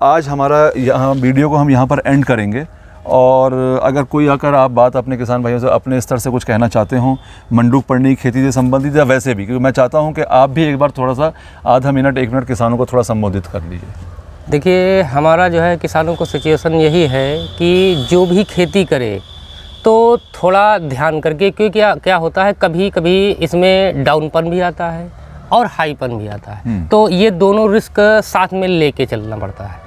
आज हमारा यहाँ वीडियो को हम यहाँ पर एंड करेंगे, और अगर कोई आकर आप बात अपने किसान भाइयों से अपने स्तर से कुछ कहना चाहते हो मंडूक पड़नी खेती से संबंधित या वैसे भी, क्योंकि मैं चाहता हूँ कि आप भी एक बार थोड़ा सा आधा मिनट 1 मिनट किसानों को थोड़ा संबोधित कर लीजिए। देखिए, हमारा जो है किसानों को सिचुएशन यही है कि जो भी खेती करे तो थोड़ा ध्यान करके, क्योंकि क्या होता है कभी कभी इसमें डाउनपन भी आता है और हाईपन भी आता है, तो ये दोनों रिस्क साथ में लेके चलना पड़ता है।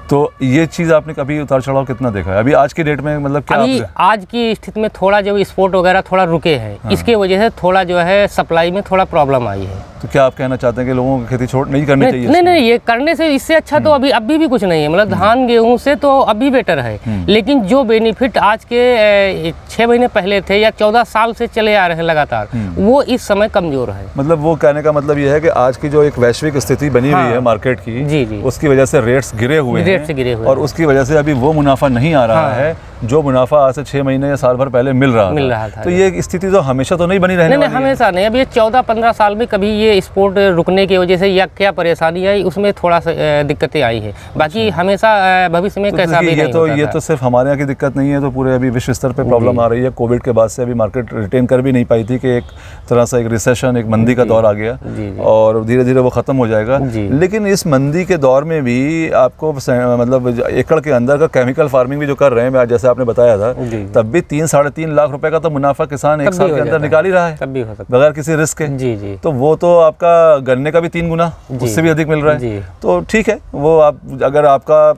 तो ये चीज़ आपने कभी उतार चढ़ाव कितना देखा है अभी आज की डेट में? मतलब क्या अभी आज की स्थिति में थोड़ा जो एक्सपोर्ट वगैरह थोड़ा रुके हैं, हाँ। इसके वजह से थोड़ा जो है सप्लाई में थोड़ा प्रॉब्लम आई है। तो क्या आप कहना चाहते हैं कि लोगों को खेती नहीं करनी चाहिए? नहीं, ये करने से इससे अच्छा तो अभी भी कुछ नहीं है। मतलब धान गेहूं से तो अभी बेटर है, लेकिन जो बेनिफिट आज के 6 महीने पहले थे या 14 साल से चले आ रहे हैं लगातार, वो इस समय कमजोर है। मतलब वो कहने का मतलब ये है कि आज की जो एक वैश्विक स्थिति बनी हुई है मार्केट की, जी, उसकी वजह से रेट्स गिरे हुए हैं, और उसकी वजह से अभी वो मुनाफा नहीं आ रहा है जो मुनाफा आज से 6 महीने या साल भर पहले मिल रहा था। तो ये स्थिति तो हमेशा तो नहीं बनी रहने वाली है। हमेशा नहीं, अब ये 14-15 साल में कभी ये एक्सपोर्ट रुकने की वजह से या क्या परेशानी आई, उसमें थोड़ा सा दिक्कतें आई है। बाकी हमेशा भविष्य में कैसा भी नहीं होता। ये तो सिर्फ हमारे यहाँ की दिक्कत नहीं है, तो पूरे अभी विश्व स्तर पे प्रॉब्लम आ रही है। कोविड के बाद से अभी मार्केट रिटेन कर भी नहीं पाई थी कि एक तरह से एक रिसेशन, एक मंदी का दौर आ गया, और धीरे धीरे वो खत्म हो जाएगा। लेकिन इस मंदी के दौर में भी आपको मतलब एकड़ के अंदर का केमिकल फार्मिंग भी जो कर रहे हैं, जैसे आपने बताया था, तब भी 3-3.5 लाख रुपए का तो मुनाफा किसान एक साल के अंदर निकाल ही रहा है बगैर किसी रिस्क के। जी। तो वो तो आपका गन्ने का भी 3 गुना, उससे भी अधिक मिल रहा है। तो ठीक है, वो आप अगर आपका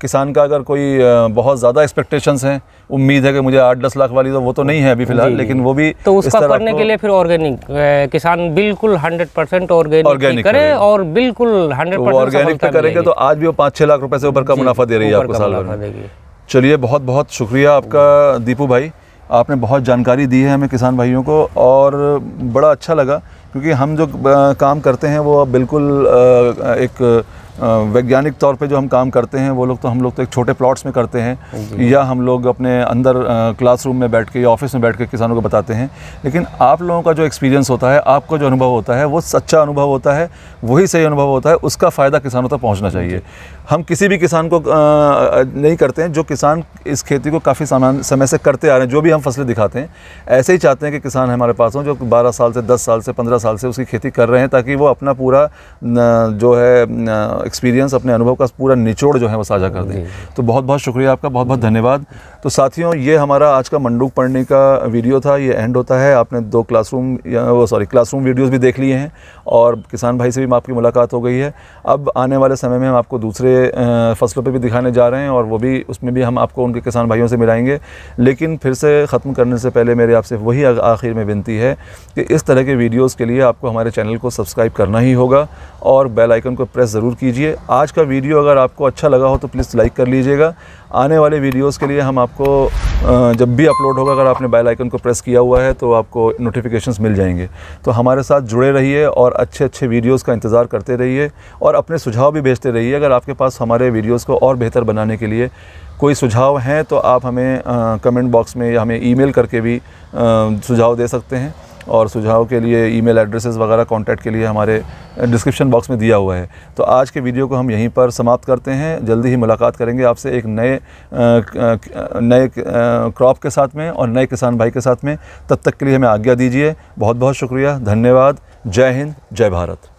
किसान का अगर कोई बहुत ज़्यादा एक्सपेक्टेशंस हैं, उम्मीद है कि मुझे 8-10 लाख वाली, तो वो तो नहीं है अभी फिलहाल, लेकिन वो भी तो उसका करने के लिए फिर ऑर्गेनिक किसान बिल्कुल 100% ऑर्गेनिक करे, और बिल्कुल 100% ऑर्गेनिक पे करेंगे तो आज भी वो 5-6 लाख रुपए से ऊपर का मुनाफा दे रही है आपको साल भर में। चलिए, बहुत बहुत शुक्रिया आपका दीपू भाई, आपने बहुत जानकारी दी है हमें किसान भाइयों को, और बड़ा अच्छा लगा, क्योंकि हम जो काम करते हैं वो बिल्कुल एक वैज्ञानिक तौर पे जो हम काम करते हैं, वो लोग तो हम लोग तो एक छोटे प्लॉट्स में करते हैं, या हम लोग अपने अंदर क्लासरूम में बैठ के या ऑफिस में बैठ के किसानों को बताते हैं। लेकिन आप लोगों का जो एक्सपीरियंस होता है, आपको जो अनुभव होता है, वो सच्चा अनुभव होता है, वही सही अनुभव होता है, उसका फ़ायदा किसानों तक पहुंचना चाहिए। हम किसी भी किसान को नहीं करते हैं, जो किसान इस खेती को काफ़ी समय से करते आ रहे हैं, जो भी हम फसलें दिखाते हैं, ऐसे ही चाहते हैं कि किसान हमारे पास हों जो 12 साल से 10 साल से 15 साल से उसकी खेती कर रहे हैं, ताकि वो अपना पूरा जो है एक्सपीरियंस, अपने अनुभव का पूरा निचोड़ जो है वो साझा कर दें। तो बहुत बहुत शुक्रिया आपका, बहुत बहुत धन्यवाद। तो साथियों, ये हमारा आज का मंडूक पढ़ने का वीडियो था, ये एंड होता है। आपने 2 क्लासरूम वीडियोज़ भी देख लिए हैं, और किसान भाई से भी आपकी मुलाकात हो गई है। अब आने वाले समय में हम आपको दूसरे फसलों पे भी दिखाने जा रहे हैं, और वो भी उसमें भी हम आपको उनके किसान भाइयों से मिलाएंगे। लेकिन फिर से ख़त्म करने से पहले मेरे आपसे वही आखिर में विनती है कि इस तरह के वीडियोस के लिए आपको हमारे चैनल को सब्सक्राइब करना ही होगा, और बेल आइकन को प्रेस ज़रूर कीजिए। आज का वीडियो अगर आपको अच्छा लगा हो तो प्लीज़ लाइक कर लीजिएगा। आने वाले वीडियोस के लिए हम आपको जब भी अपलोड होगा, अगर आपने बेल आइकन को प्रेस किया हुआ है तो आपको नोटिफिकेशंस मिल जाएंगे। तो हमारे साथ जुड़े रहिए और अच्छे अच्छे वीडियोस का इंतज़ार करते रहिए और अपने सुझाव भी भेजते रहिए। अगर आपके पास हमारे वीडियोस को और बेहतर बनाने के लिए कोई सुझाव हैं तो आप हमें कमेंट बॉक्स में या हमें ईमेल करके भी सुझाव दे सकते हैं। और सुझाव के लिए ईमेल एड्रेसेस वगैरह कांटेक्ट के लिए हमारे डिस्क्रिप्शन बॉक्स में दिया हुआ है। तो आज के वीडियो को हम यहीं पर समाप्त करते हैं। जल्दी ही मुलाकात करेंगे आपसे एक नए क्रॉप के साथ में और नए किसान भाई के साथ में। तब तक के लिए हमें आज्ञा दीजिए। बहुत बहुत शुक्रिया, धन्यवाद। जय हिंद, जय भारत।